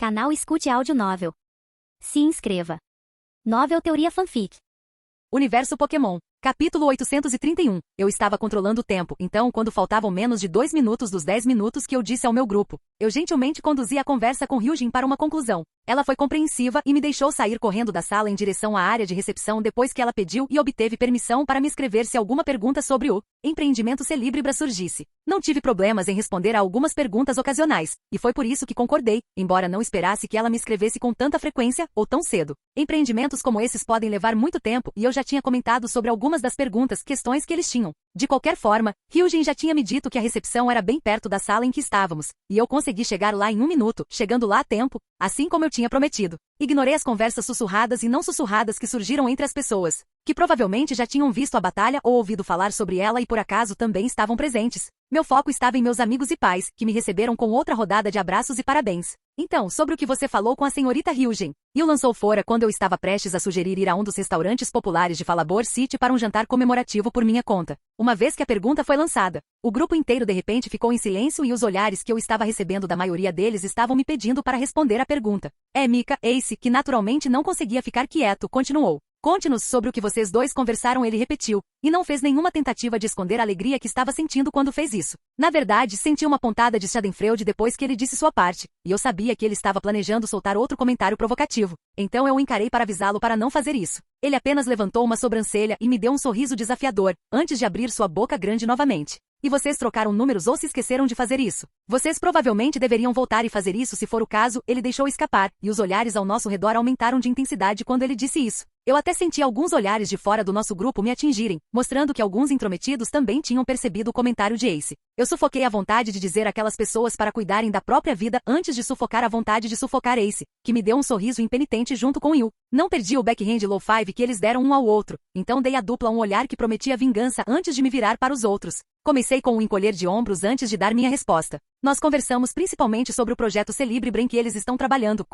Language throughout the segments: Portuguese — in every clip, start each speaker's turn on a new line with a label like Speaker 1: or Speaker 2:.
Speaker 1: Canal Escute Áudio Novel. Se inscreva. Novel Teoria Fanfic.
Speaker 2: Universo Pokémon. Capítulo 831. Eu estava controlando o tempo, então quando faltavam menos de 2 minutos dos 10 minutos que eu disse ao meu grupo, eu gentilmente conduzi a conversa com Hyujin para uma conclusão. Ela foi compreensiva e me deixou sair correndo da sala em direção à área de recepção depois que ela pediu e obteve permissão para me escrever se alguma pergunta sobre o empreendimento Celíbrbra surgisse. Não tive problemas em responder a algumas perguntas ocasionais, e foi por isso que concordei, embora não esperasse que ela me escrevesse com tanta frequência ou tão cedo. Empreendimentos como esses podem levar muito tempo e eu já tinha comentado sobre algumas das questões que eles tinham. De qualquer forma, Hyujin já tinha me dito que a recepção era bem perto da sala em que estávamos, e eu consegui chegar lá em 1 minuto, chegando lá a tempo, assim como eu tinha prometido. Ignorei as conversas sussurradas e não sussurradas que surgiram entre as pessoas, que provavelmente já tinham visto a batalha ou ouvido falar sobre ela e por acaso também estavam presentes. Meu foco estava em meus amigos e pais, que me receberam com outra rodada de abraços e parabéns. Então, sobre o que você falou com a senhorita Hyujin. E o lançou fora quando eu estava prestes a sugerir ir a um dos restaurantes populares de Falabor City para um jantar comemorativo por minha conta. Uma vez que a pergunta foi lançada, o grupo inteiro de repente ficou em silêncio e os olhares que eu estava recebendo da maioria deles estavam me pedindo para responder a pergunta. Mika, Ace, que naturalmente não conseguia ficar quieto, continuou. Conte-nos sobre o que vocês dois conversaram, ele repetiu, e não fez nenhuma tentativa de esconder a alegria que estava sentindo quando fez isso. Na verdade, senti uma pontada de Schadenfreude depois que ele disse sua parte, e eu sabia que ele estava planejando soltar outro comentário provocativo. Então eu o encarei para avisá-lo para não fazer isso. Ele apenas levantou uma sobrancelha e me deu um sorriso desafiador, antes de abrir sua boca grande novamente. E vocês trocaram números ou se esqueceram de fazer isso? Vocês provavelmente deveriam voltar e fazer isso se for o caso, ele deixou escapar, e os olhares ao nosso redor aumentaram de intensidade quando ele disse isso. Eu até senti alguns olhares de fora do nosso grupo me atingirem, mostrando que alguns intrometidos também tinham percebido o comentário de Ace. Eu sufoquei a vontade de dizer àquelas pessoas para cuidarem da própria vida antes de sufocar a vontade de sufocar Ace, que me deu um sorriso impenitente junto com Yu. Não perdi o backhand low five que eles deram um ao outro, então dei à dupla um olhar que prometia vingança antes de me virar para os outros. Comecei com um encolher de ombros antes de dar minha resposta. Nós conversamos principalmente sobre o projeto Celíbrbra em que eles estão trabalhando.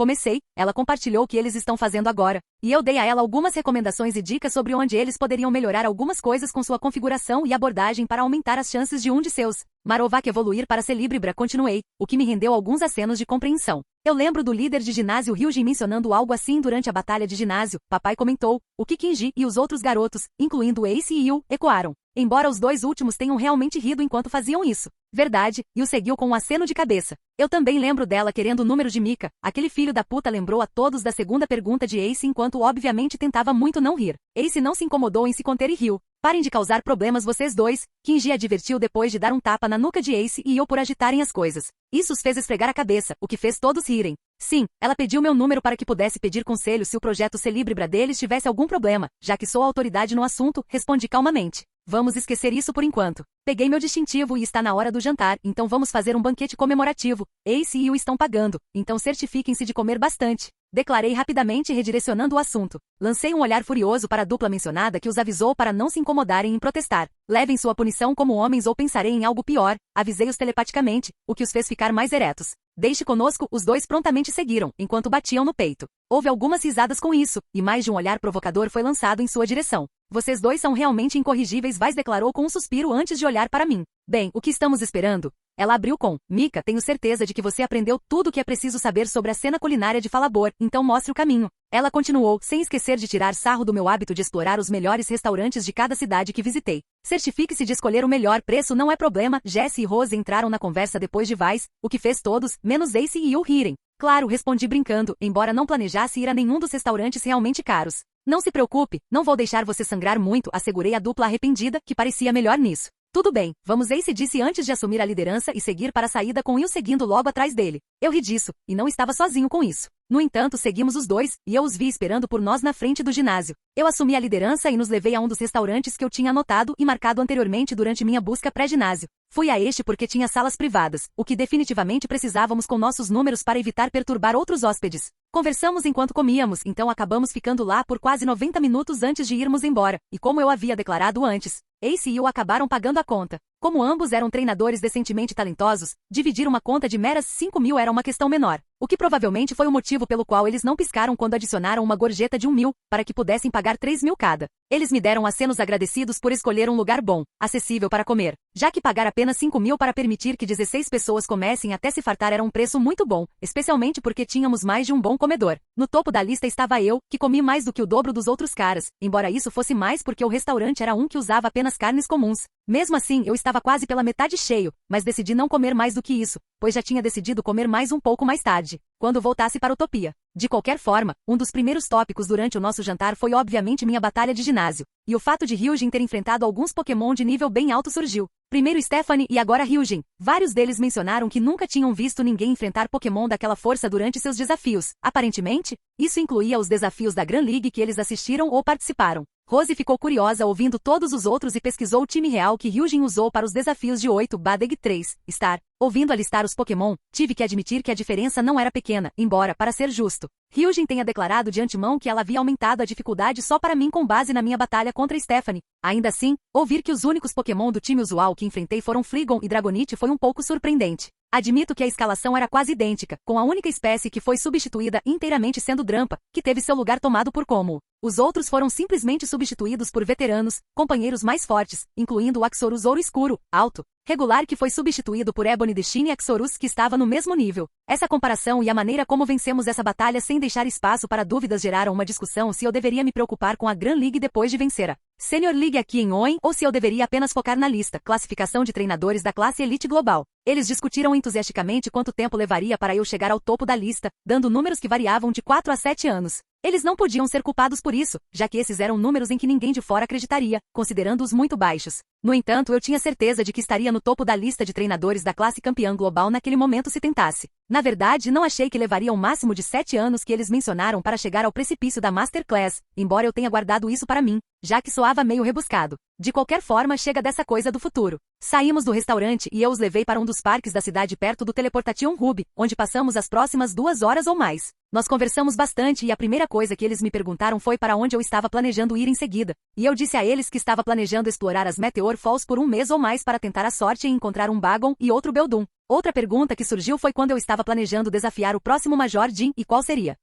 Speaker 2: Ela compartilhou o que eles estão fazendo agora, e eu dei a ela algumas recomendações e dicas sobre onde eles poderiam melhorar algumas coisas com sua configuração e abordagem para aumentar as chances de um de seus Marowak evoluir para Celíbrbra. Continuei, o que me rendeu alguns acenos de compreensão. Eu lembro do líder de ginásio Hyujin mencionando algo assim durante a batalha de ginásio. Papai comentou, o que Kinji e os outros garotos, incluindo Ace e Yu, ecoaram. Embora os dois últimos tenham realmente rido enquanto faziam isso. Verdade, Yu seguiu com um aceno de cabeça. Eu também lembro dela querendo o número de Mika. Aquele filho da puta lembrou a todos da segunda pergunta de Ace enquanto obviamente tentava muito não rir. Ace não se incomodou em se conter e riu. Parem de causar problemas vocês dois, Kinji advertiu depois de dar um tapa na nuca de Ace e Yu por agitarem as coisas. Isso os fez esfregar a cabeça, o que fez todos rirem. Sim, ela pediu meu número para que pudesse pedir conselho se o projeto Celíbrbra deles tivesse algum problema, já que sou autoridade no assunto, respondi calmamente. Vamos esquecer isso por enquanto. Peguei meu distintivo e está na hora do jantar, então vamos fazer um banquete comemorativo. Ace e Yu estão pagando, então certifiquem-se de comer bastante. Declarei rapidamente redirecionando o assunto. Lancei um olhar furioso para a dupla mencionada que os avisou para não se incomodarem em protestar. Levem sua punição como homens ou pensarei em algo pior, avisei-os telepaticamente, o que os fez ficar mais eretos. Deixe conosco, os dois prontamente seguiram, enquanto batiam no peito. Houve algumas risadas com isso, e mais de um olhar provocador foi lançado em sua direção. Vocês dois são realmente incorrigíveis, Vais declarou com um suspiro antes de olhar para mim. Bem, o que estamos esperando? Ela abriu com, Mika, tenho certeza de que você aprendeu tudo o que é preciso saber sobre a cena culinária de Falabor, então mostre o caminho. Ela continuou, sem esquecer de tirar sarro do meu hábito de explorar os melhores restaurantes de cada cidade que visitei. Certifique-se de escolher o melhor preço, não é problema. Jesse e Rose entraram na conversa depois de Vais, o que fez todos, menos Ace e Yu rirem. Claro, respondi brincando, embora não planejasse ir a nenhum dos restaurantes realmente caros. Não se preocupe, não vou deixar você sangrar muito, assegurei a dupla arrependida, que parecia melhor nisso. Tudo bem, vamos, Ace disse antes de assumir a liderança e seguir para a saída com Yu seguindo logo atrás dele. Eu ri disso, e não estava sozinho com isso. No entanto, seguimos os dois, e eu os vi esperando por nós na frente do ginásio. Eu assumi a liderança e nos levei a um dos restaurantes que eu tinha anotado e marcado anteriormente durante minha busca pré-ginásio. Fui a este porque tinha salas privadas, o que definitivamente precisávamos com nossos números para evitar perturbar outros hóspedes. Conversamos enquanto comíamos, então acabamos ficando lá por quase 90 minutos antes de irmos embora, e como eu havia declarado antes, Ace e Yu acabaram pagando a conta. Como ambos eram treinadores decentemente talentosos, dividir uma conta de meras 5.000 era uma questão menor, o que provavelmente foi o motivo pelo qual eles não piscaram quando adicionaram uma gorjeta de 1.000, para que pudessem pagar 3.000 cada. Eles me deram acenos agradecidos por escolher um lugar bom, acessível para comer, já que pagar apenas 5.000 para permitir que 16 pessoas comessem até se fartar era um preço muito bom, especialmente porque tínhamos mais de um bom comedor. No topo da lista estava eu, que comi mais do que o dobro dos outros caras, embora isso fosse mais porque o restaurante era um que usava apenas carnes comuns. Mesmo assim, eu estava quase pela metade cheio, mas decidi não comer mais do que isso, pois já tinha decidido comer mais um pouco mais tarde, quando voltasse para Utopia. De qualquer forma, um dos primeiros tópicos durante o nosso jantar foi obviamente minha batalha de ginásio, e o fato de Hyujin ter enfrentado alguns Pokémon de nível bem alto surgiu. Primeiro Stephanie e agora Hyujin. Vários deles mencionaram que nunca tinham visto ninguém enfrentar Pokémon daquela força durante seus desafios. Aparentemente, isso incluía os desafios da Grand League que eles assistiram ou participaram. Rose ficou curiosa ouvindo todos os outros e pesquisou o time real que Hyujin usou para os desafios de 8 Badeg 3 Star. Ouvindo alistar os Pokémon, tive que admitir que a diferença não era pequena, embora, para ser justo, Hyujin tenha declarado de antemão que ela havia aumentado a dificuldade só para mim com base na minha batalha contra Stephanie. Ainda assim, ouvir que os únicos Pokémon do time usual que enfrentei foram Flygon e Dragonite foi um pouco surpreendente. Admito que a escalação era quase idêntica, com a única espécie que foi substituída inteiramente sendo Drampa, que teve seu lugar tomado por Como. Os outros foram simplesmente substituídos por veteranos, companheiros mais fortes, incluindo o Axorus Ouro Escuro, alto, regular que foi substituído por Ebony Destiny Axorus que estava no mesmo nível. Essa comparação e a maneira como vencemos essa batalha sem deixar espaço para dúvidas geraram uma discussão se eu deveria me preocupar com a Grand League depois de vencer a Senior League aqui em Oen ou se eu deveria apenas focar na lista, classificação de treinadores da classe Elite Global. Eles discutiram entusiasticamente quanto tempo levaria para eu chegar ao topo da lista, dando números que variavam de 4 a 7 anos. Eles não podiam ser culpados por isso, já que esses eram números em que ninguém de fora acreditaria, considerando-os muito baixos. No entanto, eu tinha certeza de que estaria no topo da lista de treinadores da classe campeã global naquele momento se tentasse. Na verdade, não achei que levaria o máximo de 7 anos que eles mencionaram para chegar ao precipício da Masterclass, embora eu tenha guardado isso para mim, já que soava meio rebuscado. De qualquer forma, chega dessa coisa do futuro. Saímos do restaurante e eu os levei para um dos parques da cidade perto do Teleportation Hub, onde passamos as próximas 2 horas ou mais. Nós conversamos bastante e a primeira coisa que eles me perguntaram foi para onde eu estava planejando ir em seguida. E eu disse a eles que estava planejando explorar as Meteor Falls por um mês ou mais para tentar a sorte em encontrar um Bagon e outro Beldum. Outra pergunta que surgiu foi quando eu estava planejando desafiar o próximo Major Jin e qual seria.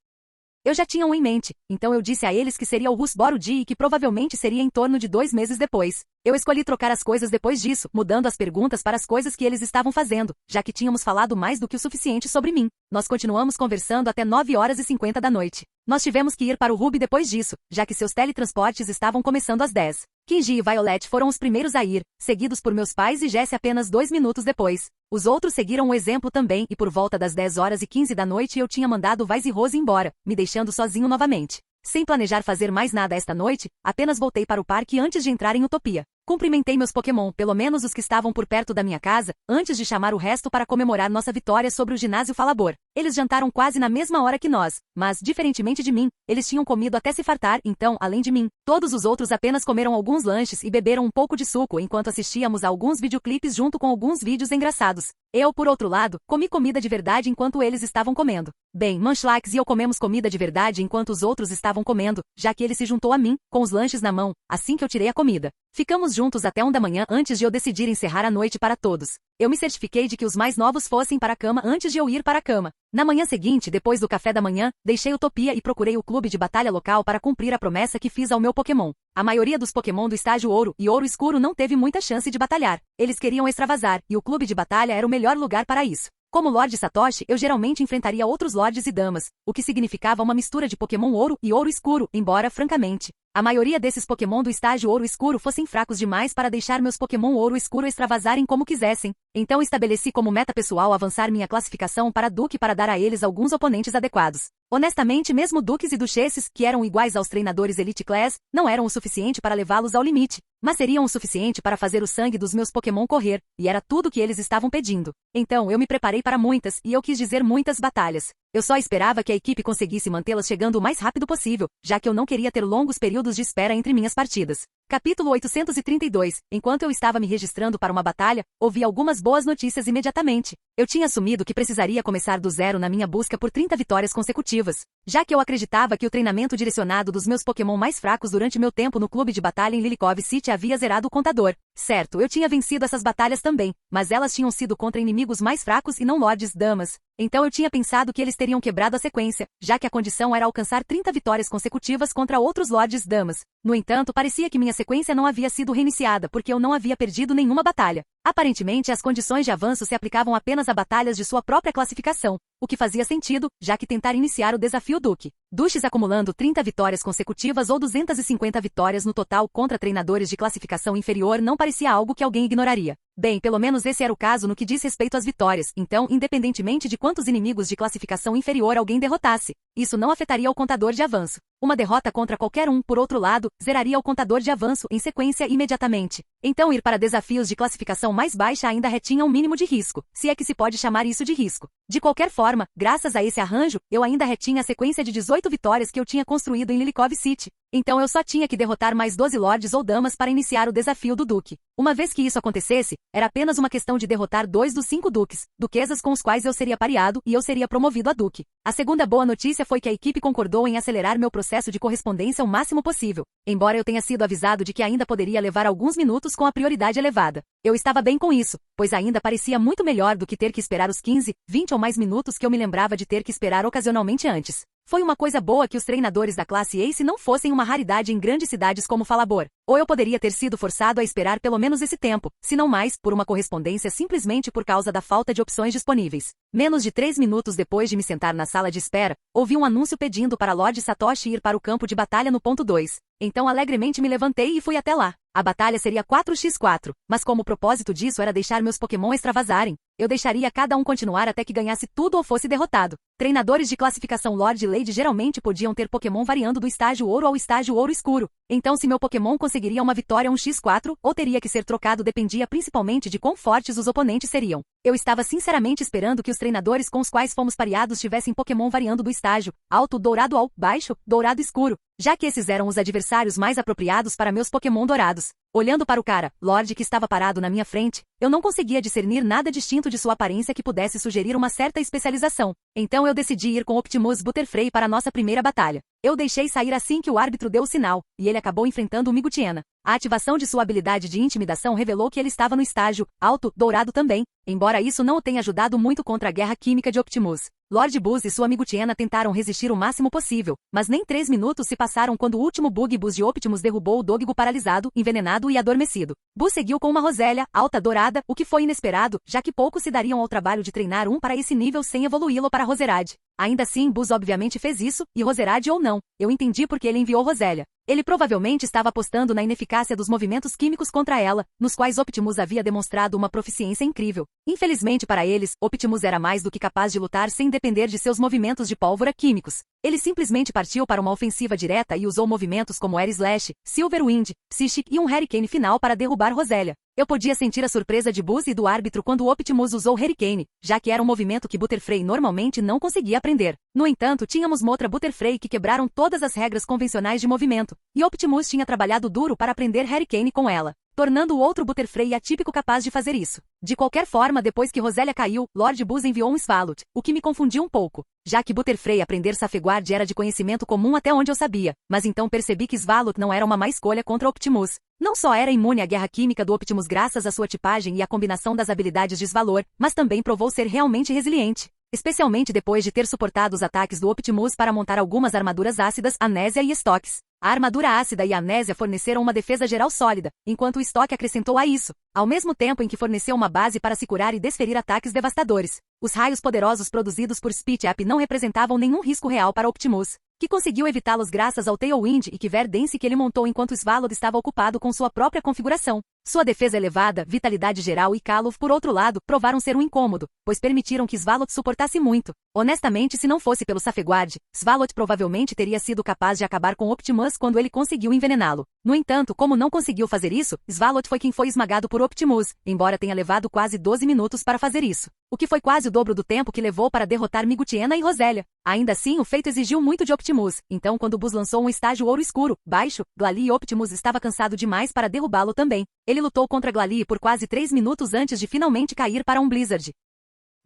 Speaker 2: Eu já tinha um em mente, então eu disse a eles que seria o Rusboruji e que provavelmente seria em torno de 2 meses depois. Eu escolhi trocar as coisas depois disso, mudando as perguntas para as coisas que eles estavam fazendo, já que tínhamos falado mais do que o suficiente sobre mim. Nós continuamos conversando até 9h50 da noite. Nós tivemos que ir para o Ruby depois disso, já que seus teletransportes estavam começando às 10. Kinji e Violet foram os primeiros a ir, seguidos por meus pais e Jessie apenas 2 minutos depois. Os outros seguiram o exemplo também e por volta das 10h15 da noite eu tinha mandado Vice e Rose embora, me deixando sozinho novamente. Sem planejar fazer mais nada esta noite, apenas voltei para o parque antes de entrar em Utopia. Cumprimentei meus Pokémon, pelo menos os que estavam por perto da minha casa, antes de chamar o resto para comemorar nossa vitória sobre o ginásio Falabor. Eles jantaram quase na mesma hora que nós, mas, diferentemente de mim, eles tinham comido até se fartar, então, além de mim, todos os outros apenas comeram alguns lanches e beberam um pouco de suco enquanto assistíamos a alguns videoclipes junto com alguns vídeos engraçados. Eu, por outro lado, comi comida de verdade enquanto eles estavam comendo. Bem, Munchlax e eu comemos comida de verdade enquanto os outros estavam comendo, já que ele se juntou a mim, com os lanches na mão, assim que eu tirei a comida. Ficamos juntos até 1 da manhã antes de eu decidir encerrar a noite para todos. Eu me certifiquei de que os mais novos fossem para a cama antes de eu ir para a cama. Na manhã seguinte, depois do café da manhã, deixei Utopia e procurei o clube de batalha local para cumprir a promessa que fiz ao meu Pokémon. A maioria dos Pokémon do estágio Ouro e Ouro Escuro não teve muita chance de batalhar. Eles queriam extravasar, e o clube de batalha era o melhor lugar para isso. Como Lorde Satoshi, eu geralmente enfrentaria outros Lordes e Damas, o que significava uma mistura de Pokémon Ouro e Ouro Escuro, embora, francamente, a maioria desses Pokémon do estágio Ouro Escuro fossem fracos demais para deixar meus Pokémon Ouro Escuro extravasarem como quisessem. Então estabeleci como meta pessoal avançar minha classificação para Duque para dar a eles alguns oponentes adequados. Honestamente, mesmo Duques e Duchesses, que eram iguais aos treinadores Elite Class, não eram o suficiente para levá-los ao limite, mas seriam o suficiente para fazer o sangue dos meus Pokémon correr, e era tudo que eles estavam pedindo. Então eu me preparei para muitas, e eu quis dizer muitas batalhas. Eu só esperava que a equipe conseguisse mantê-las chegando o mais rápido possível, já que eu não queria ter longos períodos de espera entre minhas partidas. Capítulo 832. Enquanto eu estava me registrando para uma batalha, ouvi algumas boas notícias imediatamente. Eu tinha assumido que precisaria começar do zero na minha busca por 30 vitórias consecutivas, já que eu acreditava que o treinamento direcionado dos meus Pokémon mais fracos durante meu tempo no clube de batalha em Lilikov City havia zerado o contador. Certo, eu tinha vencido essas batalhas também, mas elas tinham sido contra inimigos mais fracos e não lordes damas. Então eu tinha pensado que eles teriam quebrado a sequência, já que a condição era alcançar 30 vitórias consecutivas contra outros Lords Damas. No entanto, parecia que minha sequência não havia sido reiniciada porque eu não havia perdido nenhuma batalha. Aparentemente, as condições de avanço se aplicavam apenas a batalhas de sua própria classificação, o que fazia sentido, já que tentar iniciar o desafio Duque. Duches acumulando 30 vitórias consecutivas ou 250 vitórias no total contra treinadores de classificação inferior não parecia algo que alguém ignoraria. Bem, pelo menos esse era o caso no que diz respeito às vitórias, então, independentemente de quantos inimigos de classificação inferior alguém derrotasse, isso não afetaria o contador de avanço. Uma derrota contra qualquer um, por outro lado, zeraria o contador de avanço em sequência imediatamente. Então ir para desafios de classificação mais baixa ainda retinha um mínimo de risco, se é que se pode chamar isso de risco. De qualquer forma, graças a esse arranjo, eu ainda retinha a sequência de 18 vitórias que eu tinha construído em Lilikov City. Então eu só tinha que derrotar mais 12 lords ou damas para iniciar o desafio do duque. Uma vez que isso acontecesse, era apenas uma questão de derrotar 2 dos 5 duques, duquesas com os quais eu seria pareado e eu seria promovido a duque. A segunda boa notícia foi que a equipe concordou em acelerar meu processo de correspondência o máximo possível, embora eu tenha sido avisado de que ainda poderia levar alguns minutos com a prioridade elevada. Eu estava bem com isso, pois ainda parecia muito melhor do que ter que esperar os 15, 20 ou mais minutos que eu me lembrava de ter que esperar ocasionalmente antes. Foi uma coisa boa que os treinadores da classe Ace não fossem uma raridade em grandes cidades como Falabor, ou eu poderia ter sido forçado a esperar pelo menos esse tempo, se não mais, por uma correspondência simplesmente por causa da falta de opções disponíveis. Menos de 3 minutos depois de me sentar na sala de espera, ouvi um anúncio pedindo para Lord Satoshi ir para o campo de batalha no ponto 2. Então alegremente me levantei e fui até lá. A batalha seria 4x4, mas como o propósito disso era deixar meus Pokémon extravasarem, eu deixaria cada um continuar até que ganhasse tudo ou fosse derrotado. Treinadores de classificação Lord e Lady geralmente podiam ter Pokémon variando do estágio ouro ao estágio ouro escuro. Então se meu Pokémon conseguiria uma vitória 1x4, ou teria que ser trocado dependia principalmente de quão fortes os oponentes seriam. Eu estava sinceramente esperando que os treinadores com os quais fomos pareados tivessem Pokémon variando do estágio alto dourado ao baixo dourado escuro, já que esses eram os adversários mais apropriados para meus Pokémon dourados. Olhando para o cara, Lorde que estava parado na minha frente, eu não conseguia discernir nada distinto de sua aparência que pudesse sugerir uma certa especialização. Então eu decidi ir com Optimus Butterfree para nossa primeira batalha. Eu deixei sair assim que o árbitro deu o sinal, e ele acabou enfrentando o Migutiena. A ativação de sua habilidade de intimidação revelou que ele estava no estágio alto dourado também, embora isso não o tenha ajudado muito contra a guerra química de Optimus. Lord Buzz e sua Migutiena tentaram resistir o máximo possível, mas nem 3 minutos se passaram quando o último Bug Buzz de Optimus derrubou o Doggo paralisado, envenenado e adormecido. Buzz seguiu com uma Rosélia alta dourada, o que foi inesperado, já que poucos se dariam ao trabalho de treinar um para esse nível sem evoluí-lo para Roserade. Ainda assim, Buzz obviamente fez isso, e Roserade ou não, eu entendi porque ele enviou Rosélia. Ele provavelmente estava apostando na ineficácia dos movimentos químicos contra ela, nos quais Optimus havia demonstrado uma proficiência incrível. Infelizmente para eles, Optimus era mais do que capaz de lutar sem depender de seus movimentos de pólvora químicos. Ele simplesmente partiu para uma ofensiva direta e usou movimentos como Air Slash, Silver Wind, Psychic e um Hurricane final para derrubar Rosélia. Eu podia sentir a surpresa de Buzz e do árbitro quando Optimus usou Hurricane, já que era um movimento que Butterfree normalmente não conseguia aprender. No entanto, tínhamos Motra Butterfree que quebraram todas as regras convencionais de movimento, e Optimus tinha trabalhado duro para aprender Hurricane com ela, tornando o outro Butterfree atípico capaz de fazer isso. De qualquer forma, depois que Rosélia caiu, Lord Buzz enviou um Swalot, o que me confundiu um pouco, já que Butterfree aprender Safeguard era de conhecimento comum até onde eu sabia, mas então percebi que Swalot não era uma má escolha contra Optimus. Não só era imune à guerra química do Optimus graças à sua tipagem e à combinação das habilidades de Svalor, mas também provou ser realmente resiliente. Especialmente depois de ter suportado os ataques do Optimus para montar algumas armaduras ácidas, Amnésia e estoques. A armadura ácida e a amnésia forneceram uma defesa geral sólida, enquanto o estoque acrescentou a isso, ao mesmo tempo em que forneceu uma base para se curar e desferir ataques devastadores. Os raios poderosos produzidos por Speed Up não representavam nenhum risco real para Optimus, que conseguiu evitá-los graças ao Tailwind e Kyver Dance que ele montou enquanto Svalot estava ocupado com sua própria configuração. Sua defesa elevada, vitalidade geral e Calov, por outro lado, provaram ser um incômodo, pois permitiram que Svalot suportasse muito. Honestamente, se não fosse pelo Safeguard, Svalot provavelmente teria sido capaz de acabar com Optimus quando ele conseguiu envenená-lo. No entanto, como não conseguiu fazer isso, Svalot foi quem foi esmagado por Optimus, embora tenha levado quase 12 minutos para fazer isso, o que foi quase o dobro do tempo que levou para derrotar Migutiena e Rosélia. Ainda assim, o feito exigiu muito de Optimus, então quando Buzz lançou um estágio ouro escuro, baixo, Glalie Optimus estava cansado demais para derrubá-lo também. Ele lutou contra Glalie por quase 3 minutos antes de finalmente cair para um Blizzard.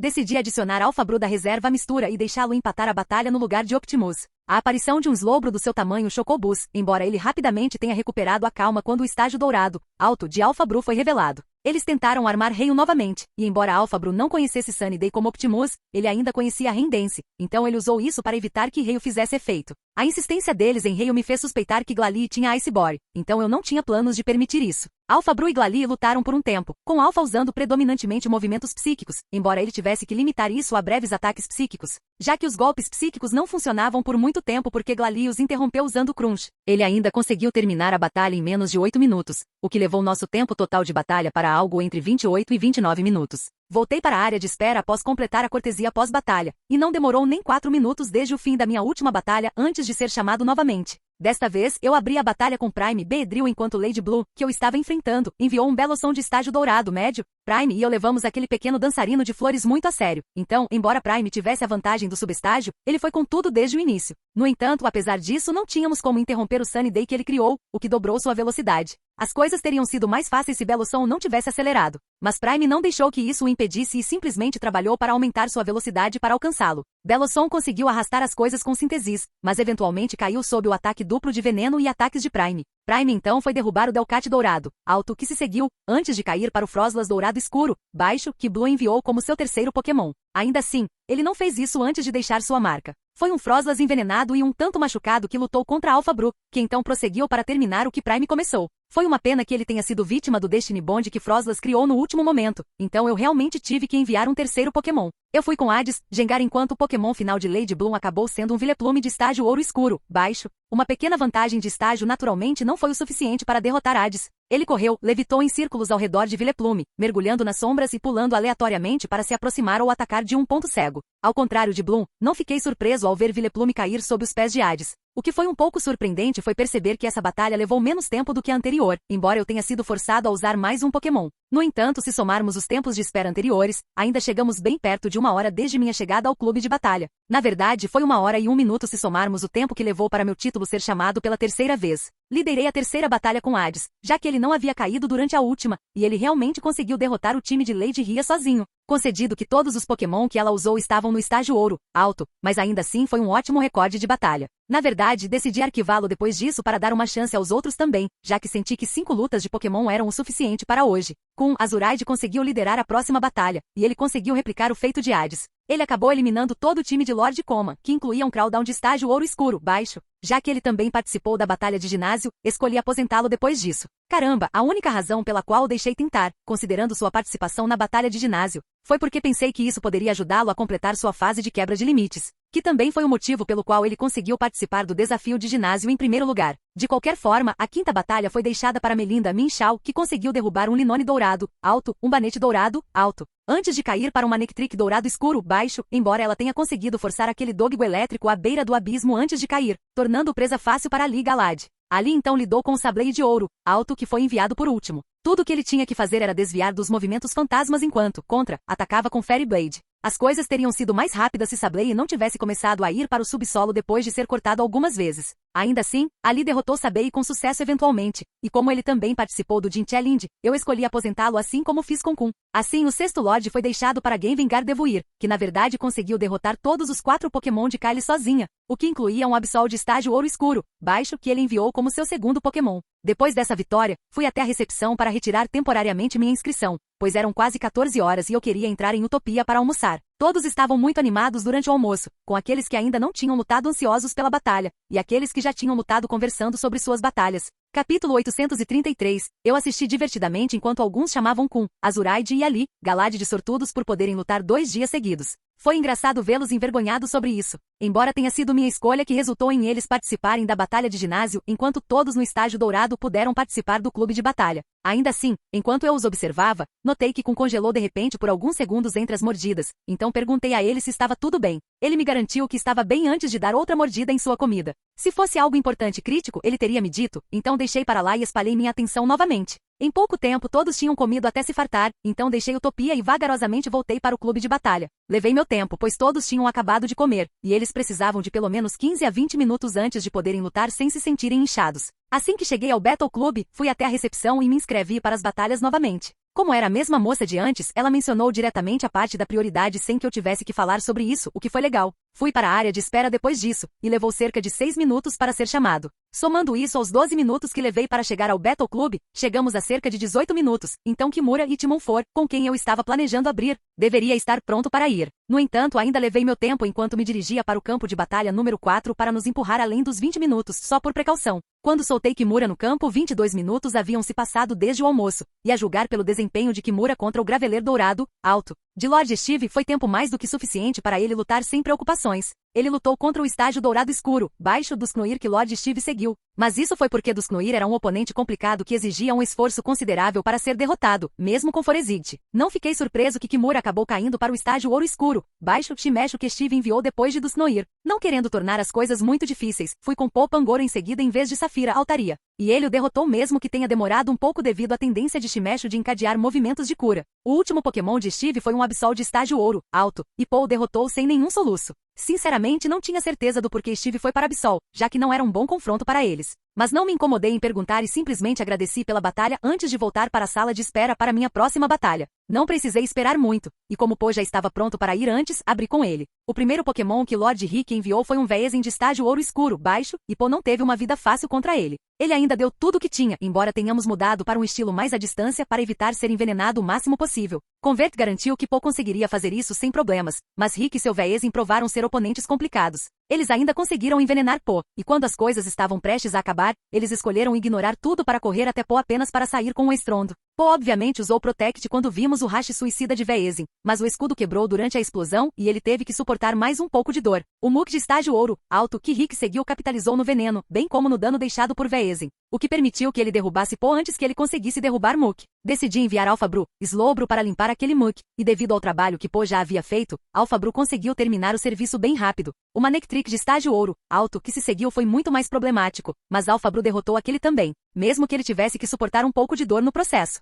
Speaker 2: Decidi adicionar Alpha Bru da reserva à mistura e deixá-lo empatar a batalha no lugar de Optimus. A aparição de um Slowbro do seu tamanho chocou Buzz, embora ele rapidamente tenha recuperado a calma quando o estágio dourado, alto, de Alpha Bru foi revelado. Eles tentaram armar Hale novamente, e embora Alphabru não conhecesse Sunnydale como Optimus, ele ainda conhecia Raindance, então ele usou isso para evitar que Hale fizesse efeito. A insistência deles em Hale me fez suspeitar que Glalie tinha Iceborne, então eu não tinha planos de permitir isso. Alphabru e Glalie lutaram por um tempo, com Alpha usando predominantemente movimentos psíquicos, embora ele tivesse que limitar isso a breves ataques psíquicos, já que os golpes psíquicos não funcionavam por muito tempo porque Glalie os interrompeu usando Crunch. Ele ainda conseguiu terminar a batalha em menos de 8 minutos, o que levou nosso tempo total de batalha para algo entre 28 e 29 minutos. Voltei para a área de espera após completar a cortesia pós-batalha, e não demorou nem 4 minutos desde o fim da minha última batalha antes de ser chamado novamente. Desta vez, eu abri a batalha com Prime Beedrill enquanto Lady Blue, que eu estava enfrentando, enviou um belo som de estágio dourado médio. Prime e eu levamos aquele pequeno dançarino de flores muito a sério. Então, embora Prime tivesse a vantagem do subestágio, ele foi com tudo desde o início. No entanto, apesar disso, não tínhamos como interromper o Sunnydale que ele criou, o que dobrou sua velocidade. As coisas teriam sido mais fáceis se Bellossom não tivesse acelerado. Mas Prime não deixou que isso o impedisse e simplesmente trabalhou para aumentar sua velocidade para alcançá-lo. Bellossom conseguiu arrastar as coisas com Synthesis, mas eventualmente caiu sob o ataque duplo de veneno e ataques de Prime. Prime então foi derrubar o Delcat dourado, alto que se seguiu, antes de cair para o Froslas dourado escuro, baixo, que Blue enviou como seu terceiro Pokémon. Ainda assim, ele não fez isso antes de deixar sua marca. Foi um Froslas envenenado e um tanto machucado que lutou contra Alphabru, que então prosseguiu para terminar o que Prime começou. Foi uma pena que ele tenha sido vítima do Destiny Bond que Froslas criou no último momento, então eu realmente tive que enviar um terceiro Pokémon. Eu fui com Hades, Gengar enquanto o Pokémon final de Lady Bloom acabou sendo um Vileplume de estágio ouro escuro, baixo. Uma pequena vantagem de estágio naturalmente não foi o suficiente para derrotar Hades. Ele correu, levitou em círculos ao redor de Vileplume, mergulhando nas sombras e pulando aleatoriamente para se aproximar ou atacar de um ponto cego. Ao contrário de Bloom, não fiquei surpreso ao ver Vileplume cair sob os pés de Hades. O que foi um pouco surpreendente foi perceber que essa batalha levou menos tempo do que a anterior, embora eu tenha sido forçado a usar mais um Pokémon. No entanto, se somarmos os tempos de espera anteriores, ainda chegamos bem perto de 1 hora desde minha chegada ao clube de batalha. Na verdade, foi 1 hora e 1 minuto se somarmos o tempo que levou para meu título ser chamado pela terceira vez. Liderei a terceira batalha com Hades, já que ele não havia caído durante a última, e ele realmente conseguiu derrotar o time de Lady Ria sozinho. Concedido que todos os Pokémon que ela usou estavam no estágio ouro, alto, mas ainda assim foi um ótimo recorde de batalha. Na verdade, decidi arquivá-lo depois disso para dar uma chance aos outros também, já que senti que 5 lutas de Pokémon eram o suficiente para hoje. Com Azuraide conseguiu liderar a próxima batalha, e ele conseguiu replicar o feito de Hades. Ele acabou eliminando todo o time de Lord Coma, que incluía um Crawdown de estágio ouro escuro, baixo. Já que ele também participou da batalha de ginásio, escolhi aposentá-lo depois disso. Caramba, a única razão pela qual o deixei tentar, considerando sua participação na batalha de ginásio, foi porque pensei que isso poderia ajudá-lo a completar sua fase de quebra de limites, que também foi o motivo pelo qual ele conseguiu participar do desafio de ginásio em primeiro lugar. De qualquer forma, a quinta batalha foi deixada para Melinda Minchal, que conseguiu derrubar um Linone dourado, alto, um Banete dourado, alto, antes de cair para um Manectric dourado escuro, baixo, embora ela tenha conseguido forçar aquele Doggo elétrico à beira do abismo antes de cair, tornando presa fácil para Ali Galad. Ali então lidou com o Sableye de ouro, alto que foi enviado por último. Tudo o que ele tinha que fazer era desviar dos movimentos fantasmas enquanto, contra, atacava com Fairy Blade. As coisas teriam sido mais rápidas se Sableye não tivesse começado a ir para o subsolo depois de ser cortado algumas vezes. Ainda assim, Ali derrotou Sableye com sucesso eventualmente, e como ele também participou do Gym Challenge, eu escolhi aposentá-lo assim como fiz com Kun. Assim, o sexto Lorde foi deixado para Gengar Gardevoir, que na verdade conseguiu derrotar todos os 4 Pokémon de Kylie sozinha, o que incluía um Absol de estágio ouro escuro, baixo que ele enviou como seu segundo Pokémon. Depois dessa vitória, fui até a recepção para retirar temporariamente minha inscrição, pois eram quase 14 horas e eu queria entrar em Utopia para almoçar. Todos estavam muito animados durante o almoço, com aqueles que ainda não tinham lutado ansiosos pela batalha, e aqueles que já tinham lutado conversando sobre suas batalhas. Capítulo 833. Eu assisti divertidamente enquanto alguns chamavam Kun, Azuraide e Ali, Galad de sortudos por poderem lutar 2 dias seguidos. Foi engraçado vê-los envergonhados sobre isso, embora tenha sido minha escolha que resultou em eles participarem da batalha de ginásio enquanto todos no estágio dourado puderam participar do clube de batalha. Ainda assim, enquanto eu os observava, notei que Kun congelou de repente por alguns segundos entre as mordidas, então perguntei a ele se estava tudo bem. Ele me garantiu que estava bem antes de dar outra mordida em sua comida. Se fosse algo importante e crítico, ele teria me dito, então deixei para lá e espalhei minha atenção novamente. Em pouco tempo todos tinham comido até se fartar, então deixei Utopia e vagarosamente voltei para o clube de batalha. Levei meu tempo, pois todos tinham acabado de comer, e eles precisavam de pelo menos 15 a 20 minutos antes de poderem lutar sem se sentirem inchados. Assim que cheguei ao Battle Club, fui até a recepção e me inscrevi para as batalhas novamente. Como era a mesma moça de antes, ela mencionou diretamente a parte da prioridade sem que eu tivesse que falar sobre isso, o que foi legal. Fui para a área de espera depois disso, e levou cerca de 6 minutos para ser chamado. Somando isso aos 12 minutos que levei para chegar ao Battle Club, chegamos a cerca de 18 minutos, então Kimura e Timon For, com quem eu estava planejando abrir, deveria estar pronto para ir. No entanto, ainda levei meu tempo enquanto me dirigia para o campo de batalha número 4 para nos empurrar além dos 20 minutos, só por precaução. Quando soltei Kimura no campo, 22 minutos haviam se passado desde o almoço, e a julgar pelo desempenho de Kimura contra o Graveler Dourado, alto, de Lord Steve, foi tempo mais do que suficiente para ele lutar sem preocupações. Ele lutou contra o estágio dourado escuro, baixo dos Knuir que Lord Steve seguiu. Mas isso foi porque dos Knuir era um oponente complicado que exigia um esforço considerável para ser derrotado, mesmo com Forezid. Não fiquei surpreso que Kimura acabou caindo para o estágio ouro escuro, baixo Shimesh que Steve enviou depois de dos Knuir. Não querendo tornar as coisas muito difíceis, fui com Paul Pangoro em seguida em vez de Safira Altaria. E ele o derrotou mesmo que tenha demorado um pouco devido à tendência de Shimesh de encadear movimentos de cura. O último Pokémon de Steve foi um Absol de estágio ouro, alto, e Paul o derrotou sem nenhum soluço. Sinceramente não tinha certeza do porquê Steve foi para Absol, já que não era um bom confronto para eles. Mas não me incomodei em perguntar e simplesmente agradeci pela batalha antes de voltar para a sala de espera para minha próxima batalha. Não precisei esperar muito, e como Po já estava pronto para ir antes, abri com ele. O primeiro Pokémon que Lord Rick enviou foi um Veezin de estágio ouro escuro, baixo, e Po não teve uma vida fácil contra ele. Ele ainda deu tudo o que tinha, embora tenhamos mudado para um estilo mais à distância para evitar ser envenenado o máximo possível. Convert garantiu que Po conseguiria fazer isso sem problemas, mas Rick e seu Veezin provaram ser oponentes complicados. Eles ainda conseguiram envenenar Po, e quando as coisas estavam prestes a acabar, eles escolheram ignorar tudo para correr até Po apenas para sair com um estrondo. Po obviamente usou Protect quando vimos o Rash suicida de Veezin, mas o escudo quebrou durante a explosão e ele teve que suportar mais um pouco de dor. O Muk de estágio ouro, alto, que Rick seguiu capitalizou no veneno, bem como no dano deixado por Veezin, o que permitiu que ele derrubasse Po antes que ele conseguisse derrubar Muk. Decidi enviar Alphabru, Slowbro para limpar aquele Muk, e devido ao trabalho que Po já havia feito, Alphabru conseguiu terminar o serviço bem rápido. O Manectric de estágio ouro, alto, que se seguiu foi muito mais problemático, mas Alphabru derrotou aquele também, mesmo que ele tivesse que suportar um pouco de dor no processo.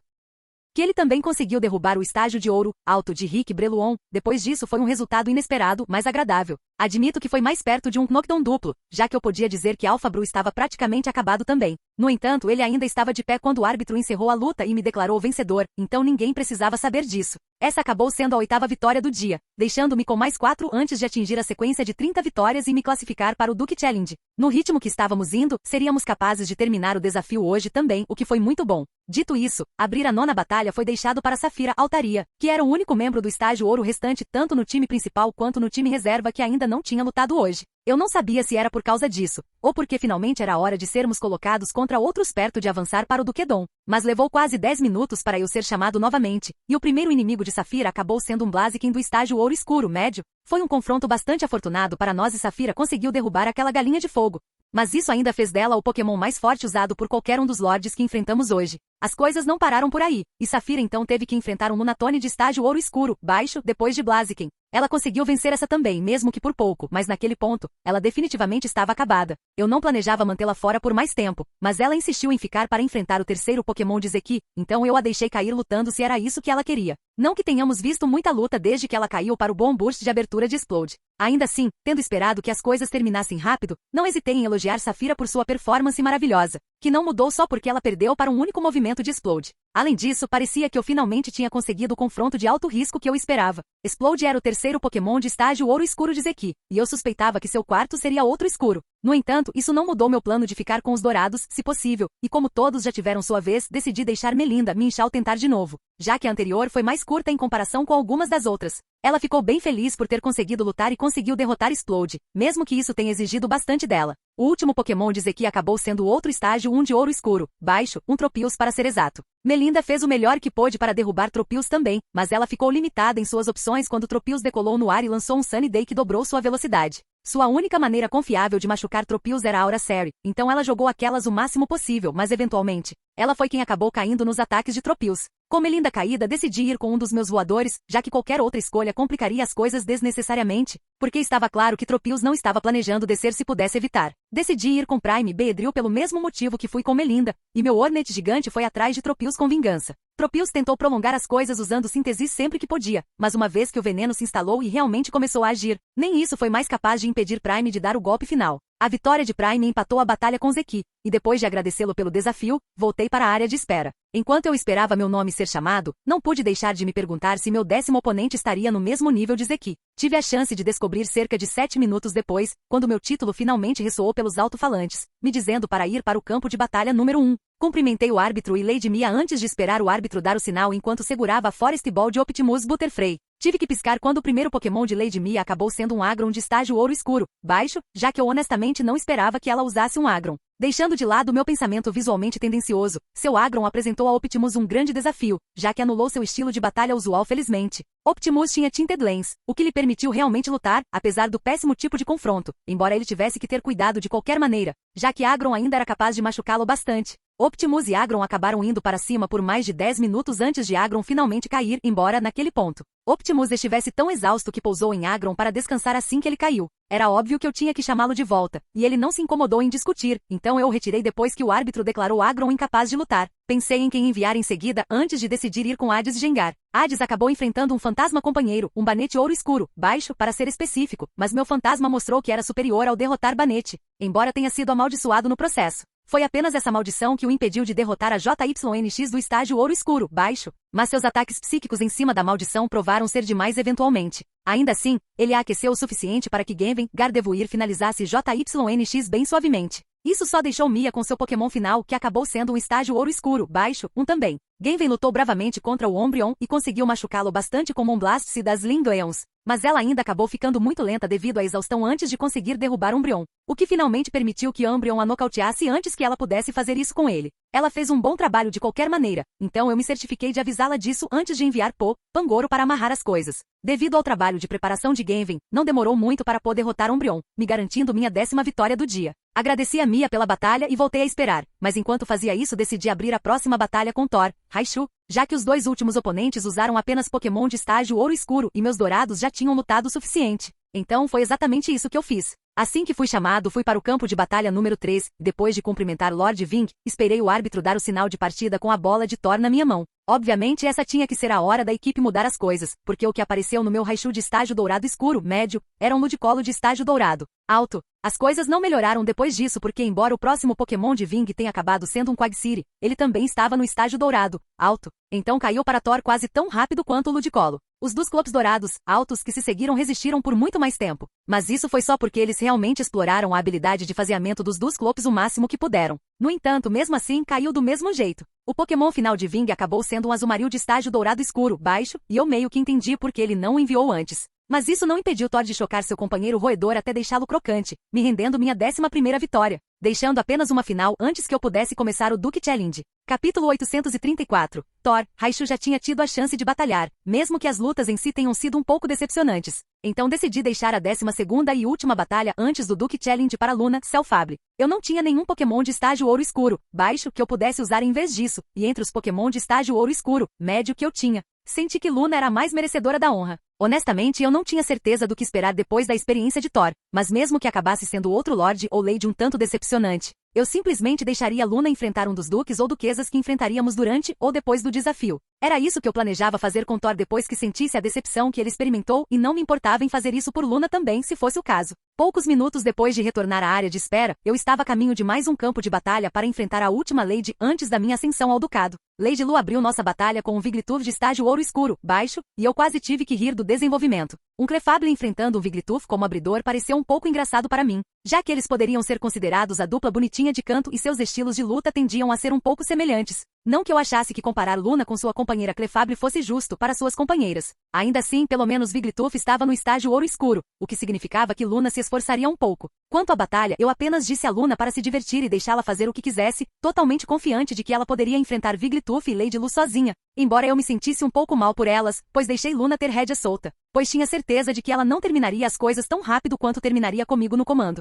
Speaker 2: Que ele também conseguiu derrubar o estágio de ouro, alto de Rick Breluon, depois disso foi um resultado inesperado, mas agradável. Admito que foi mais perto de um knockdown duplo, já que eu podia dizer que Alphabru estava praticamente acabado também. No entanto, ele ainda estava de pé quando o árbitro encerrou a luta e me declarou vencedor, então ninguém precisava saber disso. Essa acabou sendo a 8ª vitória do dia, deixando-me com mais 4 antes de atingir a sequência de 30 vitórias e me classificar para o Duke Challenge. No ritmo que estávamos indo, seríamos capazes de terminar o desafio hoje também, o que foi muito bom. Dito isso, abrir a 9ª batalha foi deixado para Safira Altaria, que era o único membro do estágio ouro restante tanto no time principal quanto no time reserva que ainda não tinha lutado hoje. Eu não sabia se era por causa disso, ou porque finalmente era a hora de sermos colocados contra outros perto de avançar para o Duquedon. Mas levou quase 10 minutos para eu ser chamado novamente, e o primeiro inimigo de Safira acabou sendo um Blaziken do estágio ouro escuro médio. Foi um confronto bastante afortunado para nós e Safira conseguiu derrubar aquela galinha de fogo. Mas isso ainda fez dela o Pokémon mais forte usado por qualquer um dos Lords que enfrentamos hoje. As coisas não pararam por aí, e Safira então teve que enfrentar um Lunatone de estágio ouro escuro, baixo, depois de Blaziken. Ela conseguiu vencer essa também, mesmo que por pouco, mas naquele ponto, ela definitivamente estava acabada. Eu não planejava mantê-la fora por mais tempo, mas ela insistiu em ficar para enfrentar o terceiro Pokémon de Zeki, então eu a deixei cair lutando se era isso que ela queria. Não que tenhamos visto muita luta desde que ela caiu para o bom burst de abertura de Explode. Ainda assim, tendo esperado que as coisas terminassem rápido, não hesitei em elogiar Safira por sua performance maravilhosa, que não mudou só porque ela perdeu para um único movimento de Explode. Além disso, parecia que eu finalmente tinha conseguido o confronto de alto risco que eu esperava. Explode era o terceiro Pokémon de estágio ouro escuro de Zeki, e eu suspeitava que seu quarto seria outro escuro. No entanto, isso não mudou meu plano de ficar com os dourados, se possível, e como todos já tiveram sua vez, decidi deixar Melinda Minchal tentar de novo, já que a anterior foi mais curta em comparação com algumas das outras. Ela ficou bem feliz por ter conseguido lutar e conseguiu derrotar Explode, mesmo que isso tenha exigido bastante dela. O último Pokémon de Zeki acabou sendo outro estágio 1 de ouro escuro, baixo, um Tropius para ser exato. Melinda fez o melhor que pôde para derrubar Tropius também, mas ela ficou limitada em suas opções quando Tropius decolou no ar e lançou um Sunny Day que dobrou sua velocidade. Sua única maneira confiável de machucar Tropius era a Aura Seri, então ela jogou aquelas o máximo possível, mas eventualmente, ela foi quem acabou caindo nos ataques de Tropius. Com Melinda caída, decidi ir com um dos meus voadores, já que qualquer outra escolha complicaria as coisas desnecessariamente, porque estava claro que Tropius não estava planejando descer se pudesse evitar. Decidi ir com Prime Beedrill pelo mesmo motivo que fui com Melinda, e meu Hornet gigante foi atrás de Tropius com vingança. Tropius tentou prolongar as coisas usando síntese sempre que podia, mas uma vez que o veneno se instalou e realmente começou a agir, nem isso foi mais capaz de impedir Prime de dar o golpe final. A vitória de Prime empatou a batalha com Zeki, e depois de agradecê-lo pelo desafio, voltei para a área de espera. Enquanto eu esperava meu nome ser chamado, não pude deixar de me perguntar se meu 10º oponente estaria no mesmo nível de Zeki. Tive a chance de descobrir cerca de 7 minutos depois, quando meu título finalmente ressoou pelos alto-falantes, me dizendo para ir para o campo de batalha número 1. Cumprimentei o árbitro e Lady Mia antes de esperar o árbitro dar o sinal enquanto segurava a Forest Ball de Optimus Butterfree. Tive que piscar quando o primeiro Pokémon de Lady Mia acabou sendo um Aggron de estágio ouro escuro, baixo, já que eu honestamente não esperava que ela usasse um Aggron. Deixando de lado meu pensamento visualmente tendencioso, seu Aggron apresentou a Optimus um grande desafio, já que anulou seu estilo de batalha usual felizmente. Optimus tinha Tinted Lens, o que lhe permitiu realmente lutar, apesar do péssimo tipo de confronto, embora ele tivesse que ter cuidado de qualquer maneira, já que Aggron ainda era capaz de machucá-lo bastante. Optimus e Aggron acabaram indo para cima por mais de 10 minutos antes de Aggron finalmente cair, embora, naquele ponto, Optimus estivesse tão exausto que pousou em Aggron para descansar assim que ele caiu. Era óbvio que eu tinha que chamá-lo de volta, e ele não se incomodou em discutir, então eu o retirei depois que o árbitro declarou Aggron incapaz de lutar. Pensei em quem enviar em seguida antes de decidir ir com Hades Gengar. Hades acabou enfrentando um fantasma companheiro, um Banete ouro escuro, baixo, para ser específico, mas meu fantasma mostrou que era superior ao derrotar Banete, embora tenha sido amaldiçoado no processo. Foi apenas essa maldição que o impediu de derrotar a JYNX do estágio ouro escuro, baixo, mas seus ataques psíquicos em cima da maldição provaram ser demais eventualmente. Ainda assim, ele a aqueceu o suficiente para que Genven Gardevoir finalizasse JYNX bem suavemente. Isso só deixou Mia com seu Pokémon final, que acabou sendo um estágio ouro escuro, baixo, também. Genven lutou bravamente contra o Umbreon e conseguiu machucá-lo bastante com Moonblast das Lingleons, mas ela ainda acabou ficando muito lenta devido à exaustão antes de conseguir derrubar Umbreon, o que finalmente permitiu que Umbreon a nocauteasse antes que ela pudesse fazer isso com ele. Ela fez um bom trabalho de qualquer maneira, então eu me certifiquei de avisá-la disso antes de enviar Pangoro para amarrar as coisas. Devido ao trabalho de preparação de Genven, não demorou muito para poder derrotar Umbreon, me garantindo minha 10ª vitória do dia. Agradeci a Mia pela batalha e voltei a esperar, mas enquanto fazia isso decidi abrir a próxima batalha com Thor, Raichu, já que os dois últimos oponentes usaram apenas Pokémon de estágio ouro escuro e meus dourados já tinham lutado o suficiente. Então foi exatamente isso que eu fiz. Assim que fui chamado, fui para o campo de batalha número 3, e depois de cumprimentar Lord Ving, esperei o árbitro dar o sinal de partida com a bola de Thor na minha mão. Obviamente essa tinha que ser a hora da equipe mudar as coisas, porque o que apareceu no meu Raichu de estágio dourado escuro, médio, era um Ludicolo de estágio dourado, alto. As coisas não melhoraram depois disso porque embora o próximo Pokémon de Ving tenha acabado sendo um Quagsire, ele também estava no estágio dourado, alto. Então caiu para Thor quase tão rápido quanto o Ludicolo. Os Dusclops dourados, altos que se seguiram resistiram por muito mais tempo, mas isso foi só porque eles realmente exploraram a habilidade de faseamento dos Dusclops o máximo que puderam. No entanto, mesmo assim, caiu do mesmo jeito. O Pokémon final de Ving acabou sendo um Azumarill de estágio dourado escuro, baixo, e eu meio que entendi porque ele não o enviou antes. Mas isso não impediu Thor de chocar seu companheiro roedor até deixá-lo crocante, me rendendo minha 11ª vitória, deixando apenas uma final antes que eu pudesse começar o Duke Challenge. Capítulo 834. Thor, Raichu já tinha tido a chance de batalhar, mesmo que as lutas em si tenham sido um pouco decepcionantes. Então decidi deixar a 12ª e última batalha antes do Duke Challenge para Luna, Cellfable. Eu não tinha nenhum Pokémon de estágio ouro escuro, baixo, que eu pudesse usar em vez disso, e entre os Pokémon de estágio ouro escuro, médio que eu tinha, senti que Luna era a mais merecedora da honra. Honestamente, eu não tinha certeza do que esperar depois da experiência de Thor, mas mesmo que acabasse sendo outro Lorde ou Lady um tanto decepcionante, eu simplesmente deixaria Luna enfrentar um dos duques ou duquesas que enfrentaríamos durante ou depois do desafio. Era isso que eu planejava fazer com Thor depois que sentisse a decepção que ele experimentou e não me importava em fazer isso por Luna também se fosse o caso. Poucos minutos depois de retornar à área de espera, eu estava a caminho de mais um campo de batalha para enfrentar a última Lady antes da minha ascensão ao ducado. Lady Lu abriu nossa batalha com um Wigglytuff de estágio ouro escuro, baixo, e eu quase tive que rir do desenvolvimento. Um Clefable enfrentando um Wigglytuff como abridor pareceu um pouco engraçado para mim, já que eles poderiam ser considerados a dupla bonitinha de canto e seus estilos de luta tendiam a ser um pouco semelhantes. Não que eu achasse que comparar Luna com sua companheira Clefable fosse justo para suas companheiras. Ainda assim, pelo menos Wigglytuff estava no estágio ouro escuro, o que significava que Luna se esforçaria um pouco. Quanto à batalha, eu apenas disse a Luna para se divertir e deixá-la fazer o que quisesse, totalmente confiante de que ela poderia enfrentar Wigglytuff e Lady Lu sozinha, embora eu me sentisse um pouco mal por elas, pois deixei Luna ter rédea solta, pois tinha certeza de que ela não terminaria as coisas tão rápido quanto terminaria comigo no comando.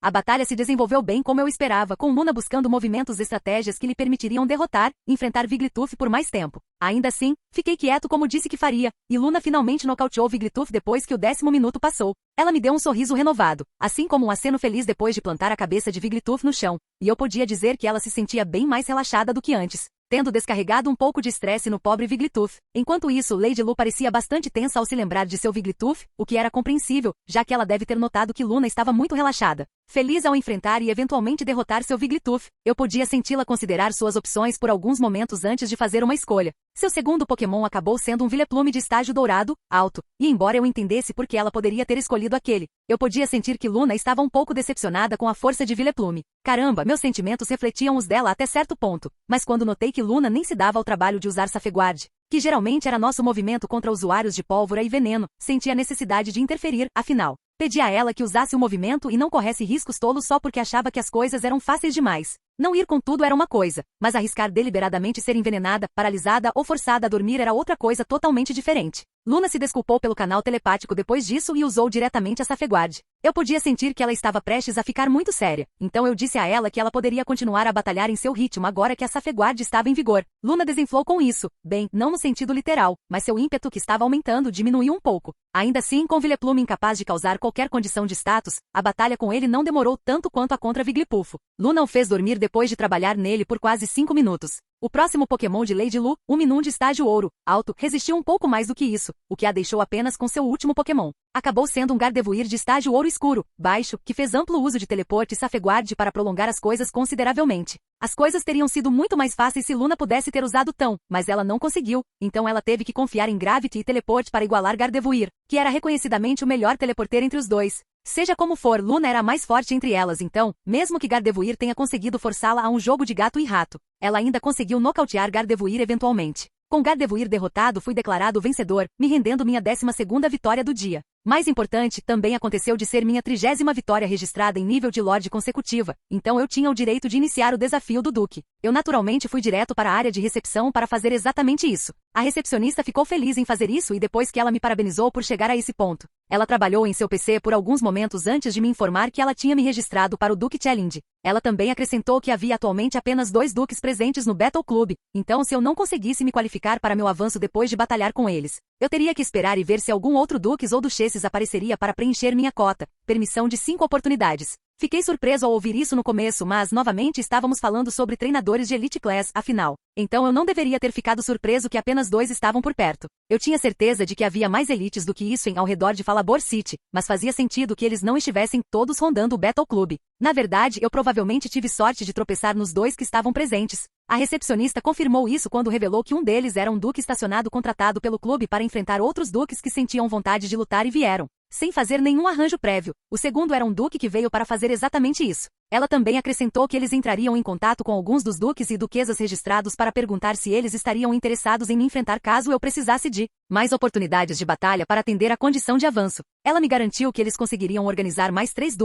Speaker 2: A batalha se desenvolveu bem como eu esperava, com Luna buscando movimentos e estratégias que lhe permitiriam derrotar e enfrentar Wigglytuff por mais tempo. Ainda assim, fiquei quieto como disse que faria, e Luna finalmente nocauteou Wigglytuff depois que o 10º minuto passou. Ela me deu um sorriso renovado, assim como um aceno feliz depois de plantar a cabeça de Wigglytuff no chão, e eu podia dizer que ela se sentia bem mais relaxada do que antes, tendo descarregado um pouco de estresse no pobre Wigglytuff. Enquanto isso, Lady Lu parecia bastante tensa ao se lembrar de seu Wigglytuff, o que era compreensível, já que ela deve ter notado que Luna estava muito relaxada. Feliz ao enfrentar e eventualmente derrotar seu Wigglytuff, eu podia senti-la considerar suas opções por alguns momentos antes de fazer uma escolha. Seu segundo Pokémon acabou sendo um Vileplume de estágio dourado, alto, e embora eu entendesse por que ela poderia ter escolhido aquele, eu podia sentir que Luna estava um pouco decepcionada com a força de Vileplume. Caramba, meus sentimentos refletiam os dela até certo ponto, mas quando notei que Luna nem se dava ao trabalho de usar Safeguard, que geralmente era nosso movimento contra usuários de pólvora e veneno, senti a necessidade de interferir, afinal. Pedi a ela que usasse o movimento e não corresse riscos tolos só porque achava que as coisas eram fáceis demais. Não ir com tudo era uma coisa, mas arriscar deliberadamente ser envenenada, paralisada ou forçada a dormir era outra coisa totalmente diferente. Luna se desculpou pelo canal telepático depois disso e usou diretamente a Safeguard. Eu podia sentir que ela estava prestes a ficar muito séria, então eu disse a ela que ela poderia continuar a batalhar em seu ritmo agora que a Safeguard estava em vigor. Luna desinflou com isso, bem, não no sentido literal, mas seu ímpeto que estava aumentando diminuiu um pouco. Ainda assim, com Vileplume incapaz de causar qualquer condição de status, a batalha com ele não demorou tanto quanto a contra Wigglypuff. Luna o fez dormir depois de trabalhar nele por quase 5 minutos. O próximo Pokémon de Lady Lu, o Minun de estágio ouro, alto, resistiu um pouco mais do que isso, o que a deixou apenas com seu último Pokémon. Acabou sendo um Gardevoir de estágio ouro escuro, baixo, que fez amplo uso de teleporte e Safeguard para prolongar as coisas consideravelmente. As coisas teriam sido muito mais fáceis se Luna pudesse ter usado tão, mas ela não conseguiu, então ela teve que confiar em Gravity e teleporte para igualar Gardevoir, que era reconhecidamente o melhor teleporter entre os dois. Seja como for, Luna era a mais forte entre elas, então, mesmo que Gardevoir tenha conseguido forçá-la a um jogo de gato e rato, ela ainda conseguiu nocautear Gardevoir eventualmente. Com Gardevoir derrotado, fui declarado vencedor, me rendendo minha 12ª vitória do dia. Mais importante, também aconteceu de ser minha 30ª vitória registrada em nível de Lorde consecutiva, então eu tinha o direito de iniciar o desafio do Duque. Eu naturalmente fui direto para a área de recepção para fazer exatamente isso. A recepcionista ficou feliz em fazer isso e depois que ela me parabenizou por chegar a esse ponto. Ela trabalhou em seu PC por alguns momentos antes de me informar que ela tinha me registrado para o Duke Challenge. Ela também acrescentou que havia atualmente apenas 2 Dukes presentes no Battle Club, então se eu não conseguisse me qualificar para meu avanço depois de batalhar com eles, eu teria que esperar e ver se algum outro Dukes ou Duchesses apareceria para preencher minha cota, permissão de 5 oportunidades. Fiquei surpreso ao ouvir isso no começo, mas novamente estávamos falando sobre treinadores de Elite Class, afinal. Então eu não deveria ter ficado surpreso que apenas 2 estavam por perto. Eu tinha certeza de que havia mais elites do que isso ao redor de Falabor City, mas fazia sentido que eles não estivessem todos rondando o Battle Club. Na verdade, eu provavelmente tive sorte de tropeçar nos 2 que estavam presentes. A recepcionista confirmou isso quando revelou que um deles era um duque estacionado contratado pelo clube para enfrentar outros duques que sentiam vontade de lutar e vieram, sem fazer nenhum arranjo prévio. O segundo era um duque que veio para fazer exatamente isso. Ela também acrescentou que eles entrariam em contato com alguns dos duques e duquesas registrados para perguntar se eles estariam interessados em me enfrentar caso eu precisasse de mais oportunidades de batalha para atender à condição de avanço. Ela me garantiu que eles conseguiriam organizar mais 3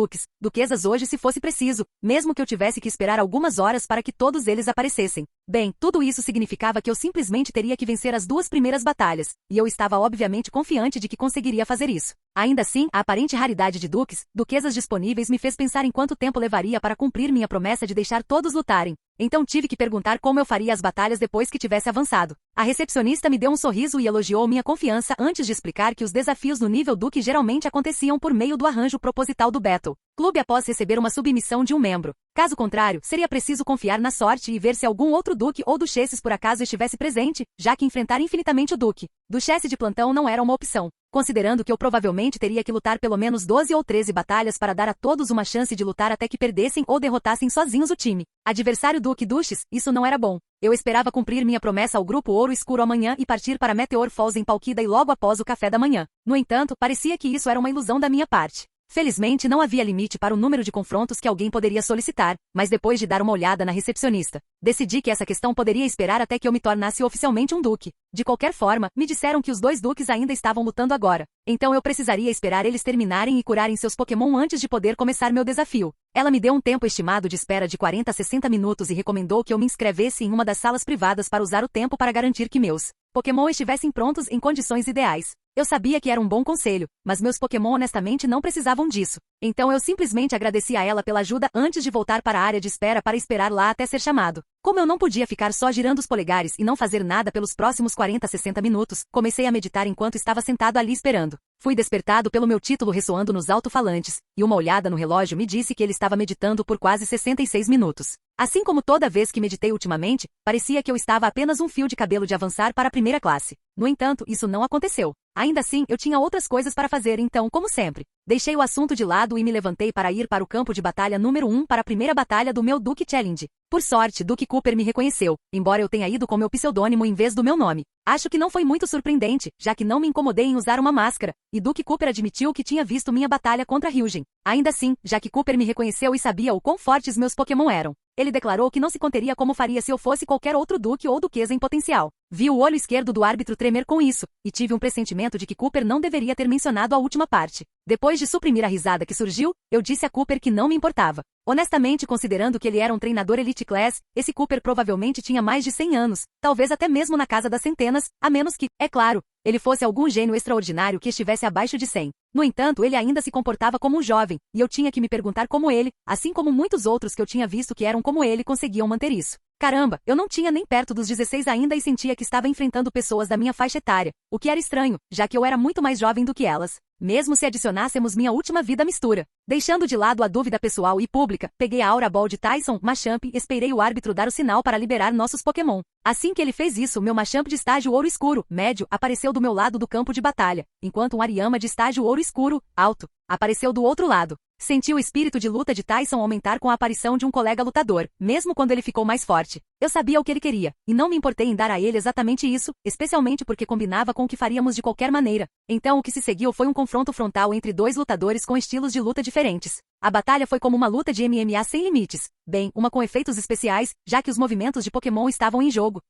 Speaker 2: duquesas hoje se fosse preciso, mesmo que eu tivesse que esperar algumas horas para que todos eles aparecessem. Bem, tudo isso significava que eu simplesmente teria que vencer as 2 primeiras batalhas, e eu estava obviamente confiante de que conseguiria fazer isso. Ainda assim, a aparente raridade de duquesas disponíveis me fez pensar em quanto tempo levaria para cumprir minha promessa de deixar todos lutarem. Então tive que perguntar como eu faria as batalhas depois que tivesse avançado. A recepcionista me deu um sorriso e elogiou minha confiança antes de explicar que os desafios no nível Duque geralmente aconteciam por meio do arranjo proposital do Battle Clube após receber uma submissão de um membro. Caso contrário, seria preciso confiar na sorte e ver se algum outro Duque ou Duchesses por acaso estivesse presente, já que enfrentar infinitamente o Duque Duchesse de plantão não era uma opção. Considerando que eu provavelmente teria que lutar pelo menos 12 ou 13 batalhas para dar a todos uma chance de lutar até que perdessem ou derrotassem sozinhos o time adversário Duque Duchess, isso não era bom. Eu esperava cumprir minha promessa ao Grupo Ouro Escuro amanhã e partir para Meteor Falls em Palkida e logo após o café da manhã. No entanto, parecia que isso era uma ilusão da minha parte. Felizmente não havia limite para o número de confrontos que alguém poderia solicitar, mas depois de dar uma olhada na recepcionista, decidi que essa questão poderia esperar até que eu me tornasse oficialmente um duque. De qualquer forma, me disseram que os 2 duques ainda estavam lutando agora, então eu precisaria esperar eles terminarem e curarem seus Pokémon antes de poder começar meu desafio. Ela me deu um tempo estimado de espera de 40 a 60 minutos e recomendou que eu me inscrevesse em uma das salas privadas para usar o tempo para garantir que meus Pokémon estivessem prontos em condições ideais. Eu sabia que era um bom conselho, mas meus Pokémon honestamente não precisavam disso. Então eu simplesmente agradeci a ela pela ajuda antes de voltar para a área de espera para esperar lá até ser chamado. Como eu não podia ficar só girando os polegares e não fazer nada pelos próximos 40 a 60 minutos, comecei a meditar enquanto estava sentado ali esperando. Fui despertado pelo meu título ressoando nos alto-falantes, e uma olhada no relógio me disse que ele estava meditando por quase 66 minutos. Assim como toda vez que meditei ultimamente, parecia que eu estava apenas um fio de cabelo de avançar para a primeira classe. No entanto, isso não aconteceu. Ainda assim, eu tinha outras coisas para fazer, então, como sempre, deixei o assunto de lado e me levantei para ir para o campo de batalha número 1 para a primeira batalha do meu Duke Challenge. Por sorte, Duke Cooper me reconheceu, embora eu tenha ido com meu pseudônimo em vez do meu nome. Acho que não foi muito surpreendente, já que não me incomodei em usar uma máscara, e Duke Cooper admitiu que tinha visto minha batalha contra Hyujin. Ainda assim, já que Cooper me reconheceu e sabia o quão fortes meus Pokémon eram, ele declarou que não se conteria como faria se eu fosse qualquer outro Duque ou Duquesa em potencial. Vi o olho esquerdo do árbitro tremer com isso, e tive um pressentimento de que Cooper não deveria ter mencionado a última parte. Depois de suprimir a risada que surgiu, eu disse a Cooper que não me importava. Honestamente, considerando que ele era um treinador Elite Class, esse Cooper provavelmente tinha mais de 100 anos, talvez até mesmo na casa das centenas, a menos que, é claro, ele fosse algum gênio extraordinário que estivesse abaixo de 100. No entanto, ele ainda se comportava como um jovem, e eu tinha que me perguntar como ele, assim como muitos outros que eu tinha visto que eram como ele, conseguiam manter isso. Caramba, eu não tinha nem perto dos 16 ainda e sentia que estava enfrentando pessoas da minha faixa etária, o que era estranho, já que eu era muito mais jovem do que elas. Mesmo se adicionássemos minha última vida à mistura. Deixando de lado a dúvida pessoal e pública, peguei a Aura Ball de Tyson, Machamp e esperei o árbitro dar o sinal para liberar nossos Pokémon. Assim que ele fez isso, meu Machamp de estágio ouro escuro, médio, apareceu do meu lado do campo de batalha, enquanto um Ariama de estágio ouro escuro, alto, apareceu do outro lado. Senti o espírito de luta de Tyson aumentar com a aparição de um colega lutador, mesmo quando ele ficou mais forte. Eu sabia o que ele queria, e não me importei em dar a ele exatamente isso, especialmente porque combinava com o que faríamos de qualquer maneira. Então o que se seguiu foi um confronto frontal entre dois lutadores com estilos de luta diferentes. A batalha foi como uma luta de MMA sem limites. Bem, uma com efeitos especiais, já que os movimentos de Pokémon estavam em jogo.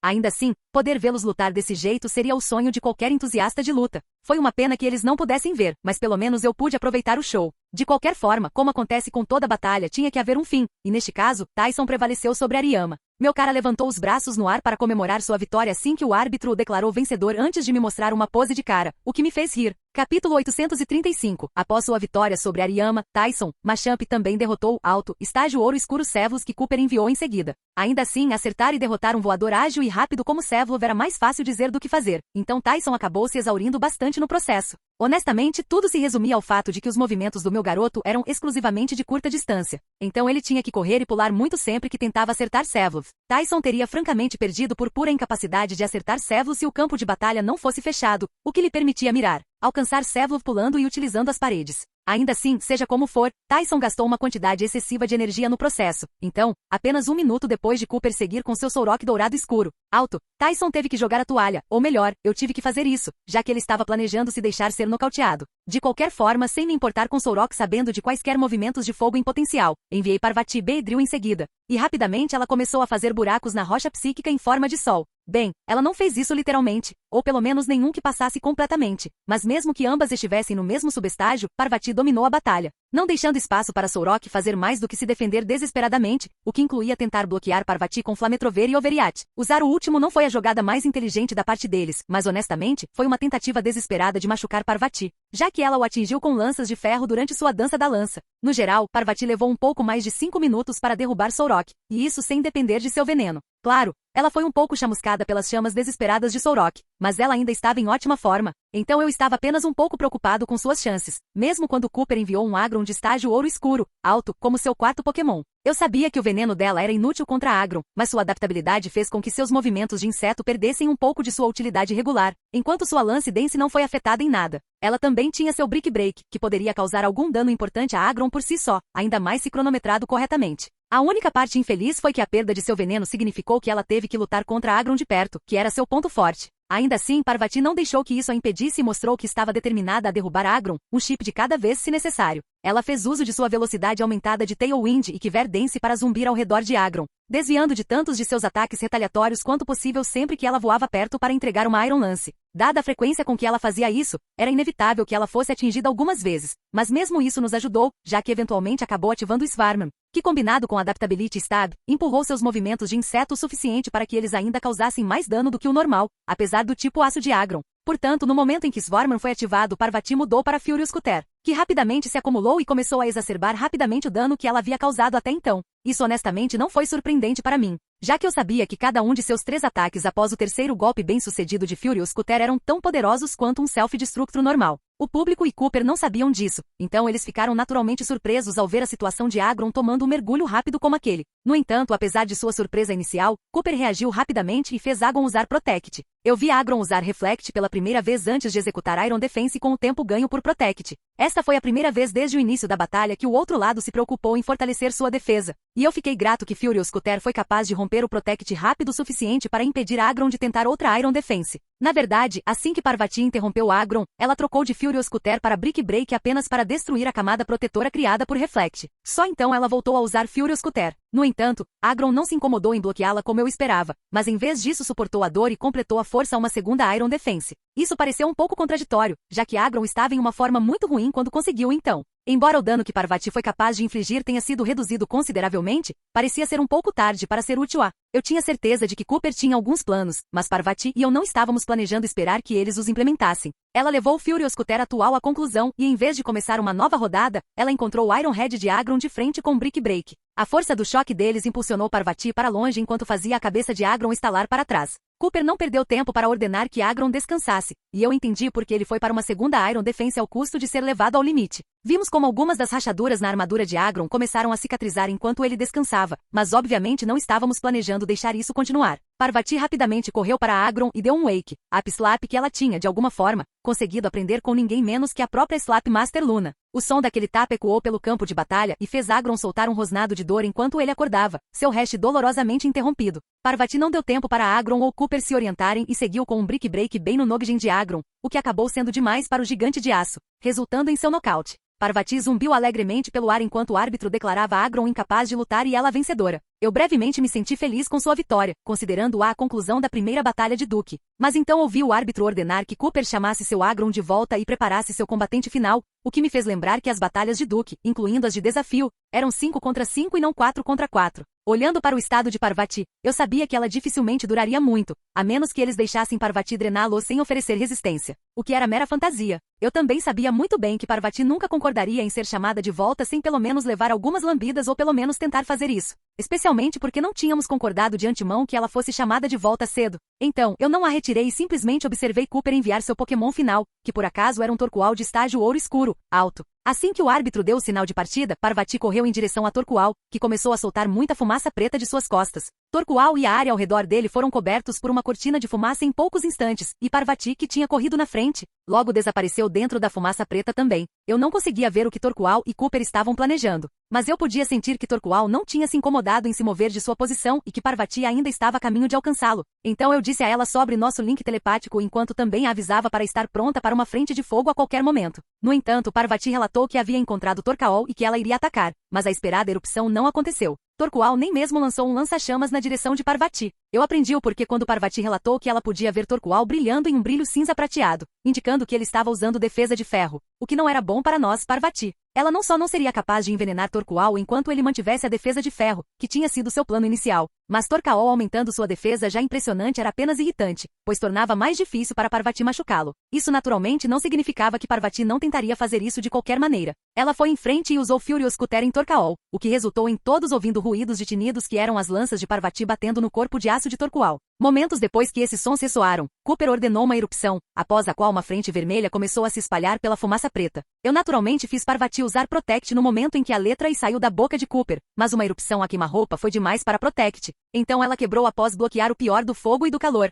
Speaker 2: Ainda assim, poder vê-los lutar desse jeito seria o sonho de qualquer entusiasta de luta. Foi uma pena que eles não pudessem ver, mas pelo menos eu pude aproveitar o show. De qualquer forma, como acontece com toda batalha, tinha que haver um fim, e neste caso, Tyson prevaleceu sobre Ariama. Meu cara levantou os braços no ar para comemorar sua vitória assim que o árbitro o declarou vencedor antes de me mostrar uma pose de cara, o que me fez rir. Capítulo 835. Após sua vitória sobre Ariama, Tyson, Machamp também derrotou Alto, estágio ouro escuro Sevlos que Cooper enviou em seguida. Ainda assim, acertar e derrotar um voador ágil e rápido como Sevlov era mais fácil dizer do que fazer, então Tyson acabou se exaurindo bastante no processo. Honestamente, tudo se resumia ao fato de que os movimentos do meu garoto eram exclusivamente de curta distância. Então ele tinha que correr e pular muito sempre que tentava acertar Sevlov. Tyson teria francamente perdido por pura incapacidade de acertar Sevlov se o campo de batalha não fosse fechado, o que lhe permitia mirar, alcançar Sevlov pulando e utilizando as paredes. Ainda assim, seja como for, Tyson gastou uma quantidade excessiva de energia no processo. Então, apenas um minuto depois de Cooper seguir com seu Solrock dourado escuro, alto, Tyson teve que jogar a toalha, ou melhor, eu tive que fazer isso, já que ele estava planejando se deixar ser nocauteado. De qualquer forma, sem me importar com Solrock sabendo de quaisquer movimentos de fogo em potencial, enviei Parvati Beedrill em seguida. E rapidamente ela começou a fazer buracos na rocha psíquica em forma de sol. Bem, ela não fez isso literalmente, ou pelo menos nenhum que passasse completamente, mas mesmo que ambas estivessem no mesmo subestágio, Parvati dominou a batalha, não deixando espaço para Solrock fazer mais do que se defender desesperadamente, o que incluía tentar bloquear Parvati com Flametrover e Overreact. Usar o último não foi a jogada mais inteligente da parte deles, mas honestamente, foi uma tentativa desesperada de machucar Parvati, já que ela o atingiu com lanças de ferro durante sua dança da lança. No geral, Parvati levou um pouco mais de 5 minutos para derrubar Solrock, e isso sem depender de seu veneno. Claro, ela foi um pouco chamuscada pelas chamas desesperadas de Solrock, mas ela ainda estava em ótima forma, então eu estava apenas um pouco preocupado com suas chances, mesmo quando Cooper enviou um Agron de estágio ouro escuro, alto, como seu quarto Pokémon. Eu sabia que o veneno dela era inútil contra Agron, mas sua adaptabilidade fez com que seus movimentos de inseto perdessem um pouco de sua utilidade regular, enquanto sua Lance Dance não foi afetada em nada. Ela também tinha seu Brick Break, que poderia causar algum dano importante a Agron por si só, ainda mais se cronometrado corretamente. A única parte infeliz foi que a perda de seu veneno significou que ela teve que lutar contra Agron de perto, que era seu ponto forte. Ainda assim, Parvati não deixou que isso a impedisse e mostrou que estava determinada a derrubar Agron, um chip de cada vez se necessário. Ela fez uso de sua velocidade aumentada de Tailwind e Quiver Dance para zumbir ao redor de Agron, desviando de tantos de seus ataques retaliatórios quanto possível sempre que ela voava perto para entregar uma Iron Lance. Dada a frequência com que ela fazia isso, era inevitável que ela fosse atingida algumas vezes, mas mesmo isso nos ajudou, já que eventualmente acabou ativando o Swarmman, que combinado com Adaptability Stab, empurrou seus movimentos de inseto o suficiente para que eles ainda causassem mais dano do que o normal, apesar do tipo aço de Agron. Portanto, no momento em que Swarmman foi ativado, Parvati mudou para Furious Cutter. que rapidamente se acumulou e começou a exacerbar rapidamente o dano que ela havia causado até então. Isso honestamente não foi surpreendente para mim, já que eu sabia que cada um de seus 3 ataques após o terceiro golpe bem-sucedido de Furious Cutter eram tão poderosos quanto um Self-Destructor normal. O público e Cooper não sabiam disso, então eles ficaram naturalmente surpresos ao ver a situação de Agron tomando um mergulho rápido como aquele. No entanto, apesar de sua surpresa inicial, Cooper reagiu rapidamente e fez Agron usar Protect. Eu vi Agron usar Reflect pela primeira vez antes de executar Iron Defense com o tempo ganho por Protect. Esta foi a primeira vez desde o início da batalha que o outro lado se preocupou em fortalecer sua defesa. E eu fiquei grato que Furious Cutter foi capaz de romper o Protect rápido o suficiente para impedir Agron de tentar outra Iron Defense. Na verdade, assim que Parvati interrompeu Agron, ela trocou de Furious Cutter para Brick Break apenas para destruir a camada protetora criada por Reflect. Só então ela voltou a usar Furious Cutter. No entanto, Agron não se incomodou em bloqueá-la como eu esperava, mas em vez disso suportou a dor e completou a força a uma segunda Iron Defense. Isso pareceu um pouco contraditório, já que Agron estava em uma forma muito ruim quando conseguiu então. Embora o dano que Parvati foi capaz de infligir tenha sido reduzido consideravelmente, parecia ser um pouco tarde para ser útil a... Eu tinha certeza de que Cooper tinha alguns planos, mas Parvati e eu não estávamos planejando esperar que eles os implementassem. Ela levou o Furious Cutter atual à conclusão e em vez de começar uma nova rodada, ela encontrou o Iron Head de Agron de frente com Brick Break. A força do choque deles impulsionou Parvati para longe enquanto fazia a cabeça de Agron estalar para trás. Cooper não perdeu tempo para ordenar que Agron descansasse, e eu entendi porque ele foi para uma segunda Iron Defense ao custo de ser levado ao limite. Vimos como algumas das rachaduras na armadura de Agron começaram a cicatrizar enquanto ele descansava, mas obviamente não estávamos planejando deixar isso continuar. Parvati rapidamente correu para Agron e deu um wake, up slap que ela tinha, de alguma forma, conseguido aprender com ninguém menos que a própria Slap Master Luna. O som daquele tapa ecoou pelo campo de batalha e fez Agron soltar um rosnado de dor enquanto ele acordava, seu hash dolorosamente interrompido. Parvati não deu tempo para Agron ou Cooper se orientarem e seguiu com um Brick Break bem no Noggen de Agron, o que acabou sendo demais para o gigante de aço, resultando em seu nocaute. Parvati zumbiu alegremente pelo ar enquanto o árbitro declarava Agron incapaz de lutar e ela vencedora. Eu brevemente me senti feliz com sua vitória, considerando-a a conclusão da primeira batalha de Duke. Mas então ouvi o árbitro ordenar que Cooper chamasse seu Agron de volta e preparasse seu combatente final, o que me fez lembrar que as batalhas de Duke, incluindo as de desafio, eram 5 contra 5 e não 4 contra 4. Olhando para o estado de Parvati, eu sabia que ela dificilmente duraria muito, a menos que eles deixassem Parvati drená-lo sem oferecer resistência, o que era mera fantasia. Eu também sabia muito bem que Parvati nunca concordaria em ser chamada de volta sem pelo menos levar algumas lambidas ou pelo menos tentar fazer isso. Especialmente porque não tínhamos concordado de antemão que ela fosse chamada de volta cedo. Então, eu não a retirei e simplesmente observei Cooper enviar seu Pokémon final, que por acaso era um Torkoal de estágio ouro escuro, alto. Assim que o árbitro deu o sinal de partida, Parvati correu em direção a Torkoal, que começou a soltar muita fumaça preta de suas costas. Torkoal e a área ao redor dele foram cobertos por uma cortina de fumaça em poucos instantes, e Parvati, que tinha corrido na frente, logo desapareceu dentro da fumaça preta também. Eu não conseguia ver o que Torkoal e Cooper estavam planejando, mas eu podia sentir que Torkoal não tinha se incomodado em se mover de sua posição e que Parvati ainda estava a caminho de alcançá-lo. Então eu disse a ela sobre nosso link telepático enquanto também a avisava para estar pronta para uma frente de fogo a qualquer momento. No entanto, Parvati relatou que havia encontrado Torkoal e que ela iria atacar, mas a esperada erupção não aconteceu. Torkoal nem mesmo lançou um lança-chamas na direção de Parvati. Eu aprendi o porquê quando Parvati relatou que ela podia ver Torkoal brilhando em um brilho cinza prateado, indicando que ele estava usando defesa de ferro, o que não era bom para nós, Parvati. Ela não só não seria capaz de envenenar Torkoal enquanto ele mantivesse a defesa de ferro, que tinha sido seu plano inicial, mas Torkoal aumentando sua defesa já impressionante era apenas irritante, pois tornava mais difícil para Parvati machucá-lo. Isso naturalmente não significava que Parvati não tentaria fazer isso de qualquer maneira. Ela foi em frente e usou Furious Cutter em Torkoal, o que resultou em todos ouvindo ruídos de tinidos que eram as lanças de Parvati batendo no corpo de aço de Torkoal. Momentos depois que esses sons ressoaram, Cooper ordenou uma erupção, após a qual uma frente vermelha começou a se espalhar pela fumaça preta. Eu naturalmente fiz Parvati usar Protect no momento em que a letra I saiu da boca de Cooper, mas uma erupção a queima-roupa foi demais para Protect, então ela quebrou após bloquear o pior do fogo e do calor.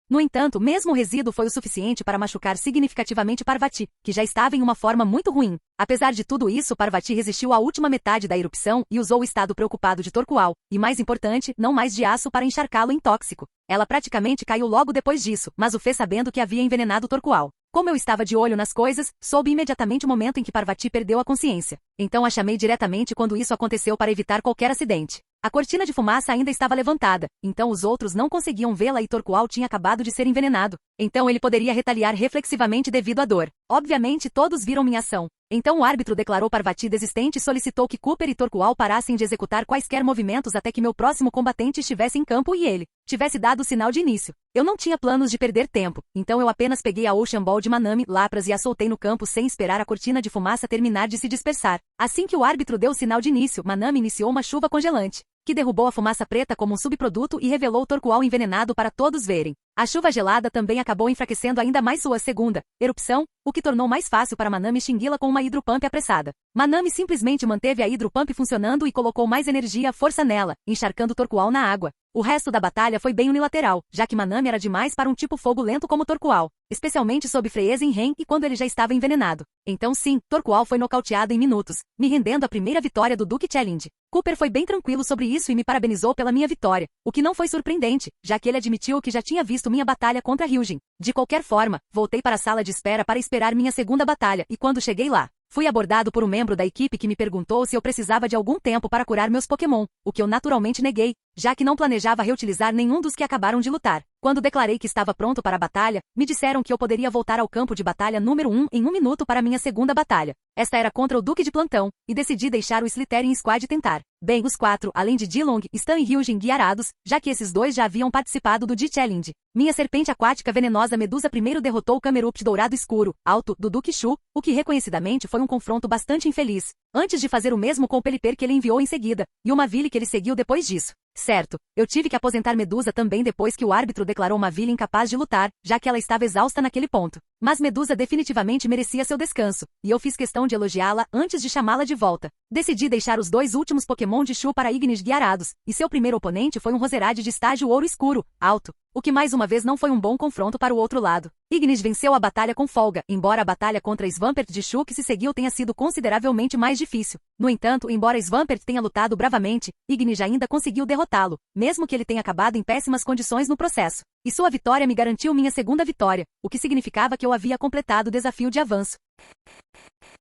Speaker 2: No entanto, mesmo o resíduo foi o suficiente para machucar significativamente Parvati, que já estava em uma forma muito ruim. Apesar de tudo isso, Parvati resistiu à última metade da erupção e usou o estado preocupado de Torkoal, e mais importante, não mais de aço para encharcá-lo em tóxico. Ela praticamente caiu logo depois disso, mas o fez sabendo que havia envenenado Torkoal. Como eu estava de olho nas coisas, soube imediatamente o momento em que Parvati perdeu a consciência. Então a chamei diretamente quando isso aconteceu para evitar qualquer acidente. A cortina de fumaça ainda estava levantada, então os outros não conseguiam vê-la e Torkoal tinha acabado de ser envenenado. Então ele poderia retaliar reflexivamente devido à dor. Obviamente todos viram minha ação. Então o árbitro declarou Parvati desistente e solicitou que Cooper e Torqual parassem de executar quaisquer movimentos até que meu próximo combatente estivesse em campo e ele tivesse dado o sinal de início. Eu não tinha planos de perder tempo, então eu apenas peguei a Ocean Ball de Manami Lapras e a soltei no campo sem esperar a cortina de fumaça terminar de se dispersar. Assim que o árbitro deu o sinal de início, Manami iniciou uma chuva congelante, que derrubou a fumaça preta como um subproduto e revelou Torqual envenenado para todos verem. A chuva gelada também acabou enfraquecendo ainda mais sua segunda erupção, o que tornou mais fácil para Manami extingui-la com uma hidropump apressada. Manami simplesmente manteve a hidropump funcionando e colocou mais energia e força nela, encharcando Torqual na água. O resto da batalha foi bem unilateral, já que Manami era demais para um tipo fogo lento como Torqual, especialmente sob frieza em Ren e quando ele já estava envenenado. Então sim, Torqual foi nocauteado em minutos, me rendendo a primeira vitória do Duke Challenge. Cooper foi bem tranquilo sobre isso e me parabenizou pela minha vitória, o que não foi surpreendente, já que ele admitiu que já tinha visto minha batalha contra Hyujin. De qualquer forma, voltei para a sala de espera para esperar minha segunda batalha, e quando cheguei lá, fui abordado por um membro da equipe que me perguntou se eu precisava de algum tempo para curar meus Pokémon, o que eu naturalmente neguei, já que não planejava reutilizar nenhum dos que acabaram de lutar. Quando declarei que estava pronto para a batalha, me disseram que eu poderia voltar ao campo de batalha número 1 em 1 minuto para minha segunda batalha. Esta era contra o Duque de Plantão, e decidi deixar o Slytherin Squad tentar. Bem, os 4, além de Dilong, Stan e Hyujin guiarados, já que esses dois já haviam participado do D-Challenge. Minha serpente aquática venenosa Medusa primeiro derrotou o Camerupt dourado escuro, alto, do Duque Shu, o que reconhecidamente foi um confronto bastante infeliz, antes de fazer o mesmo com o Pelipper que ele enviou em seguida, e o Mavile que ele seguiu depois disso. Certo, eu tive que aposentar Medusa também depois que o árbitro declarou Mavile incapaz de lutar, já que ela estava exausta naquele ponto. Mas Medusa definitivamente merecia seu descanso, e eu fiz questão de elogiá-la antes de chamá-la de volta. Decidi deixar os dois últimos Pokémon de Shu para Ignis guiarados, e seu primeiro oponente foi um Roserade de estágio ouro escuro, alto, o que mais uma vez não foi um bom confronto para o outro lado. Ignis venceu a batalha com folga, embora a batalha contra Swampert de Shu que se seguiu tenha sido consideravelmente mais difícil. No entanto, embora Swampert tenha lutado bravamente, Ignis ainda conseguiu derrotá-lo, mesmo que ele tenha acabado em péssimas condições no processo. E sua vitória me garantiu minha segunda vitória, o que significava que eu havia completado o desafio de avanço.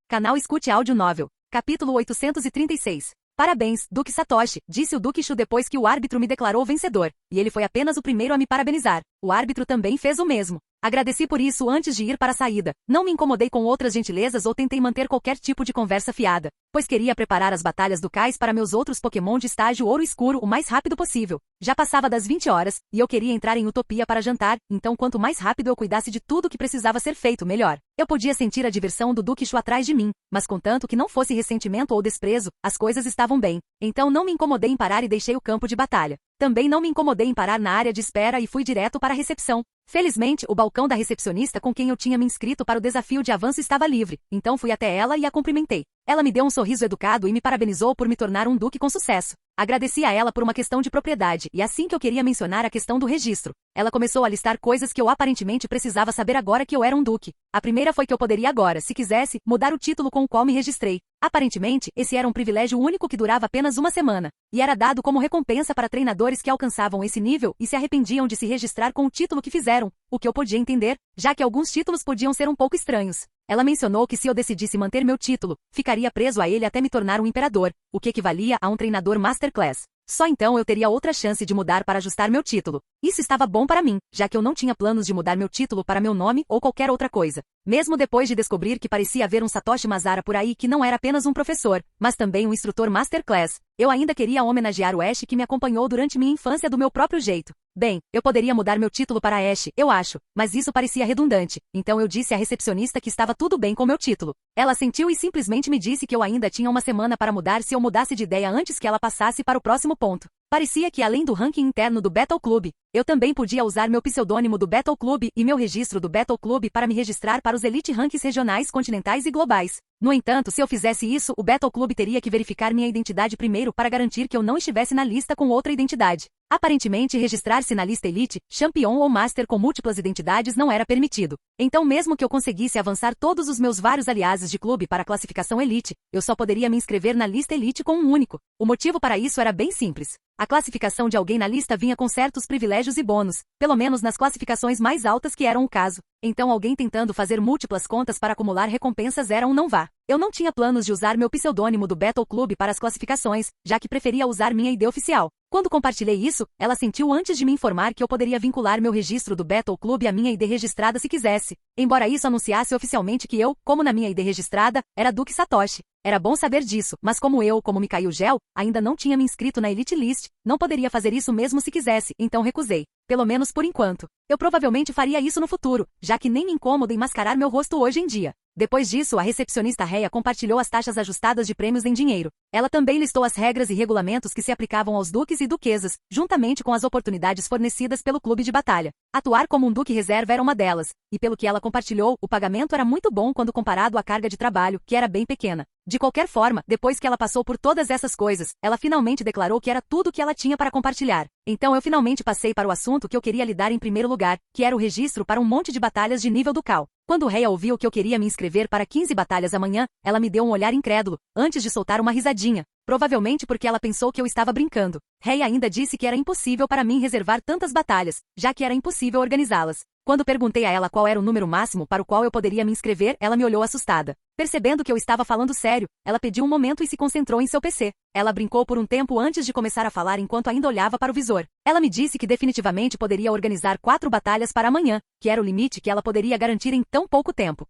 Speaker 2: Canal Escute Áudio Novel. Capítulo 836. Parabéns, Duque Satoshi, disse o Duque Shu depois que o árbitro me declarou vencedor, e ele foi apenas o primeiro a me parabenizar. O árbitro também fez o mesmo. Agradeci por isso antes de ir para a saída. Não me incomodei com outras gentilezas ou tentei manter qualquer tipo de conversa fiada, pois queria preparar as batalhas do cais para meus outros Pokémon de estágio ouro escuro o mais rápido possível. Já passava das 20 horas, e eu queria entrar em Utopia para jantar, então quanto mais rápido eu cuidasse de tudo que precisava ser feito, melhor. Eu podia sentir a diversão do Duque Shu atrás de mim, mas contanto que não fosse ressentimento ou desprezo, as coisas estavam bem. Então não me incomodei em parar e deixei o campo de batalha. Também não me incomodei em parar na área de espera e fui direto para a recepção. Felizmente, o balcão da recepcionista com quem eu tinha me inscrito para o desafio de avanço estava livre, então fui até ela e a cumprimentei. Ela me deu um sorriso educado e me parabenizou por me tornar um duque com sucesso. Agradeci a ela por uma questão de propriedade, e assim que eu queria mencionar a questão do registro, ela começou a listar coisas que eu aparentemente precisava saber agora que eu era um duque. A primeira foi que eu poderia agora, se quisesse, mudar o título com o qual me registrei. Aparentemente, esse era um privilégio único que durava apenas uma semana, e era dado como recompensa para treinadores que alcançavam esse nível e se arrependiam de se registrar com o título que fizeram, o que eu podia entender, já que alguns títulos podiam ser um pouco estranhos. Ela mencionou que se eu decidisse manter meu título, ficaria preso a ele até me tornar um imperador, o que equivalia a um treinador Masterclass. Só então eu teria outra chance de mudar para ajustar meu título. Isso estava bom para mim, já que eu não tinha planos de mudar meu título para meu nome ou qualquer outra coisa. Mesmo depois de descobrir que parecia haver um Satoshi Mazara por aí que não era apenas um professor, mas também um instrutor Masterclass, eu ainda queria homenagear o Ash que me acompanhou durante minha infância do meu próprio jeito. Bem, eu poderia mudar meu título para Ash, eu acho, mas isso parecia redundante, então eu disse à recepcionista que estava tudo bem com meu título. Ela assentiu e simplesmente me disse que eu ainda tinha uma semana para mudar se eu mudasse de ideia antes que ela passasse para o próximo ponto. Parecia que além do ranking interno do Battle Club, eu também podia usar meu pseudônimo do Battle Club e meu registro do Battle Club para me registrar para os Elite Ranks regionais, continentais e globais. No entanto, se eu fizesse isso, o Battle Club teria que verificar minha identidade primeiro para garantir que eu não estivesse na lista com outra identidade. Aparentemente, registrar-se na lista Elite, Champion ou Master com múltiplas identidades não era permitido. Então, mesmo que eu conseguisse avançar todos os meus vários aliases de clube para a classificação Elite, eu só poderia me inscrever na lista Elite com um único. O motivo para isso era bem simples. A classificação de alguém na lista vinha com certos privilégios e bônus, pelo menos nas classificações mais altas que eram o caso. Então alguém tentando fazer múltiplas contas para acumular recompensas era um não vá. Eu não tinha planos de usar meu pseudônimo do Battle Club para as classificações, já que preferia usar minha ID oficial. Quando compartilhei isso, ela sentiu antes de me informar que eu poderia vincular meu registro do Battle Club à minha ID registrada se quisesse, embora isso anunciasse oficialmente que eu, como na minha ID registrada, era Duque Satoshi. Era bom saber disso, mas como me caiu gel, ainda não tinha me inscrito na Elite List, não poderia fazer isso mesmo se quisesse, então recusei. Pelo menos por enquanto. Eu provavelmente faria isso no futuro, já que nem me incomoda em mascarar meu rosto hoje em dia. Depois disso, a recepcionista Rhea compartilhou as taxas ajustadas de prêmios em dinheiro. Ela também listou as regras e regulamentos que se aplicavam aos duques e duquesas, juntamente com as oportunidades fornecidas pelo clube de batalha. Atuar como um duque reserva era uma delas, e pelo que ela compartilhou, o pagamento era muito bom quando comparado à carga de trabalho, que era bem pequena. De qualquer forma, depois que ela passou por todas essas coisas, ela finalmente declarou que era tudo o que ela tinha para compartilhar. Então eu finalmente passei para o assunto que eu queria lidar em primeiro lugar, que era o registro para um monte de batalhas de nível ducal. Quando Rhea ouviu que eu queria me inscrever para 15 batalhas amanhã, ela me deu um olhar incrédulo, antes de soltar uma risadinha. Provavelmente porque ela pensou que eu estava brincando. Rhea ainda disse que era impossível para mim reservar tantas batalhas, já que era impossível organizá-las. Quando perguntei a ela qual era o número máximo para o qual eu poderia me inscrever, ela me olhou assustada. Percebendo que eu estava falando sério, ela pediu um momento e se concentrou em seu PC. Ela brincou por um tempo antes de começar a falar enquanto ainda olhava para o visor. Ela me disse que definitivamente poderia organizar 4 batalhas para amanhã, que era o limite que ela poderia garantir em tão pouco tempo.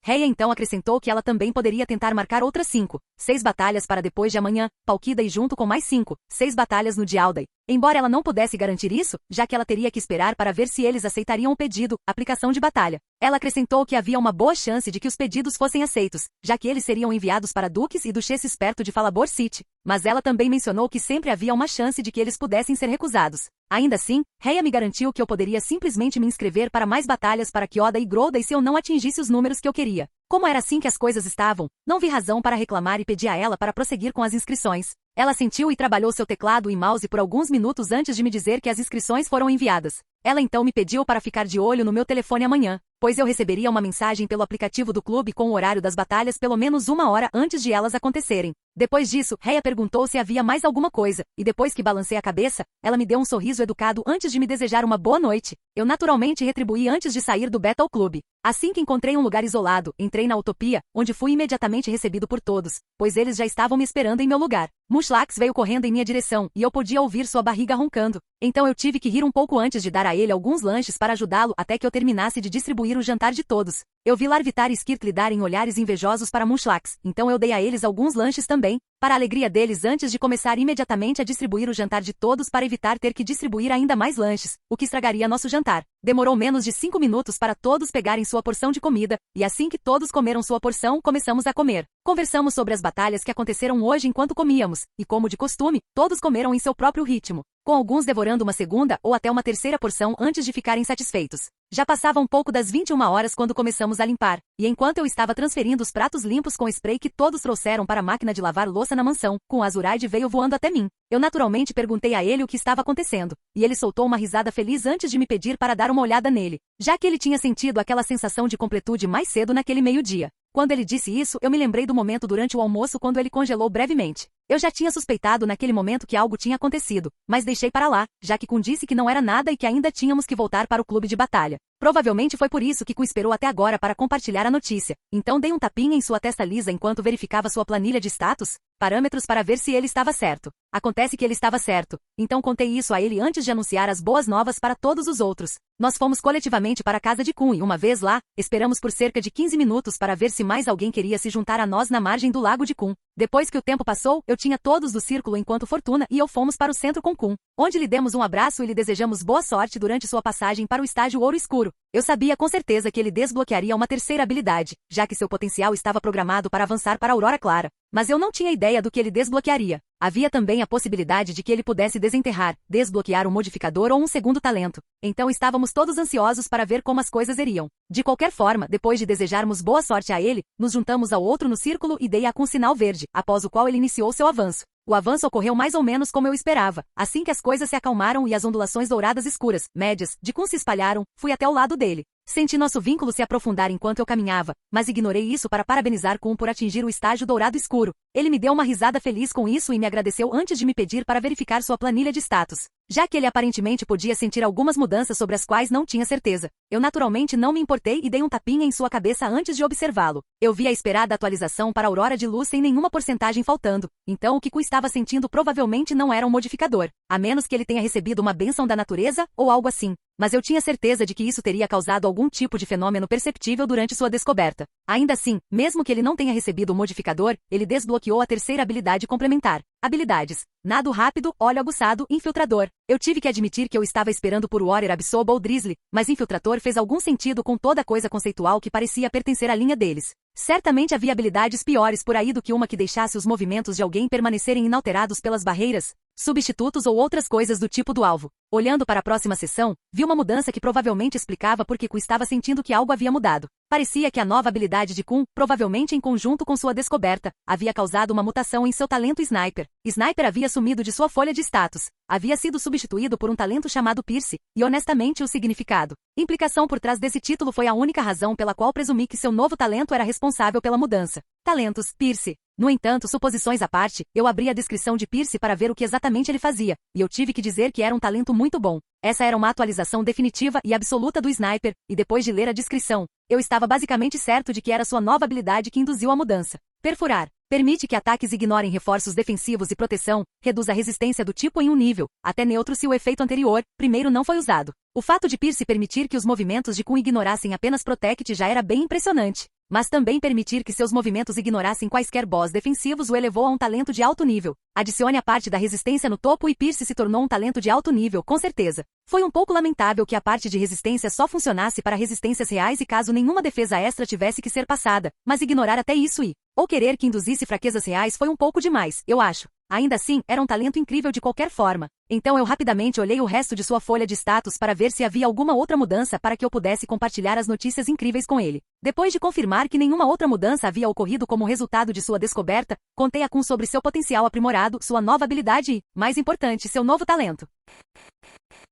Speaker 2: Rhea então acrescentou que ela também poderia tentar marcar outras 5, 6 batalhas para depois de amanhã, Palkida e junto com mais 5, 6 batalhas no Dialday. Embora ela não pudesse garantir isso, já que ela teria que esperar para ver se eles aceitariam o pedido, aplicação de batalha. Ela acrescentou que havia uma boa chance de que os pedidos fossem aceitos, já que eles seriam enviados para duques e duchesses perto de Falabor City. Mas ela também mencionou que sempre havia uma chance de que eles pudessem ser recusados. Ainda assim, Rhea me garantiu que eu poderia simplesmente me inscrever para mais batalhas para Kyoda e Grouda se eu não atingisse os números que eu queria. Como era assim que as coisas estavam, não vi razão para reclamar e pedi a ela para prosseguir com as inscrições. Ela sentiu e trabalhou seu teclado e mouse por alguns minutos antes de me dizer que as inscrições foram enviadas. Ela então me pediu para ficar de olho no meu telefone amanhã, pois eu receberia uma mensagem pelo aplicativo do clube com o horário das batalhas pelo menos 1 hora antes de elas acontecerem. Depois disso, Rhea perguntou se havia mais alguma coisa, e depois que balancei a cabeça, ela me deu um sorriso educado antes de me desejar uma boa noite. Eu naturalmente retribuí antes de sair do Battle Club. Assim que encontrei um lugar isolado, entrei na Utopia, onde fui imediatamente recebido por todos, pois eles já estavam me esperando em meu lugar. Mushlax veio correndo em minha direção, e eu podia ouvir sua barriga roncando. Então eu tive que rir um pouco antes de dar a ele alguns lanches para ajudá-lo até que eu terminasse de distribuir o jantar de todos. Eu vi Larvitar e Skirt lhe darem olhares invejosos para Mushlax, então eu dei a eles alguns lanches também, para a alegria deles antes de começar imediatamente a distribuir o jantar de todos para evitar ter que distribuir ainda mais lanches, o que estragaria nosso jantar. Demorou menos de 5 minutos para todos pegarem sua porção de comida, e assim que todos comeram sua porção, começamos a comer. Conversamos sobre as batalhas que aconteceram hoje enquanto comíamos, e como de costume, todos comeram em seu próprio ritmo, com alguns devorando uma segunda ou até uma terceira porção antes de ficarem satisfeitos. Já passava um pouco das 21 horas quando começamos a limpar, e enquanto eu estava transferindo os pratos limpos com spray que todos trouxeram para a máquina de lavar louça na mansão, com Azuraide veio voando até mim. Eu naturalmente perguntei a ele o que estava acontecendo, e ele soltou uma risada feliz antes de me pedir para dar uma olhada nele, já que ele tinha sentido aquela sensação de completude mais cedo naquele meio-dia. Quando ele disse isso, eu me lembrei do momento durante o almoço quando ele congelou brevemente. Eu já tinha suspeitado naquele momento que algo tinha acontecido, mas deixei para lá, já que Kun disse que não era nada e que ainda tínhamos que voltar para o clube de batalha. Provavelmente foi por isso que Kun esperou até agora para compartilhar a notícia. Então dei um tapinha em sua testa lisa enquanto verificava sua planilha de status, parâmetros para ver se ele estava certo. Acontece que ele estava certo. Então contei isso a ele antes de anunciar as boas novas para todos os outros. Nós fomos coletivamente para a casa de Kun e uma vez lá, esperamos por cerca de 15 minutos para ver se mais alguém queria se juntar a nós na margem do lago de Kun. Depois que o tempo passou, eu tinha todos do círculo enquanto Fortuna e eu fomos para o centro com Kun, onde lhe demos um abraço e lhe desejamos boa sorte durante sua passagem para o estágio Ouro Escuro. Eu sabia com certeza que ele desbloquearia uma terceira habilidade, já que seu potencial estava programado para avançar para a Aurora Clara. Mas eu não tinha ideia do que ele desbloquearia. Havia também a possibilidade de que ele pudesse desenterrar, desbloquear um modificador ou um segundo talento. Então estávamos todos ansiosos para ver como as coisas iriam. De qualquer forma, depois de desejarmos boa sorte a ele, nos juntamos ao outro no círculo e dei-a com um sinal verde, após o qual ele iniciou seu avanço. O avanço ocorreu mais ou menos como eu esperava. Assim que as coisas se acalmaram e as ondulações douradas escuras, médias, de Kun se espalharam, fui até o lado dele. Senti nosso vínculo se aprofundar enquanto eu caminhava, mas ignorei isso para parabenizar Kun por atingir o estágio dourado escuro. Ele me deu uma risada feliz com isso e me agradeceu antes de me pedir para verificar sua planilha de status. Já que ele aparentemente podia sentir algumas mudanças sobre as quais não tinha certeza, eu naturalmente não me importei e dei um tapinha em sua cabeça antes de observá-lo. Eu vi a esperada atualização para a aurora de luz sem nenhuma porcentagem faltando, então o que Kun estava sentindo provavelmente não era um modificador, a menos que ele tenha recebido uma bênção da natureza ou algo assim. Mas eu tinha certeza de que isso teria causado algum tipo de fenômeno perceptível durante sua descoberta. Ainda assim, mesmo que ele não tenha recebido o modificador, ele desbloqueou a terceira habilidade complementar. Habilidades: nado rápido, olho aguçado, infiltrador. Eu tive que admitir que eu estava esperando por Warrior Absol ou Drizzly, mas infiltrador fez algum sentido com toda a coisa conceitual que parecia pertencer à linha deles. Certamente havia habilidades piores por aí do que uma que deixasse os movimentos de alguém permanecerem inalterados pelas barreiras, substitutos ou outras coisas do tipo do alvo. Olhando para a próxima sessão, vi uma mudança que provavelmente explicava por que Kun estava sentindo que algo havia mudado. Parecia que a nova habilidade de Kun, provavelmente em conjunto com sua descoberta, havia causado uma mutação em seu talento Sniper. Sniper havia sumido de sua folha de status. Havia sido substituído por um talento chamado Pierce, e honestamente o significado. Implicação por trás desse título foi a única razão pela qual presumi que seu novo talento era responsável pela mudança. Talentos, Pierce. No entanto, suposições à parte, eu abri a descrição de Pierce para ver o que exatamente ele fazia, e eu tive que dizer que era um talento muito bom. Essa era uma atualização definitiva e absoluta do Sniper, e depois de ler a descrição, eu estava basicamente certo de que era sua nova habilidade que induziu a mudança. Perfurar. Permite que ataques ignorem reforços defensivos e proteção, reduz a resistência do tipo em um nível, até neutro se o efeito anterior, primeiro não foi usado. O fato de Pierce permitir que os movimentos de Kun ignorassem apenas Protect já era bem impressionante. Mas também permitir que seus movimentos ignorassem quaisquer boss defensivos o elevou a um talento de alto nível. Adicione a parte da resistência no topo e Pierce se tornou um talento de alto nível, com certeza. Foi um pouco lamentável que a parte de resistência só funcionasse para resistências reais e caso nenhuma defesa extra tivesse que ser passada, mas ignorar até isso ou querer que induzisse fraquezas reais foi um pouco demais, eu acho. Ainda assim, era um talento incrível de qualquer forma. Então eu rapidamente olhei o resto de sua folha de status para ver se havia alguma outra mudança para que eu pudesse compartilhar as notícias incríveis com ele. Depois de confirmar que nenhuma outra mudança havia ocorrido como resultado de sua descoberta, contei a Kun sobre seu potencial aprimorado, sua nova habilidade e, mais importante, seu novo talento.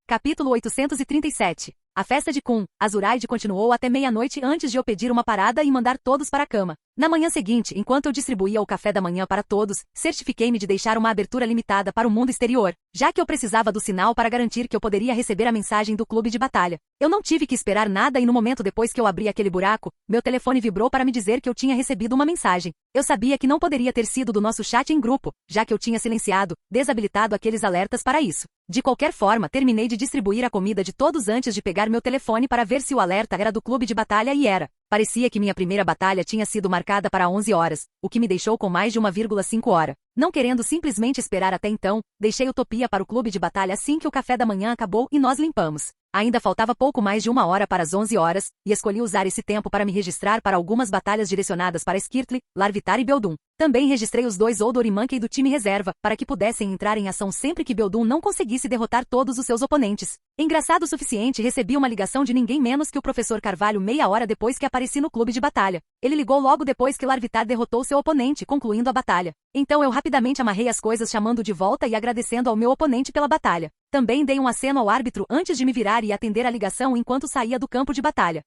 Speaker 2: Capítulo 837. A festa de Kun, Azuraide continuou até meia-noite antes de eu pedir uma parada e mandar todos para a cama. Na manhã seguinte, enquanto eu distribuía o café da manhã para todos, certifiquei-me de deixar uma abertura limitada para o mundo exterior, já que eu precisava do sinal para garantir que eu poderia receber a mensagem do clube de batalha. Eu não tive que esperar nada e no momento depois que eu abri aquele buraco, meu telefone vibrou para me dizer que eu tinha recebido uma mensagem. Eu sabia que não poderia ter sido do nosso chat em grupo, já que eu tinha silenciado, desabilitado aqueles alertas para isso. De qualquer forma, terminei de distribuir a comida de todos antes de pegar meu telefone para ver se o alerta era do clube de batalha e era. Parecia que minha primeira batalha tinha sido marcada para 11 horas, o que me deixou com mais de 1,5 hora. Não querendo simplesmente esperar até então, deixei Utopia para o clube de batalha assim que o café da manhã acabou e nós limpamos. Ainda faltava pouco mais de 1 hora para as 11 horas, e escolhi usar esse tempo para me registrar para algumas batalhas direcionadas para Skirtle, Larvitar e Beldum. Também registrei os 2 Oldor e Monkey do time reserva, para que pudessem entrar em ação sempre que Beldum não conseguisse derrotar todos os seus oponentes. Engraçado o suficiente, recebi uma ligação de ninguém menos que o professor Carvalho meia hora depois que apareci no clube de batalha. Ele ligou logo depois que Larvitar derrotou seu oponente, concluindo a batalha. Então eu rapidamente amarrei as coisas chamando de volta e agradecendo ao meu oponente pela batalha. Também dei um aceno ao árbitro antes de me virar e atender a ligação enquanto saía do campo de batalha.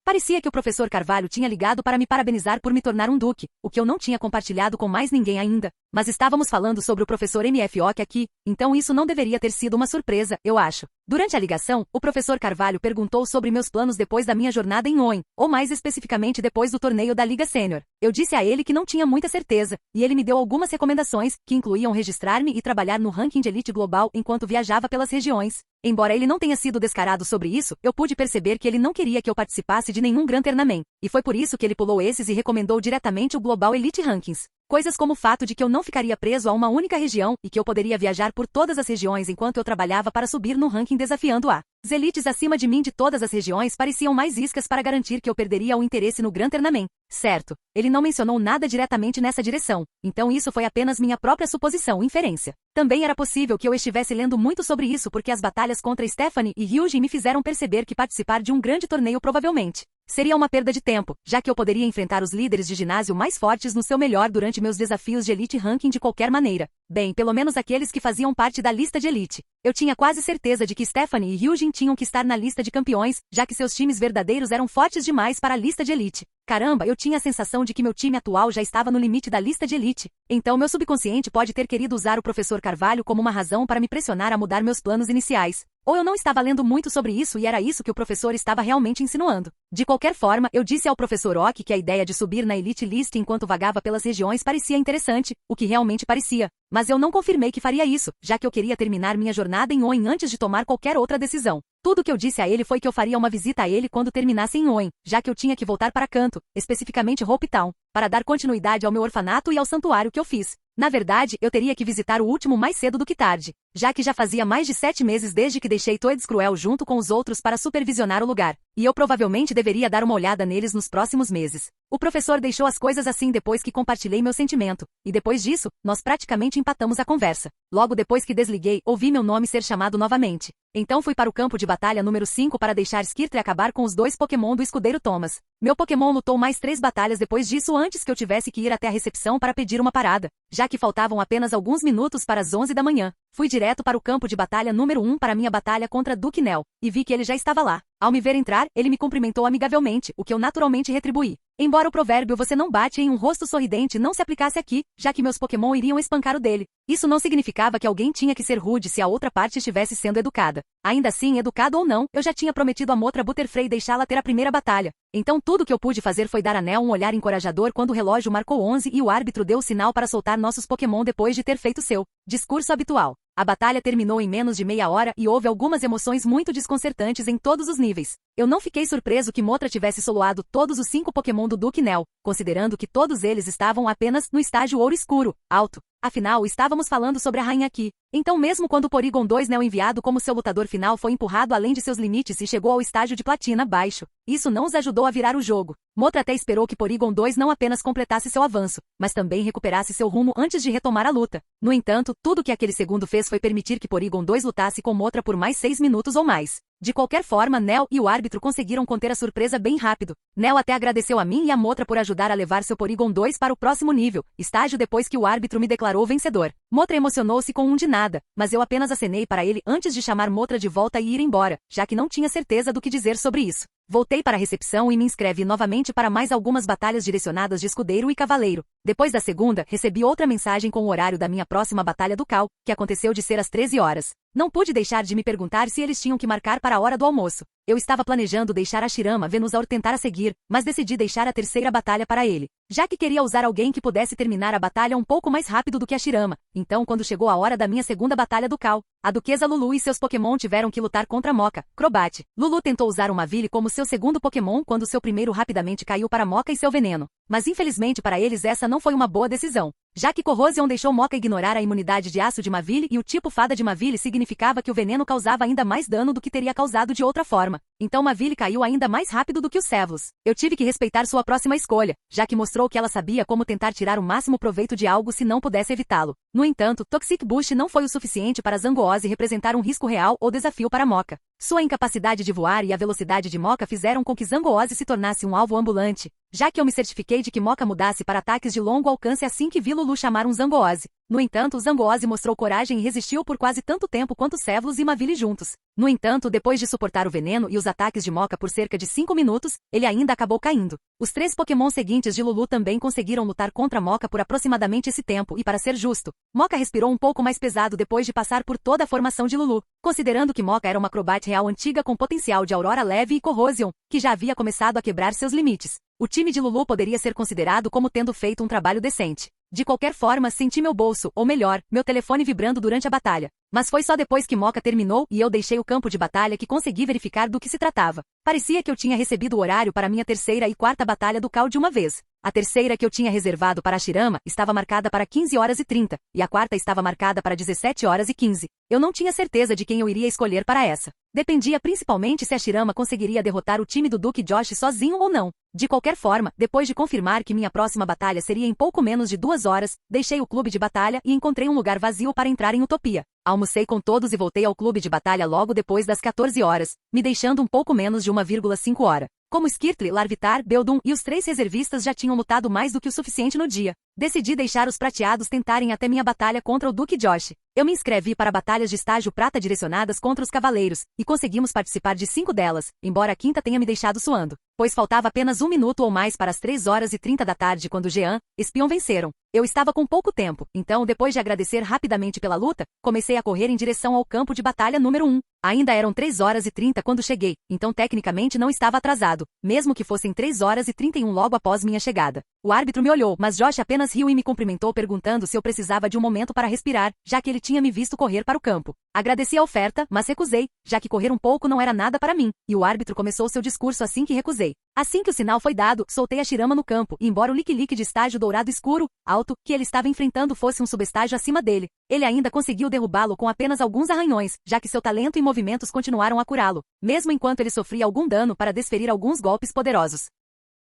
Speaker 2: Parecia que o professor Carvalho tinha ligado para me parabenizar por me tornar um duque, o que eu não tinha compartilhado com mais ninguém ainda, mas estávamos falando sobre o professor MFOK aqui, então isso não deveria ter sido uma surpresa, eu acho. Durante a ligação, o professor Carvalho perguntou sobre meus planos depois da minha jornada em Oin, ou mais especificamente depois do torneio da Liga Sênior. Eu disse a ele que não tinha muita certeza, e ele me deu algumas recomendações, que incluíam registrar-me e trabalhar no ranking de elite global enquanto viajava pelas regiões. Embora ele não tenha sido descarado sobre isso, eu pude perceber que ele não queria que eu participasse de nenhum Gran Tournament, e foi por isso que ele pulou esses e recomendou diretamente o Global Elite Rankings. Coisas como o fato de que eu não ficaria preso a uma única região e que eu poderia viajar por todas as regiões enquanto eu trabalhava para subir no ranking desafiando as elites acima de mim de todas as regiões pareciam mais iscas para garantir que eu perderia o interesse no Gran Tournament. Certo, ele não mencionou nada diretamente nessa direção, então isso foi apenas minha própria suposição, inferência. Também era possível que eu estivesse lendo muito sobre isso porque as batalhas contra Stephanie e Ryujin me fizeram perceber que participar de um grande torneio provavelmente Seria uma perda de tempo, já que eu poderia enfrentar os líderes de ginásio mais fortes no seu melhor durante meus desafios de Elite Ranking de qualquer maneira. Bem, pelo menos aqueles que faziam parte da lista de Elite. Eu tinha quase certeza de que Stephanie e Hyujin tinham que estar na lista de campeões, já que seus times verdadeiros eram fortes demais para a lista de Elite. Caramba, eu tinha a sensação de que meu time atual já estava no limite da lista de Elite. Então meu subconsciente pode ter querido usar o professor Carvalho como uma razão para me pressionar a mudar meus planos iniciais. Ou eu não estava lendo muito sobre isso e era isso que o professor estava realmente insinuando. De qualquer forma, eu disse ao professor Oki que a ideia de subir na Elite List enquanto vagava pelas regiões parecia interessante, o que realmente parecia. Mas eu não confirmei que faria isso, já que eu queria terminar minha jornada em Oen antes de tomar qualquer outra decisão. Tudo que eu disse a ele foi que eu faria uma visita a ele quando terminasse em Oen, já que eu tinha que voltar para Kanto, especificamente Hope Town, para dar continuidade ao meu orfanato e ao santuário que eu fiz. Na verdade, eu teria que visitar o último mais cedo do que tarde, já que já fazia mais de 7 meses desde que deixei Toads Cruel junto com os outros para supervisionar o lugar, e eu provavelmente deveria dar uma olhada neles nos próximos meses. O professor deixou as coisas assim depois que compartilhei meu sentimento, e depois disso, nós praticamente empatamos a conversa. Logo depois que desliguei, ouvi meu nome ser chamado novamente. Então fui para o campo de batalha número 5 para deixar Skirtle acabar com os 2 Pokémon do escudeiro Thomas. Meu Pokémon lutou mais 3 batalhas depois disso antes que eu tivesse que ir até a recepção para pedir uma parada, já que faltavam apenas alguns minutos para as 11 da manhã. Fui direto para o campo de batalha número 1 para minha batalha contra Duke Nell, e vi que ele já estava lá. Ao me ver entrar, ele me cumprimentou amigavelmente, o que eu naturalmente retribuí. Embora o provérbio "você não bate em um rosto sorridente" não se aplicasse aqui, já que meus Pokémon iriam espancar o dele. Isso não significava que alguém tinha que ser rude se a outra parte estivesse sendo educada. Ainda assim, educado ou não, eu já tinha prometido a Motra Butterfree deixá-la ter a primeira batalha. Então tudo que eu pude fazer foi dar a Nell um olhar encorajador quando o relógio marcou 11 e o árbitro deu o sinal para soltar nossos Pokémon depois de ter feito seu discurso habitual. A batalha terminou em menos de meia hora e houve algumas emoções muito desconcertantes em todos os níveis. Eu não fiquei surpreso que Motra tivesse soloado todos os 5 Pokémon do Duke Nell, considerando que todos eles estavam apenas no estágio ouro escuro, alto. Afinal, estávamos falando sobre a rainha aqui. Então mesmo quando o Porygon 2 Nell enviado como seu lutador final foi empurrado além de seus limites e chegou ao estágio de platina baixo, isso não os ajudou a virar o jogo. Motra até esperou que Porygon 2 não apenas completasse seu avanço, mas também recuperasse seu rumo antes de retomar a luta. No entanto, tudo que aquele segundo fez foi permitir que Porygon 2 lutasse com Motra por mais 6 minutos ou mais. De qualquer forma, Nell e o árbitro conseguiram conter a surpresa bem rápido. Nell até agradeceu a mim e a Motra por ajudar a levar seu Porygon 2 para o próximo nível, estágio depois que o árbitro me declarou vencedor. Motra emocionou-se com um de nada, mas eu apenas acenei para ele antes de chamar Motra de volta e ir embora, já que não tinha certeza do que dizer sobre isso. Voltei para a recepção e me inscrevi novamente para mais algumas batalhas direcionadas de escudeiro e cavaleiro. Depois da segunda, recebi outra mensagem com o horário da minha próxima batalha do Cal, que aconteceu de ser às 13 horas. Não pude deixar de me perguntar se eles tinham que marcar para a hora do almoço. Eu estava planejando deixar a Shirama Venusaur tentar a seguir, mas decidi deixar a terceira batalha para ele, já que queria usar alguém que pudesse terminar a batalha um pouco mais rápido do que a Shirama. Então quando chegou a hora da minha segunda batalha do Cal, a duquesa Lulu e seus Pokémon tiveram que lutar contra Mocha, Crobat. Lulu tentou usar uma Mavile como seu segundo Pokémon quando seu primeiro rapidamente caiu para Mocha e seu veneno. Mas infelizmente para eles essa não foi uma boa decisão, já que Corrosion deixou Mocha ignorar a imunidade de aço de Mavile e o tipo Fada de Mavile significava que o veneno causava ainda mais dano do que teria causado de outra forma. Então Mavile caiu ainda mais rápido do que os Sevlos. Eu tive que respeitar sua próxima escolha, já que mostrou que ela sabia como tentar tirar o máximo proveito de algo se não pudesse evitá-lo. No entanto, Toxic Bush não foi o suficiente para Zangoose representar um risco real ou desafio para Mocha. Sua incapacidade de voar e a velocidade de Mocha fizeram com que Zangoose se tornasse um alvo ambulante, já que eu me certifiquei de que Mocha mudasse para ataques de longo alcance assim que vi Lulu chamar um Zangoose. No entanto, Zangoose mostrou coragem e resistiu por quase tanto tempo quanto Sevlos e Mavile juntos. No entanto, depois de suportar o veneno e os ataques de Mocha por cerca de 5 minutos, ele ainda acabou caindo. Os 3 Pokémon seguintes de Lulu também conseguiram lutar contra Mocha por aproximadamente esse tempo e, para ser justo, Mocha respirou um pouco mais pesado depois de passar por toda a formação de Lulu, considerando que Mocha era uma Crobat real antiga com potencial de Aurora Leve e Corrosion, que já havia começado a quebrar seus limites. O time de Lulu poderia ser considerado como tendo feito um trabalho decente. De qualquer forma, senti meu bolso, ou melhor, meu telefone vibrando durante a batalha. Mas foi só depois que Mocha terminou e eu deixei o campo de batalha que consegui verificar do que se tratava. Parecia que eu tinha recebido o horário para minha terceira e quarta batalha do Cal de uma vez. A terceira que eu tinha reservado para a Shirama estava marcada para 15 horas e 30, e a quarta estava marcada para 17 horas e 15. Eu não tinha certeza de quem eu iria escolher para essa. Dependia principalmente se a Shirama conseguiria derrotar o time do Duke Josh sozinho ou não. De qualquer forma, depois de confirmar que minha próxima batalha seria em pouco menos de 2 horas, deixei o clube de batalha e encontrei um lugar vazio para entrar em Utopia. Almocei com todos e voltei ao clube de batalha logo depois das 14 horas, me deixando um pouco menos de 1,5 hora. Como Skirtle, Larvitar, Beldum e os 3 reservistas já tinham lutado mais do que o suficiente no dia, decidi deixar os prateados tentarem até minha batalha contra o Duque Josh. Eu me inscrevi para batalhas de estágio prata direcionadas contra os cavaleiros, e conseguimos participar de 5 delas, embora a quinta tenha me deixado suando, pois faltava apenas 1 minuto ou mais para as 3h30 da tarde quando Jean, Espion venceram. Eu estava com pouco tempo, então depois de agradecer rapidamente pela luta, comecei a correr em direção ao campo de batalha número 1. Ainda eram 3h30 quando cheguei, então tecnicamente não estava atrasado, mesmo que fossem 3h31 logo após minha chegada. O árbitro me olhou, mas Josh apenas riu e me cumprimentou perguntando se eu precisava de um momento para respirar, já que ele tinha me visto correr para o campo. Agradeci a oferta, mas recusei, já que correr um pouco não era nada para mim, e o árbitro começou seu discurso assim que recusei. Assim que o sinal foi dado, soltei a Shirama no campo, e embora o Lick de estágio dourado escuro, alto, que ele estava enfrentando fosse um subestágio acima dele, ele ainda conseguiu derrubá-lo com apenas alguns arranhões, já que seu talento e movimentos continuaram a curá-lo, mesmo enquanto ele sofria algum dano para desferir alguns golpes poderosos.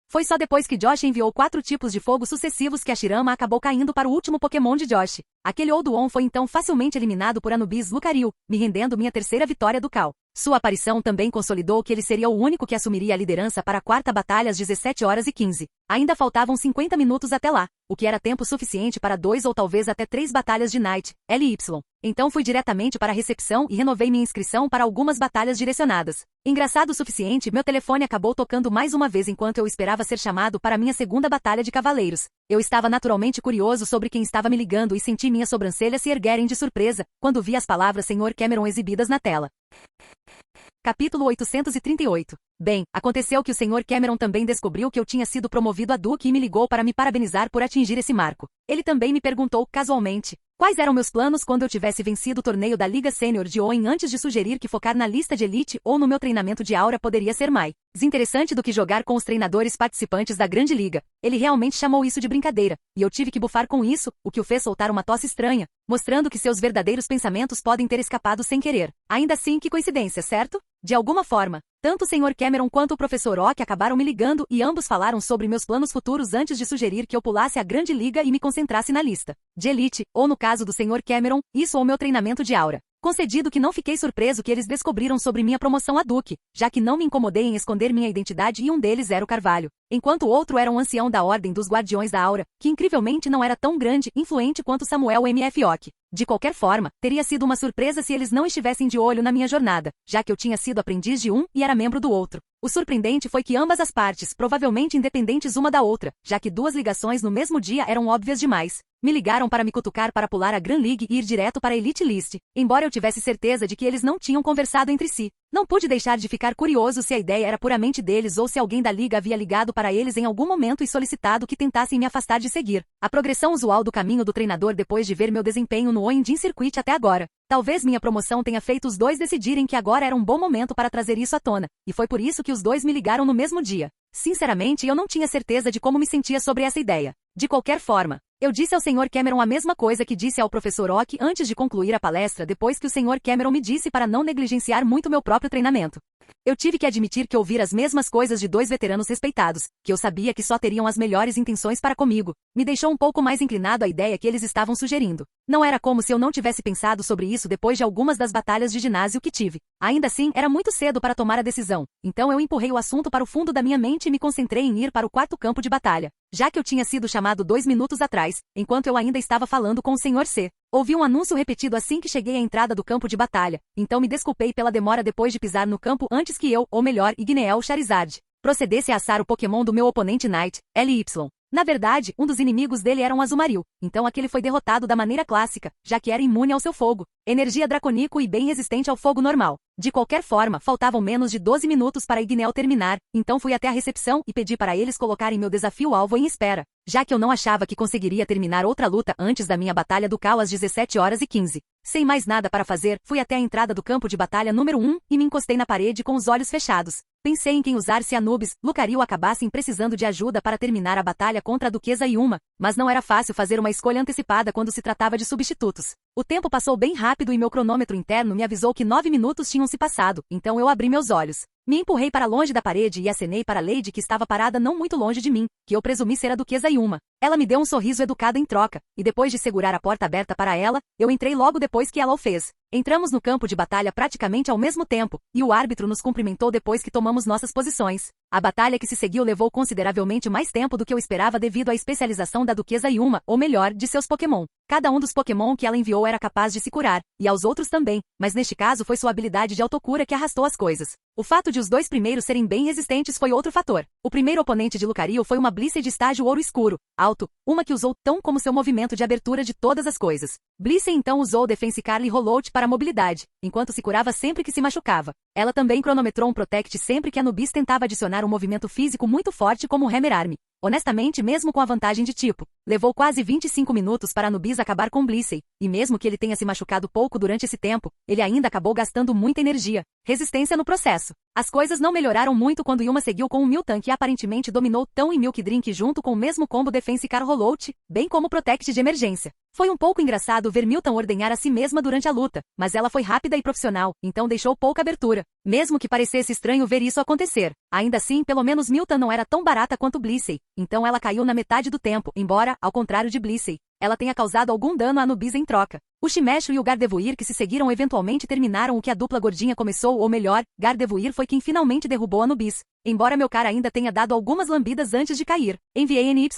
Speaker 2: Foi só depois que Josh enviou 4 tipos de fogo sucessivos que a Shirama acabou caindo para o último Pokémon de Josh. Aquele Olduon foi então facilmente eliminado por Anubis Lucario, me rendendo minha 3ª vitória do Cal. Sua aparição também consolidou que ele seria o único que assumiria a liderança para a 4ª batalha às 17h15. Ainda faltavam 50 minutos até lá, o que era tempo suficiente para 2 ou talvez até 3 batalhas de Night, LY. Então fui diretamente para a recepção e renovei minha inscrição para algumas batalhas direcionadas. Engraçado o suficiente, meu telefone acabou tocando mais uma vez enquanto eu esperava ser chamado para minha 2ª batalha de cavaleiros. Eu estava naturalmente curioso sobre quem estava me ligando e senti minhas sobrancelhas se erguerem de surpresa, quando vi as palavras Sr. Cameron exibidas na tela. Capítulo 838. Bem, aconteceu que o Sr. Cameron também descobriu que eu tinha sido promovido a Duque e me ligou para me parabenizar por atingir esse marco. Ele também me perguntou, casualmente, quais eram meus planos quando eu tivesse vencido o torneio da Liga Sênior de Owen antes de sugerir que focar na lista de elite ou no meu treinamento de aura poderia ser mais interessante do que jogar com os treinadores participantes da Grande Liga. Ele realmente chamou isso de brincadeira, e eu tive que bufar com isso, o que o fez soltar uma tosse estranha, mostrando que seus verdadeiros pensamentos podem ter escapado sem querer. Ainda assim, que coincidência, certo? De alguma forma, tanto o Sr. Cameron quanto o Professor Oak acabaram me ligando e ambos falaram sobre meus planos futuros antes de sugerir que eu pulasse a Grande Liga e me concentrasse na lista de elite, ou no caso do Sr. Cameron, isso ou meu treinamento de aura. Concedido que não fiquei surpreso que eles descobriram sobre minha promoção a Duque, já que não me incomodei em esconder minha identidade e um deles era o Carvalho, enquanto o outro era um ancião da Ordem dos Guardiões da Aura, que incrivelmente não era tão grande e influente quanto Samuel M.F. Ock. De qualquer forma, teria sido uma surpresa se eles não estivessem de olho na minha jornada, já que eu tinha sido aprendiz de um e era membro do outro. O surpreendente foi que ambas as partes, provavelmente independentes uma da outra, já que 2 ligações no mesmo dia eram óbvias demais, me ligaram para me cutucar para pular a Grand League e ir direto para a Elite List, embora eu tivesse certeza de que eles não tinham conversado entre si. Não pude deixar de ficar curioso se a ideia era puramente deles ou se alguém da liga havia ligado para eles em algum momento e solicitado que tentassem me afastar de seguir a progressão usual do caminho do treinador depois de ver meu desempenho no Owen Circuit até agora. Talvez minha promoção tenha feito os dois decidirem que agora era um bom momento para trazer isso à tona, e foi por isso que os dois me ligaram no mesmo dia. Sinceramente, eu não tinha certeza de como me sentia sobre essa ideia. De qualquer forma, eu disse ao Sr. Cameron a mesma coisa que disse ao Professor Ock antes de concluir a palestra depois que o Sr. Cameron me disse para não negligenciar muito meu próprio treinamento. Eu tive que admitir que ouvir as mesmas coisas de 2 veteranos respeitados, que eu sabia que só teriam as melhores intenções para comigo, me deixou um pouco mais inclinado à ideia que eles estavam sugerindo. Não era como se eu não tivesse pensado sobre isso depois de algumas das batalhas de ginásio que tive. Ainda assim, era muito cedo para tomar a decisão, então eu empurrei o assunto para o fundo da minha mente e me concentrei em ir para o 4º campo de batalha, já que eu tinha sido chamado 2 minutos atrás, enquanto eu ainda estava falando com o Sr. C. Ouvi um anúncio repetido assim que cheguei à entrada do campo de batalha, então me desculpei pela demora depois de pisar no campo antes que eu, ou melhor, Igneel Charizard, procedesse a assar o Pokémon do meu oponente Knight, LY. Na verdade, um dos inimigos dele era um Azumarill, então aquele foi derrotado da maneira clássica, já que era imune ao seu fogo, energia draconico e bem resistente ao fogo normal. De qualquer forma, faltavam menos de 12 minutos para Igneel terminar, então fui até a recepção e pedi para eles colocarem meu desafio-alvo em espera, já que eu não achava que conseguiria terminar outra luta antes da minha batalha do Cal às 17h15. Sem mais nada para fazer, fui até a entrada do campo de batalha número 1 e me encostei na parede com os olhos fechados. Pensei em quem usar se Anubis, Lucario acabassem precisando de ajuda para terminar a batalha contra a Duquesa Yuma, mas não era fácil fazer uma escolha antecipada quando se tratava de substitutos. O tempo passou bem rápido e meu cronômetro interno me avisou que 9 minutos tinham se passado, então eu abri meus olhos. Me empurrei para longe da parede e acenei para Lady que estava parada não muito longe de mim, que eu presumi ser a Duquesa Yuma. Ela me deu um sorriso educado em troca, e depois de segurar a porta aberta para ela, eu entrei logo depois que ela o fez. Entramos no campo de batalha praticamente ao mesmo tempo, e o árbitro nos cumprimentou depois que tomamos nossas posições. A batalha que se seguiu levou consideravelmente mais tempo do que eu esperava devido à especialização da Duquesa Yuma, ou melhor, de seus Pokémon. Cada um dos Pokémon que ela enviou era capaz de se curar, e aos outros também, mas neste caso foi sua habilidade de autocura que arrastou as coisas. O fato de os dois primeiros serem bem resistentes foi outro fator. O primeiro oponente de Lucario foi uma Blissey de estágio ouro escuro, alto, uma que usou tão como seu movimento de abertura de todas as coisas. Blissey então usou o Defense Carly Rollout para mobilidade, enquanto se curava sempre que se machucava. Ela também cronometrou um Protect sempre que a Anubis tentava adicionar um movimento físico muito forte como o Hammer Arm. Honestamente, mesmo com a vantagem de tipo, levou quase 25 minutos para Anubis acabar com Blissey, e mesmo que ele tenha se machucado pouco durante esse tempo, ele ainda acabou gastando muita energia, resistência no processo. As coisas não melhoraram muito quando Yuma seguiu com um Miltank e aparentemente dominou Tão e Milk Drink junto com o mesmo combo Defense Car Rollout, bem como Protect de emergência. Foi um pouco engraçado ver Milton ordenhar a si mesma durante a luta, mas ela foi rápida e profissional, então deixou pouca abertura. Mesmo que parecesse estranho ver isso acontecer, ainda assim, pelo menos Milton não era tão barata quanto Blissey, então ela caiu na metade do tempo, embora, ao contrário de Blissey, ela tenha causado algum dano a Anubis em troca. O Symmetra e o Gardevoir que se seguiram eventualmente terminaram o que a dupla gordinha começou, ou melhor, Gardevoir foi quem finalmente derrubou Anubis. Embora meu cara ainda tenha dado algumas lambidas antes de cair, enviei NYX,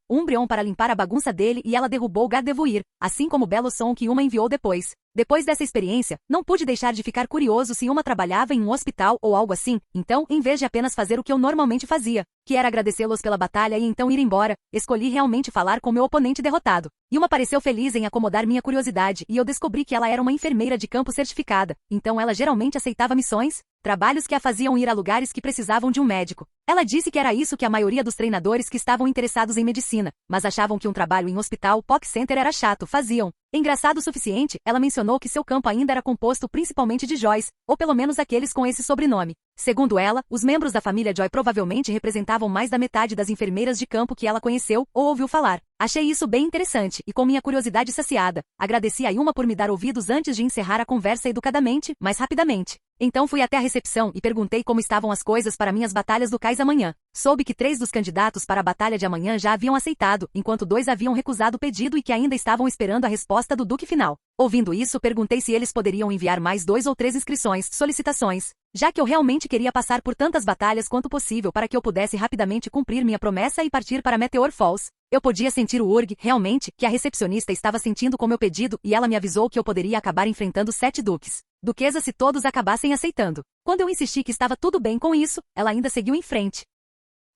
Speaker 2: Umbreon para limpar a bagunça dele e ela derrubou Gardevoir, assim como Bellosson que Yuma enviou depois. Depois dessa experiência, não pude deixar de ficar curioso se Yuma trabalhava em um hospital ou algo assim, então, em vez de apenas fazer o que eu normalmente fazia, que era agradecê-los pela batalha e então ir embora, escolhi realmente falar com meu oponente derrotado. Yuma pareceu feliz em acomodar minha curiosidade e eu descobri que ela era uma enfermeira de campo certificada, então ela geralmente aceitava missões, trabalhos que a faziam ir a lugares que precisavam de um médico. Ela disse que era isso que a maioria dos treinadores que estavam interessados em medicina, mas achavam que um trabalho em hospital POC Center era chato, faziam. Engraçado o suficiente, ela mencionou que seu campo ainda era composto principalmente de Joys, ou pelo menos aqueles com esse sobrenome. Segundo ela, os membros da família Joy provavelmente representavam mais da metade das enfermeiras de campo que ela conheceu ou ouviu falar. Achei isso bem interessante e com minha curiosidade saciada, agradeci a Yuma por me dar ouvidos antes de encerrar a conversa educadamente, mas rapidamente. Então fui até a recepção e perguntei como estavam as coisas para minhas batalhas locais amanhã. Soube que 3 dos candidatos para a batalha de amanhã já haviam aceitado, enquanto 2 haviam recusado o pedido e que ainda estavam esperando a resposta do Duque final. Ouvindo isso, perguntei se eles poderiam enviar mais 2 ou 3 inscrições, solicitações, já que eu realmente queria passar por tantas batalhas quanto possível para que eu pudesse rapidamente cumprir minha promessa e partir para Meteor Falls. Eu podia sentir o urg, realmente, que a recepcionista estava sentindo com meu pedido e ela me avisou que eu poderia acabar enfrentando 7 duques. Duquesa se todos acabassem aceitando. Quando eu insisti que estava tudo bem com isso, ela ainda seguiu em frente.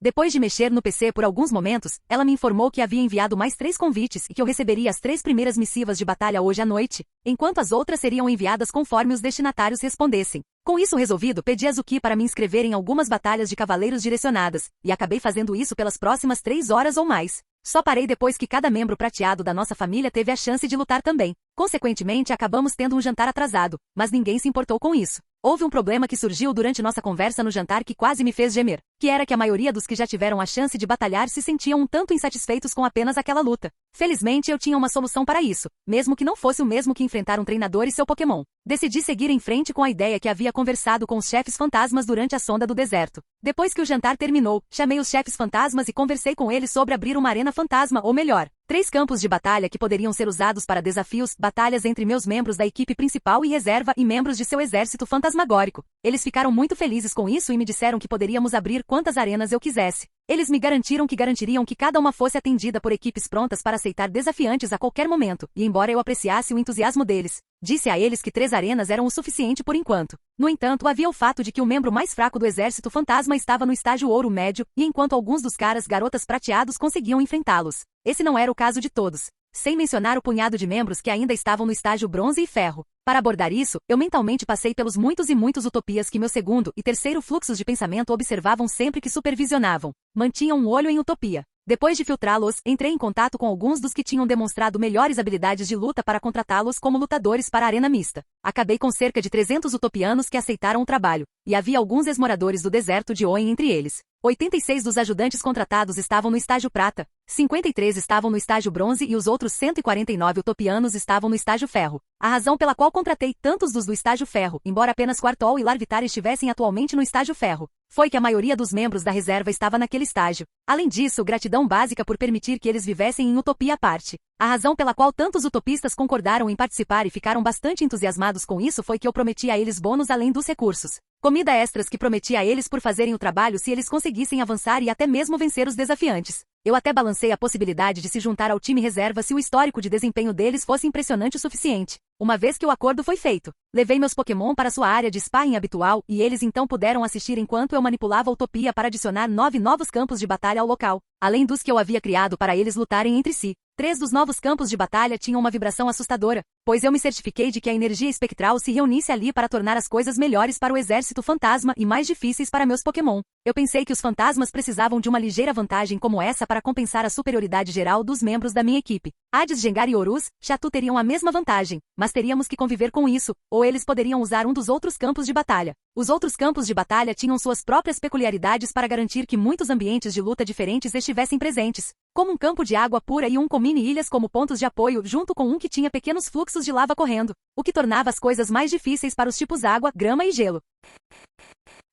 Speaker 2: Depois de mexer no PC por alguns momentos, ela me informou que havia enviado mais 3 convites e que eu receberia as 3 primeiras missivas de batalha hoje à noite, enquanto as outras seriam enviadas conforme os destinatários respondessem. Com isso resolvido, pedi a Zuki para me inscrever em algumas batalhas de cavaleiros direcionadas, e acabei fazendo isso pelas próximas 3 horas ou mais. Só parei depois que cada membro prateado da nossa família teve a chance de lutar também. Consequentemente, acabamos tendo um jantar atrasado, mas ninguém se importou com isso. Houve um problema que surgiu durante nossa conversa no jantar que quase me fez gemer, que era que a maioria dos que já tiveram a chance de batalhar se sentiam um tanto insatisfeitos com apenas aquela luta. Felizmente eu tinha uma solução para isso, mesmo que não fosse o mesmo que enfrentar um treinador e seu Pokémon. Decidi seguir em frente com a ideia que havia conversado com os chefes fantasmas durante a sonda do deserto. Depois que o jantar terminou, chamei os chefes fantasmas e conversei com eles sobre abrir uma arena fantasma, ou melhor, 3 campos de batalha que poderiam ser usados para desafios, batalhas entre meus membros da equipe principal e reserva e membros de seu exército fantasmagórico. Eles ficaram muito felizes com isso e me disseram que poderíamos abrir quantas arenas eu quisesse. Eles me garantiriam que cada uma fosse atendida por equipes prontas para aceitar desafiantes a qualquer momento, e embora eu apreciasse o entusiasmo deles, disse a eles que 3 arenas eram o suficiente por enquanto. No entanto, havia o fato de que o membro mais fraco do exército fantasma estava no estágio ouro médio, e enquanto alguns dos caras garotas prateados conseguiam enfrentá-los. Esse não era o caso de todos. Sem mencionar o punhado de membros que ainda estavam no estágio bronze e ferro. Para abordar isso, eu mentalmente passei pelos muitos e muitos utopias que meu segundo e terceiro fluxos de pensamento observavam sempre que supervisionavam. Mantinham um olho em utopia. Depois de filtrá-los, entrei em contato com alguns dos que tinham demonstrado melhores habilidades de luta para contratá-los como lutadores para a arena mista. Acabei com cerca de 300 utopianos que aceitaram o trabalho, e havia alguns ex-moradores do deserto de Oen entre eles. 86 dos ajudantes contratados estavam no estágio prata, 53 estavam no estágio bronze e os outros 149 utopianos estavam no estágio ferro. A razão pela qual contratei tantos dos do estágio ferro, embora apenas Quartol e Larvitar estivessem atualmente no estágio ferro, foi que a maioria dos membros da reserva estava naquele estágio. Além disso, gratidão básica por permitir que eles vivessem em utopia à parte. A razão pela qual tantos utopistas concordaram em participar e ficaram bastante entusiasmados com isso foi que eu prometi a eles bônus além dos recursos. Comida extras que prometi a eles por fazerem o trabalho se eles conseguissem avançar e até mesmo vencer os desafiantes. Eu até balancei a possibilidade de se juntar ao time reserva se o histórico de desempenho deles fosse impressionante o suficiente. Uma vez que o acordo foi feito, levei meus Pokémon para sua área de sparring habitual e eles então puderam assistir enquanto eu manipulava a Utopia para adicionar 9 novos campos de batalha ao local, além dos que eu havia criado para eles lutarem entre si. 3 dos novos campos de batalha tinham uma vibração assustadora, pois eu me certifiquei de que a energia espectral se reunisse ali para tornar as coisas melhores para o exército fantasma e mais difíceis para meus Pokémon. Eu pensei que os fantasmas precisavam de uma ligeira vantagem como essa para compensar a superioridade geral dos membros da minha equipe. Hades, Gengar e Horus, Xatu teriam a mesma vantagem, mas teríamos que conviver com isso, ou eles poderiam usar um dos outros campos de batalha. Os outros campos de batalha tinham suas próprias peculiaridades para garantir que muitos ambientes de luta diferentes estivessem presentes, como um campo de água pura e um com mini-ilhas como pontos de apoio, junto com um que tinha pequenos fluxos de lava correndo, o que tornava as coisas mais difíceis para os tipos água, grama e gelo.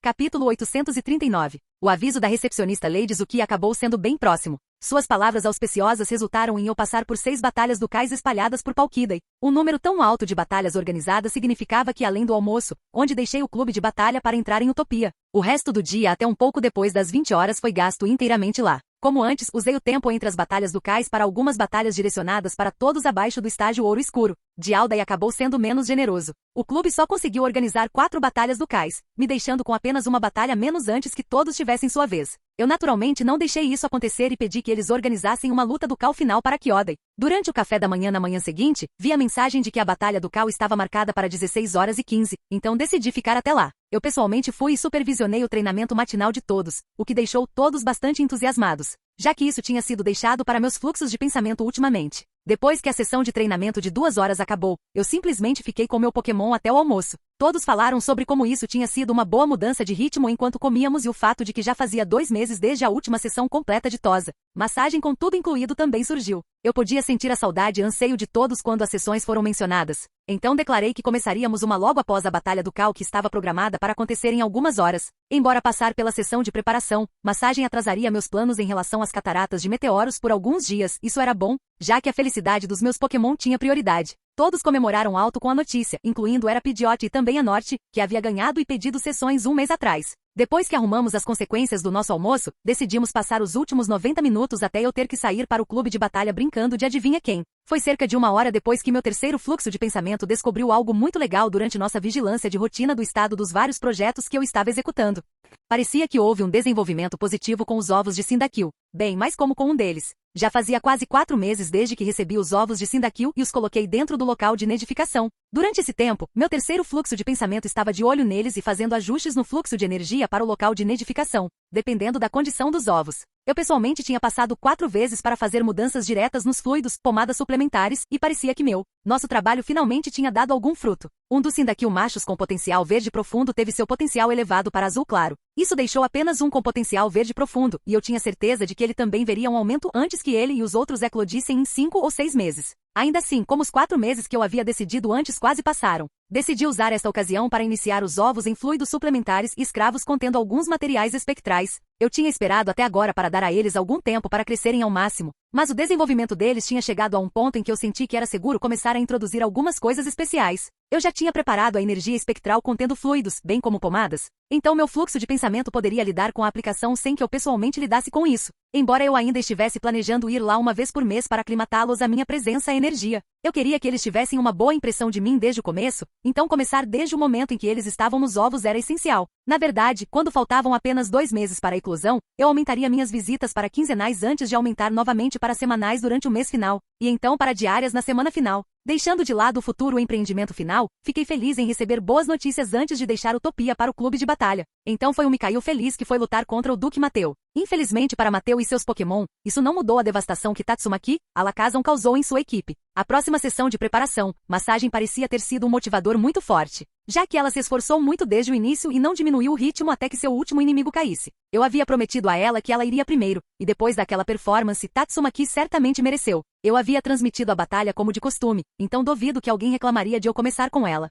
Speaker 2: Capítulo 839. O aviso da recepcionista Lady Zuki acabou sendo bem próximo. Suas palavras auspiciosas resultaram em eu passar por 6 batalhas do cais espalhadas por Palkidai. Um número tão alto de batalhas organizadas significava que além do almoço, onde deixei o clube de batalha para entrar em Utopia, o resto do dia até um pouco depois das 20 horas foi gasto inteiramente lá. Como antes, usei o tempo entre as batalhas do cais para algumas batalhas direcionadas para todos abaixo do estágio ouro escuro. Dialda e acabou sendo menos generoso. O clube só conseguiu organizar 4 batalhas do cais, me deixando com apenas uma batalha menos antes que todos tivessem sua vez. Eu naturalmente não deixei isso acontecer e pedi que eles organizassem uma luta do Cal final para Kyodai. Durante o café da manhã na manhã seguinte, vi a mensagem de que a batalha do Cal estava marcada para 16 horas e 15, então decidi ficar até lá. Eu pessoalmente fui e supervisionei o treinamento matinal de todos, o que deixou todos bastante entusiasmados, já que isso tinha sido deixado para meus fluxos de pensamento ultimamente. Depois que a sessão de treinamento de 2 horas acabou, eu simplesmente fiquei com meu Pokémon até o almoço. Todos falaram sobre como isso tinha sido uma boa mudança de ritmo enquanto comíamos e o fato de que já fazia 2 meses desde a última sessão completa de tosa. Massagem com tudo incluído também surgiu. Eu podia sentir a saudade e anseio de todos quando as sessões foram mencionadas. Então declarei que começaríamos uma logo após a Batalha do Cal que estava programada para acontecer em algumas horas. Embora passar pela sessão de preparação, massagem atrasaria meus planos em relação às cataratas de meteoros por alguns dias. Isso era bom, já que a felicidade dos meus Pokémon tinha prioridade. Todos comemoraram alto com a notícia, incluindo Era Pidgeot e também a Norte, que havia ganhado e pedido sessões um mês atrás. Depois que arrumamos as consequências do nosso almoço, decidimos passar os últimos 90 minutos até eu ter que sair para o clube de batalha brincando de adivinha quem. Foi cerca de 1 hora depois que meu terceiro fluxo de pensamento descobriu algo muito legal durante nossa vigilância de rotina do estado dos vários projetos que eu estava executando. Parecia que houve um desenvolvimento positivo com os ovos de Cyndaquil, bem mais como com um deles. Já fazia quase 4 meses desde que recebi os ovos de Cyndaquil e os coloquei dentro do local de nidificação. Durante esse tempo, meu terceiro fluxo de pensamento estava de olho neles e fazendo ajustes no fluxo de energia para o local de nidificação, dependendo da condição dos ovos. Eu pessoalmente tinha passado 4 vezes para fazer mudanças diretas nos fluidos, pomadas suplementares, e parecia que nosso trabalho finalmente tinha dado algum fruto. Um dos Cyndaquil machos com potencial verde profundo teve seu potencial elevado para azul claro. Isso deixou apenas um com potencial verde profundo, e eu tinha certeza de que ele também veria um aumento antes que ele e os outros eclodissem em 5 ou 6 meses. Ainda assim, como os 4 meses que eu havia decidido antes quase passaram, decidi usar esta ocasião para iniciar os ovos em fluidos suplementares e escravos contendo alguns materiais espectrais. Eu tinha esperado até agora para dar a eles algum tempo para crescerem ao máximo, mas o desenvolvimento deles tinha chegado a um ponto em que eu senti que era seguro começar a introduzir algumas coisas especiais. Eu já tinha preparado a energia espectral contendo fluidos, bem como pomadas, então meu fluxo de pensamento poderia lidar com a aplicação sem que eu pessoalmente lidasse com isso. Embora eu ainda estivesse planejando ir lá uma vez por mês para aclimatá-los à minha presença e energia, eu queria que eles tivessem uma boa impressão de mim desde o começo, então começar desde o momento em que eles estavam nos ovos era essencial. Na verdade, quando faltavam apenas 2 meses para a eclosão, eu aumentaria minhas visitas para quinzenais antes de aumentar novamente para semanais durante o mês final, e então para diárias na semana final. Deixando de lado o futuro empreendimento final, fiquei feliz em receber boas notícias antes de deixar Utopia para o clube de batalha. Então foi um Mikael feliz que foi lutar contra o Duque Mateu. Infelizmente para Mateu e seus Pokémon, isso não mudou a devastação que Tatsumaki, Alakazam causou em sua equipe. A próxima sessão de preparação, massagem parecia ter sido um motivador muito forte, já que ela se esforçou muito desde o início e não diminuiu o ritmo até que seu último inimigo caísse. Eu havia prometido a ela que ela iria primeiro, e depois daquela performance Tatsumaki certamente mereceu. Eu havia transmitido a batalha como de costume, então duvido que alguém reclamaria de eu começar com ela.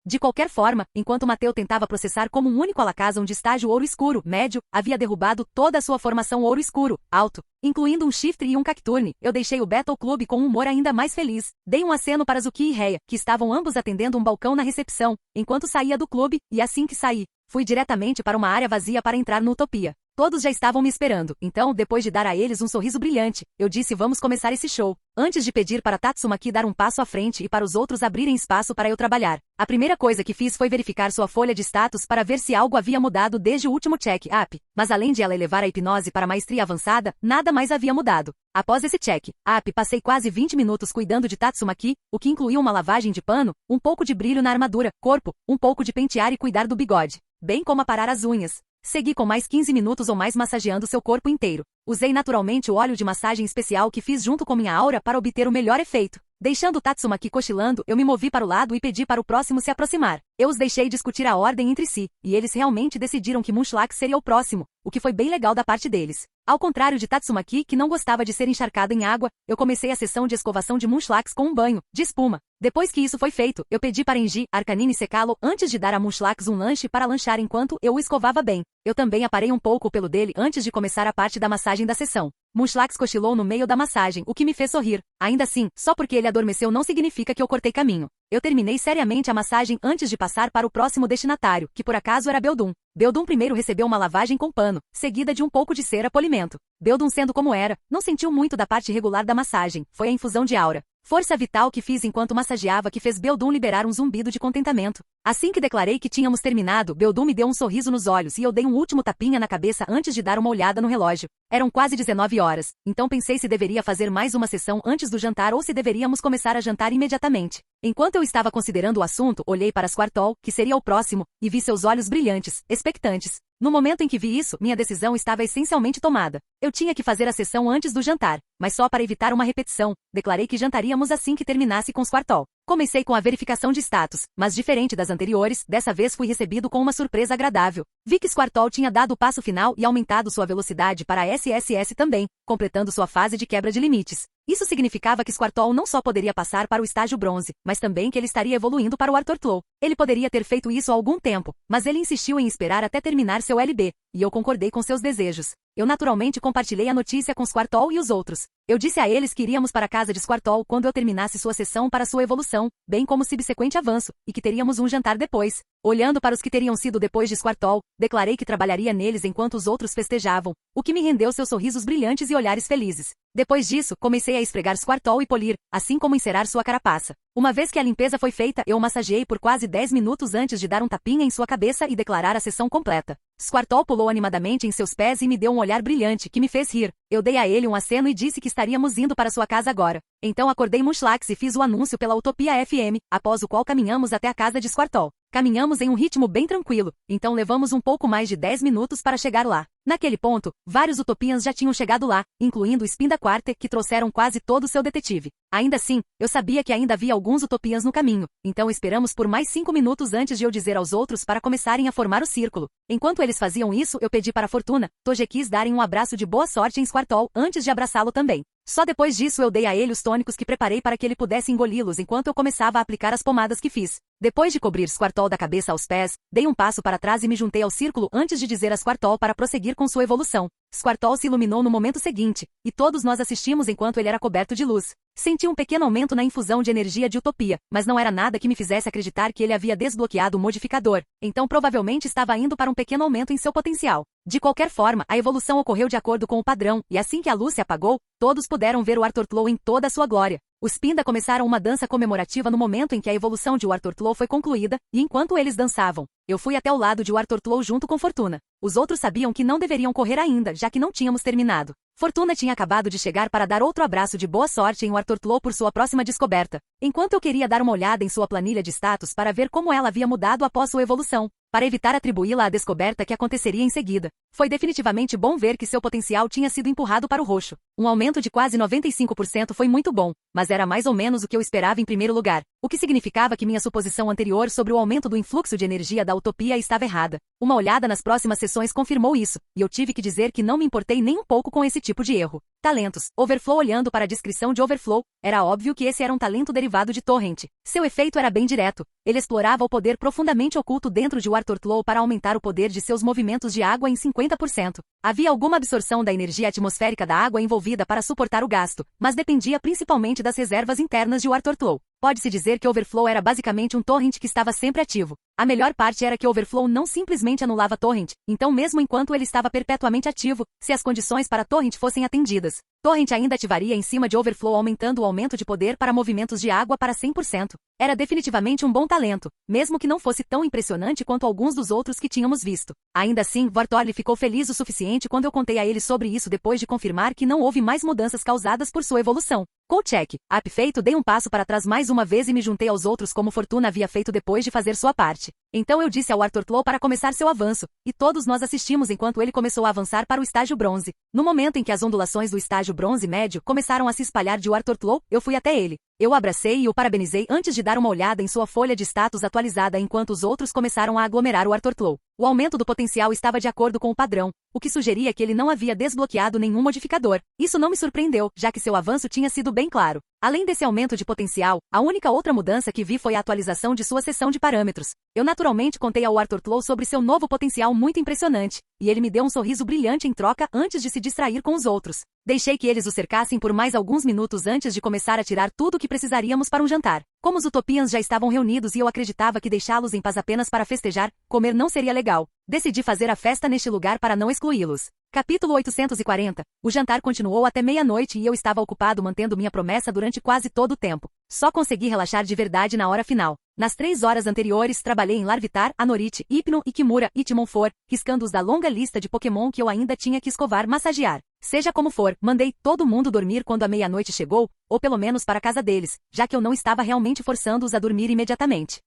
Speaker 2: De qualquer forma, enquanto Mateu tentava processar como um único Alakazam de estágio ouro escuro, médio, havia derrubado toda a sua formação ouro escuro, alto, incluindo um Shiftry e um Cacturne, eu deixei o Battle Club com um humor ainda mais feliz. Dei um aceno para Zuki e Rhea, que estavam ambos atendendo um balcão na recepção, enquanto saía do clube, e assim que saí, fui diretamente para uma área vazia para entrar no Utopia. Todos já estavam me esperando, então, depois de dar a eles um sorriso brilhante, eu disse vamos começar esse show. Antes de pedir para Tatsumaki dar um passo à frente e para os outros abrirem espaço para eu trabalhar, a primeira coisa que fiz foi verificar sua folha de status para ver se algo havia mudado desde o último check-up, mas além de ela elevar a hipnose para maestria avançada, nada mais havia mudado. Após esse check-up, passei quase 20 minutos cuidando de Tatsumaki, o que incluía uma lavagem de pano, um pouco de brilho na armadura, corpo, um pouco de pentear e cuidar do bigode, bem como aparar as unhas. Segui com mais 15 minutos ou mais massageando seu corpo inteiro. Usei naturalmente o óleo de massagem especial que fiz junto com minha aura para obter o melhor efeito. Deixando Tatsumaki cochilando, eu me movi para o lado e pedi para o próximo se aproximar. Eu os deixei discutir a ordem entre si, e eles realmente decidiram que Munchlax seria o próximo, o que foi bem legal da parte deles. Ao contrário de Tatsumaki, que não gostava de ser encharcado em água, eu comecei a sessão de escovação de Munchlax com um banho de espuma. Depois que isso foi feito, eu pedi para Enji, Arcanine secá-lo antes de dar a Munchlax um lanche para lanchar enquanto eu o escovava bem. Eu também aparei um pouco o pelo dele antes de começar a parte da massagem da sessão. Munchlax cochilou no meio da massagem, o que me fez sorrir. Ainda assim, só porque ele adormeceu não significa que eu cortei caminho. Eu terminei seriamente a massagem antes de passar para o próximo destinatário, que por acaso era Beldum. Beldum primeiro recebeu uma lavagem com pano, seguida de um pouco de cera polimento. Beldum sendo como era, não sentiu muito da parte regular da massagem, foi a infusão de aura. Força vital que fiz enquanto massageava que fez Beldum liberar um zumbido de contentamento. Assim que declarei que tínhamos terminado, Beldum me deu um sorriso nos olhos e eu dei um último tapinha na cabeça antes de dar uma olhada no relógio. Eram quase 19 horas, então pensei se deveria fazer mais uma sessão antes do jantar ou se deveríamos começar a jantar imediatamente. Enquanto eu estava considerando o assunto, olhei para Squirtle, que seria o próximo, e vi seus olhos brilhantes, expectantes. No momento em que vi isso, minha decisão estava essencialmente tomada. Eu tinha que fazer a sessão antes do jantar, mas só para evitar uma repetição, declarei que jantaríamos assim que terminasse com Squirtle. Comecei com a verificação de status, mas diferente das anteriores, dessa vez fui recebido com uma surpresa agradável. Vi que Squirtle tinha dado o passo final e aumentado sua velocidade para a SSS também, completando sua fase de quebra de limites. Isso significava que Squirtle não só poderia passar para o estágio bronze, mas também que ele estaria evoluindo para o Artortlow. Ele poderia ter feito isso há algum tempo, mas ele insistiu em esperar até terminar seu LB, e eu concordei com seus desejos. Eu naturalmente compartilhei a notícia com Squirtle e os outros. Eu disse a eles que iríamos para a casa de Squirtle quando eu terminasse sua sessão para sua evolução, bem como subsequente avanço, e que teríamos um jantar depois. Olhando para os que teriam sido depois de Squirtle, declarei que trabalharia neles enquanto os outros festejavam, o que me rendeu seus sorrisos brilhantes e olhares felizes. Depois disso, comecei a esfregar Squirtle e polir, assim como encerar sua carapaça. Uma vez que a limpeza foi feita, eu o massageei por quase 10 minutos antes de dar um tapinha em sua cabeça e declarar a sessão completa. Squirtle pulou animadamente em seus pés e me deu um olhar brilhante que me fez rir. Eu dei a ele um aceno e disse que estaríamos indo para sua casa agora. Então acordei Munchlax e fiz o anúncio pela Utopia FM, após o qual caminhamos até a casa de Squirtle. Caminhamos em um ritmo bem tranquilo, então levamos um pouco mais de 10 minutos para chegar lá. Naquele ponto, vários Utopians já tinham chegado lá, incluindo o Spinda Quarter, que trouxeram quase todo o seu detetive. Ainda assim, eu sabia que ainda havia alguns Utopians no caminho, então esperamos por mais 5 minutos antes de eu dizer aos outros para começarem a formar o círculo. Enquanto eles faziam isso, eu pedi para Fortuna, Togekiss darem um abraço de boa sorte em Squirtle antes de abraçá-lo também. Só depois disso eu dei a ele os tônicos que preparei para que ele pudesse engoli-los enquanto eu começava a aplicar as pomadas que fiz. Depois de cobrir Squirtle da cabeça aos pés, dei um passo para trás e me juntei ao círculo antes de dizer a Squirtle para prosseguir com sua evolução. Squirtle se iluminou no momento seguinte, e todos nós assistimos enquanto ele era coberto de luz. Senti um pequeno aumento na infusão de energia de Utopia, mas não era nada que me fizesse acreditar que ele havia desbloqueado o modificador, então provavelmente estava indo para um pequeno aumento em seu potencial. De qualquer forma, a evolução ocorreu de acordo com o padrão, e assim que a luz se apagou, todos puderam ver o Artortlow em toda a sua glória. Os Pinda começaram uma dança comemorativa no momento em que a evolução de Artortlow foi concluída, e enquanto eles dançavam, eu fui até o lado de Artortlow junto com Fortuna. Os outros sabiam que não deveriam correr ainda, já que não tínhamos terminado. Fortuna tinha acabado de chegar para dar outro abraço de boa sorte em Artortlow por sua próxima descoberta, enquanto eu queria dar uma olhada em sua planilha de status para ver como ela havia mudado após sua evolução, para evitar atribuí-la à descoberta que aconteceria em seguida. Foi definitivamente bom ver que seu potencial tinha sido empurrado para o roxo. Um aumento de quase 95% foi muito bom, mas era mais ou menos o que eu esperava em primeiro lugar. o que significava que minha suposição anterior sobre o aumento do influxo de energia da utopia estava errada. Uma olhada nas próximas sessões confirmou isso, e eu tive que dizer que não me importei nem um pouco com esse tipo de erro. Talentos. Overflow. Olhando para a descrição de Overflow, era óbvio que esse era um talento derivado de Torrent. Seu efeito era bem direto. Ele explorava o poder profundamente oculto dentro de WaterFlow para aumentar o poder de seus movimentos de água em 50%. Havia alguma absorção da energia atmosférica da água envolvida para suportar o gasto, mas dependia principalmente das reservas internas de WaterFlow. Pode-se dizer que Overflow era basicamente um torrent que estava sempre ativo. A melhor parte era que Overflow não simplesmente anulava torrent, então mesmo enquanto ele estava perpetuamente ativo, se as condições para torrent fossem atendidas, torrent ainda ativaria em cima de Overflow, aumentando o aumento de poder para movimentos de água para 100%. Era definitivamente um bom talento, mesmo que não fosse tão impressionante quanto alguns dos outros que tínhamos visto. Ainda assim, Vortorli ficou feliz o suficiente quando eu contei a ele sobre isso depois de confirmar que não houve mais mudanças causadas por sua evolução. Check. App feito. Dei um passo para trás mais uma vez e me juntei aos outros como Fortuna havia feito depois de fazer sua parte. Então eu disse ao WaterFlow para começar seu avanço, e todos nós assistimos enquanto ele começou a avançar para o estágio bronze. No momento em que as ondulações do estágio bronze médio começaram a se espalhar de WaterFlow, eu fui até ele. Eu o abracei e o parabenizei antes de dar uma olhada em sua folha de status atualizada enquanto os outros começaram a aglomerar o WaterFlow. O aumento do potencial estava de acordo com o padrão, o que sugeria que ele não havia desbloqueado nenhum modificador. Isso não me surpreendeu, já que seu avanço tinha sido bem claro. Além desse aumento de potencial, a única outra mudança que vi foi a atualização de sua seção de parâmetros. Eu naturalmente contei ao WaterFlow sobre seu novo potencial muito impressionante, e ele me deu um sorriso brilhante em troca antes de se distrair com os outros. Deixei que eles o cercassem por mais alguns minutos antes de começar a tirar tudo o que precisaríamos para um jantar. Como os Utopians já estavam reunidos e eu acreditava que deixá-los em paz apenas para festejar, comer não seria legal, decidi fazer a festa neste lugar para não excluí-los. Capítulo 840. O jantar continuou até meia-noite e eu estava ocupado mantendo minha promessa durante quase todo o tempo. Só consegui relaxar de verdade na hora final. Nas 3 horas anteriores, trabalhei em Larvitar, Anorite, Hypno e Kimura e Timonfor, riscando-os da longa lista de Pokémon que eu ainda tinha que escovar, massagear. Seja como for, mandei todo mundo dormir quando a meia-noite chegou, ou pelo menos para a casa deles, já que eu não estava realmente forçando-os a dormir imediatamente.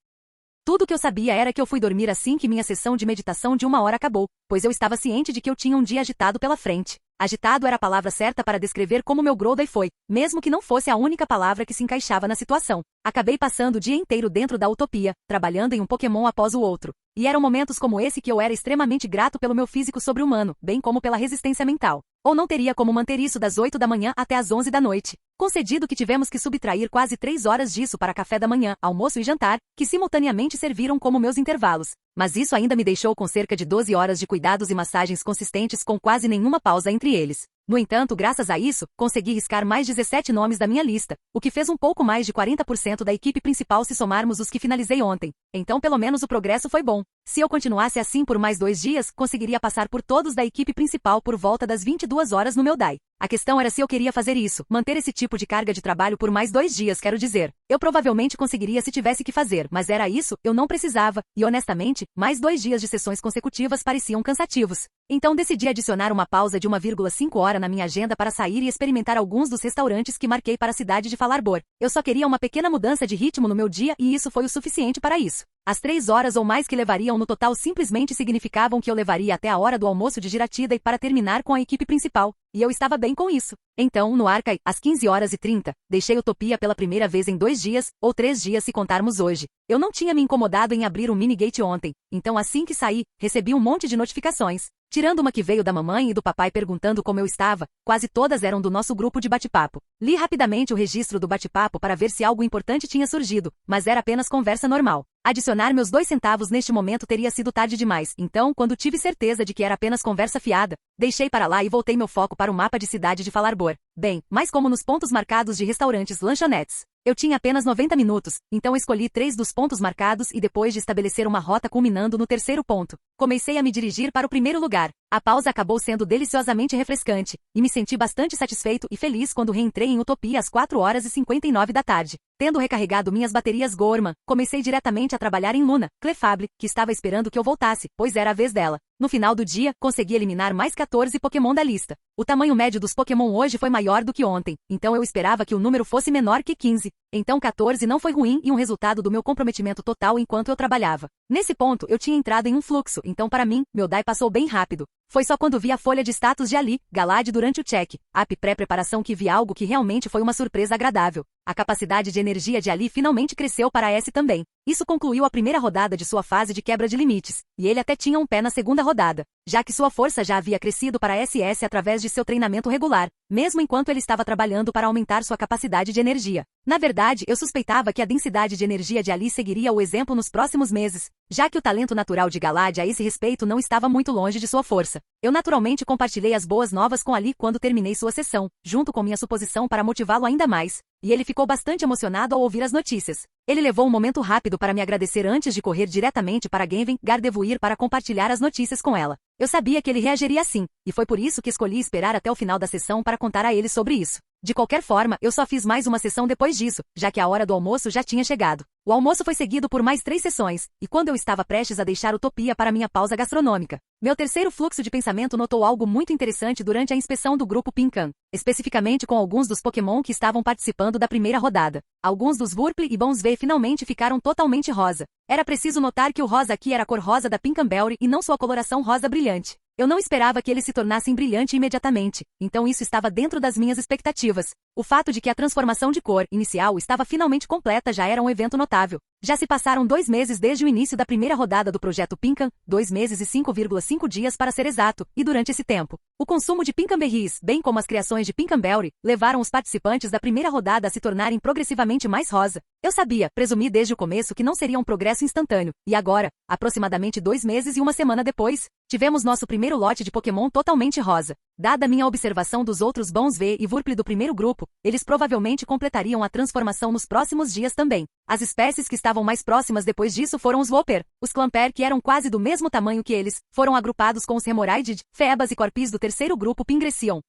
Speaker 2: Tudo que eu sabia era que eu fui dormir assim que minha sessão de meditação de 1 hora acabou, pois eu estava ciente de que eu tinha um dia agitado pela frente. Agitado era a palavra certa para descrever como meu Growlithe foi, mesmo que não fosse a única palavra que se encaixava na situação. Acabei passando o dia inteiro dentro da utopia, trabalhando em um Pokémon após o outro. E eram momentos como esse que eu era extremamente grato pelo meu físico sobre-humano, bem como pela resistência mental. Ou não teria como manter isso das 8 da manhã até as 11 da noite. Concedido que tivemos que subtrair quase 3 horas disso para café da manhã, almoço e jantar, que simultaneamente serviram como meus intervalos. Mas isso ainda me deixou com cerca de 12 horas de cuidados e massagens consistentes com quase nenhuma pausa entre eles. No entanto, graças a isso, consegui riscar mais 17 nomes da minha lista, o que fez um pouco mais de 40% da equipe principal se somarmos os que finalizei ontem. Então pelo menos o progresso foi bom. Se eu continuasse assim por mais 2 dias, conseguiria passar por todos da equipe principal por volta das 22 horas no meu DAI. A questão era se eu queria fazer isso, manter esse tipo de carga de trabalho por mais 2 dias, quero dizer. Eu provavelmente conseguiria se tivesse que fazer, mas era isso, eu não precisava, e honestamente, mais 2 dias de sessões consecutivas pareciam cansativos. Então decidi adicionar uma pausa de 1,5 hora na minha agenda para sair e experimentar alguns dos restaurantes que marquei para a cidade de Falarbor. Eu só queria uma pequena mudança de ritmo no meu dia e isso foi o suficiente para isso. As 3 horas ou mais que levariam no total simplesmente significavam que eu levaria até a hora do almoço de Giratida e para terminar com a equipe principal, e eu estava bem com isso. Então, no Arcai, às 15h30, deixei Utopia pela primeira vez em 2 dias, ou 3 dias se contarmos hoje. Eu não tinha me incomodado em abrir um minigate ontem, então assim que saí, recebi um monte de notificações. Tirando uma que veio da mamãe e do papai perguntando como eu estava, quase todas eram do nosso grupo de bate-papo. Li rapidamente o registro do bate-papo para ver se algo importante tinha surgido, mas era apenas conversa normal. Adicionar meus 2 centavos neste momento teria sido tarde demais, então, quando tive certeza de que era apenas conversa fiada, deixei para lá e voltei meu foco para o mapa de cidade de Falarbor. Bem, mais como nos pontos marcados de restaurantes, lanchonetes. Eu tinha apenas 90 minutos, então escolhi 3 dos pontos marcados e depois de estabelecer uma rota culminando no 3º ponto, comecei a me dirigir para o primeiro lugar. A pausa acabou sendo deliciosamente refrescante, e me senti bastante satisfeito e feliz quando reentrei em Utopia às 4h59 da tarde. Tendo recarregado minhas baterias Gorman, comecei diretamente a trabalhar em Luna, Clefable, que estava esperando que eu voltasse, pois era a vez dela. No final do dia, consegui eliminar mais 14 Pokémon da lista. O tamanho médio dos Pokémon hoje foi maior do que ontem, então eu esperava que o número fosse menor que 15. Então 14 não foi ruim e um resultado do meu comprometimento total enquanto eu trabalhava. Nesse ponto, eu tinha entrado em um fluxo, então para mim, meu DAI passou bem rápido. Foi só quando vi a folha de status de Ali, Galad durante o check, app pré-preparação que vi algo que realmente foi uma surpresa agradável. A capacidade de energia de Ali finalmente cresceu para S também. Isso concluiu a primeira rodada de sua fase de quebra de limites, e ele até tinha um pé na segunda rodada, já que sua força já havia crescido para SS através de seu treinamento regular, mesmo enquanto ele estava trabalhando para aumentar sua capacidade de energia. Na verdade, eu suspeitava que a densidade de energia de Ali seguiria o exemplo nos próximos meses, já que o talento natural de Galad a esse respeito não estava muito longe de sua força. Eu naturalmente compartilhei as boas novas com Ali quando terminei sua sessão, junto com minha suposição para motivá-lo ainda mais, e ele ficou bastante emocionado ao ouvir as notícias. Ele levou um momento rápido para me agradecer antes de correr diretamente para Genven Gardevoir para compartilhar as notícias com ela. Eu sabia que ele reagiria assim, e foi por isso que escolhi esperar até o final da sessão para contar a ele sobre isso. De qualquer forma, eu só fiz mais uma sessão depois disso, já que a hora do almoço já tinha chegado. O almoço foi seguido por mais 3 sessões, e quando eu estava prestes a deixar Utopia para minha pausa gastronômica, meu terceiro fluxo de pensamento notou algo muito interessante durante a inspeção do grupo Pinkan, especificamente com alguns dos Pokémon que estavam participando da primeira rodada. Alguns dos Wurple e Bonsve finalmente ficaram totalmente rosa. Era preciso notar que o rosa aqui era a cor rosa da Pinkenberry e não sua coloração rosa brilhante. Eu não esperava que eles se tornassem brilhante imediatamente, então isso estava dentro das minhas expectativas. O fato de que a transformação de cor inicial estava finalmente completa já era um evento notável. Já se passaram 2 meses desde o início da primeira rodada do projeto Pinkan, 2 meses e 5,5 dias para ser exato, e durante esse tempo, o consumo de Pinkenberries, bem como as criações de Pinkenberry, levaram os participantes da primeira rodada a se tornarem progressivamente mais rosa. Eu sabia, presumi desde o começo que não seria um progresso instantâneo, e agora, aproximadamente 2 meses e 1 semana depois, tivemos nosso primeiro lote de Pokémon totalmente rosa. Dada minha observação dos outros Bonsve e Wurple do primeiro grupo, eles provavelmente completariam a transformação nos próximos dias também. As espécies que estavam mais próximas depois disso foram os Wooper. Os Clamper, que eram quase do mesmo tamanho que eles, foram agrupados com os Hemorrhoidid, Febas e Corpis do terceiro grupo Pingrecion.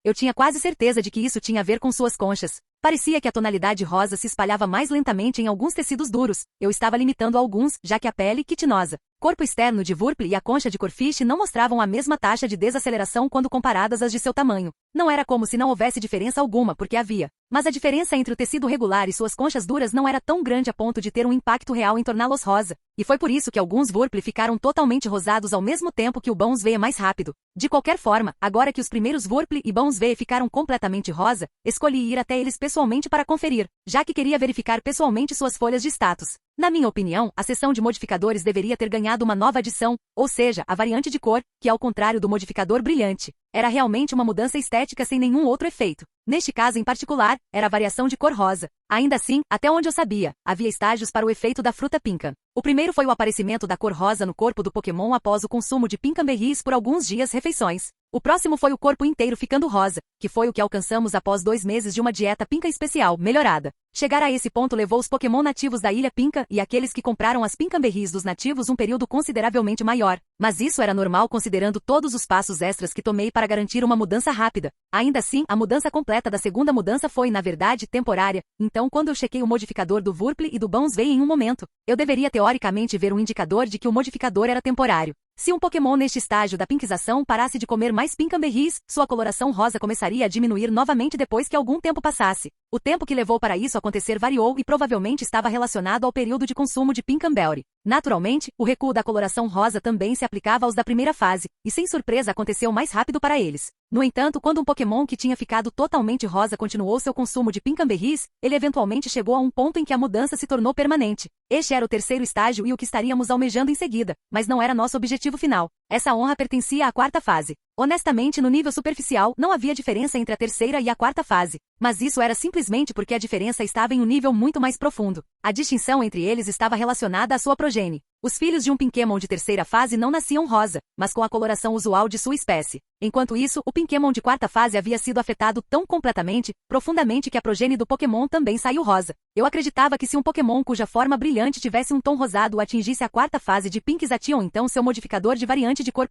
Speaker 2: Eu tinha quase certeza de que isso tinha a ver com suas conchas. Parecia que a tonalidade rosa se espalhava mais lentamente em alguns tecidos duros. Eu estava limitando alguns, já que a pele, quitinosa, corpo externo de Wurple e a concha de Corfish não mostravam a mesma taxa de desaceleração quando comparadas às de seu tamanho. Não era como se não houvesse diferença alguma, porque havia. Mas a diferença entre o tecido regular e suas conchas duras não era tão grande a ponto de ter um impacto real em torná-los rosa. E foi por isso que alguns Wurple ficaram totalmente rosados ao mesmo tempo que o Bonsve mais rápido. De qualquer forma, agora que os primeiros Wurple e Bonsve ficaram completamente rosa, escolhi ir até eles pessoalmente para conferir, já que queria verificar pessoalmente suas folhas de status. Na minha opinião, a seção de modificadores deveria ter ganhado uma nova adição, ou seja, a variante de cor, que ao contrário do modificador brilhante, era realmente uma mudança estética sem nenhum outro efeito. Neste caso em particular, era a variação de cor rosa. Ainda assim, até onde eu sabia, havia estágios para o efeito da fruta Pinkan. O primeiro foi o aparecimento da cor rosa no corpo do Pokémon após o consumo de Pinkenberries por alguns dias refeições. O próximo foi o corpo inteiro ficando rosa, que foi o que alcançamos após 2 meses de uma dieta Pinka especial, melhorada. Chegar a esse ponto levou os Pokémon nativos da ilha Pinka e aqueles que compraram as Pinkenberries dos nativos um período consideravelmente maior. Mas isso era normal considerando todos os passos extras que tomei para garantir uma mudança rápida. Ainda assim, a mudança completa da segunda mudança foi, na verdade, temporária. Então, quando eu chequei o modificador do Wurple e do Bonsve em um momento, eu deveria teoricamente ver um indicador de que o modificador era temporário. Se um Pokémon neste estágio da pinkização parasse de comer mais Pinkenberries, sua coloração rosa começaria a diminuir novamente depois que algum tempo passasse. O tempo que levou para isso acontecer variou e provavelmente estava relacionado ao período de consumo de Pinkenberry. Naturalmente, o recuo da coloração rosa também se aplicava aos da primeira fase, e sem surpresa aconteceu mais rápido para eles. No entanto, quando um Pokémon que tinha ficado totalmente rosa continuou seu consumo de Pinkenberries, ele eventualmente chegou a um ponto em que a mudança se tornou permanente. Este era o terceiro estágio e o que estaríamos almejando em seguida, mas não era nosso objetivo final. Essa honra pertencia à quarta fase. Honestamente, no nível superficial, não havia diferença entre a terceira e a quarta fase. Mas isso era simplesmente porque a diferença estava em um nível muito mais profundo. A distinção entre eles estava relacionada à sua progenie. Os filhos de um Pinkemon de terceira fase não nasciam rosa, mas com a coloração usual de sua espécie. Enquanto isso, o Pinkemon de quarta fase havia sido afetado tão completamente, profundamente que a progenie do Pokémon também saiu rosa. Eu acreditava que se um Pokémon cuja forma brilhante tivesse um tom rosado atingisse a quarta fase de Pinkization, então seu modificador de variante de cor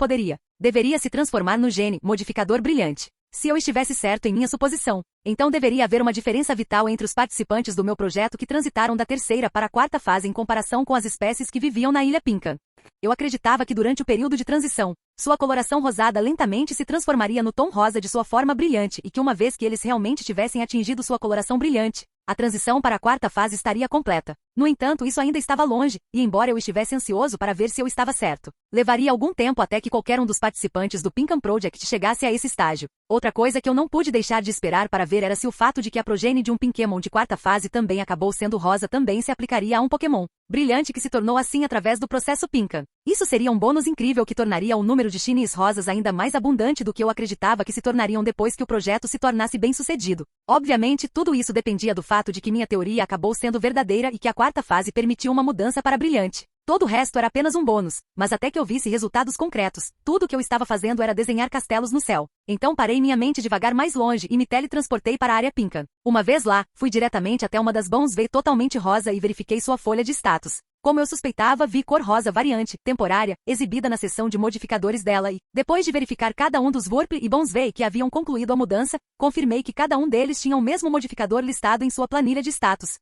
Speaker 2: deveria se transformar no gene modificador brilhante. Se eu estivesse certo em minha suposição, então deveria haver uma diferença vital entre os participantes do meu projeto que transitaram da terceira para a quarta fase em comparação com as espécies que viviam na Ilha Pinkan. Eu acreditava que durante o período de transição, sua coloração rosada lentamente se transformaria no tom rosa de sua forma brilhante e que uma vez que eles realmente tivessem atingido sua coloração brilhante, a transição para a quarta fase estaria completa. No entanto, isso ainda estava longe, e embora eu estivesse ansioso para ver se eu estava certo, levaria algum tempo até que qualquer um dos participantes do Pinkham Project chegasse a esse estágio. Outra coisa que eu não pude deixar de esperar para ver era se o fato de que a progenie de um Pinkemon de quarta fase também acabou sendo rosa também se aplicaria a um Pokémon brilhante que se tornou assim através do processo Pinkham. Isso seria um bônus incrível que tornaria o número de Shinies rosas ainda mais abundante do que eu acreditava que se tornariam depois que o projeto se tornasse bem-sucedido. Obviamente, tudo isso dependia do fato de que minha teoria acabou sendo verdadeira e que a quarta fase permitiu uma mudança para brilhante. Todo o resto era apenas um bônus, mas até que eu visse resultados concretos, tudo o que eu estava fazendo era desenhar castelos no céu. Então parei minha mente devagar mais longe e me teletransportei para a área Pinkham. Uma vez lá, fui diretamente até uma das Bones V totalmente rosa e verifiquei sua folha de status. Como eu suspeitava, vi cor rosa variante, temporária, exibida na seção de modificadores dela e, depois de verificar cada um dos Wurp e Bones V que haviam concluído a mudança, confirmei que cada um deles tinha o mesmo modificador listado em sua planilha de status.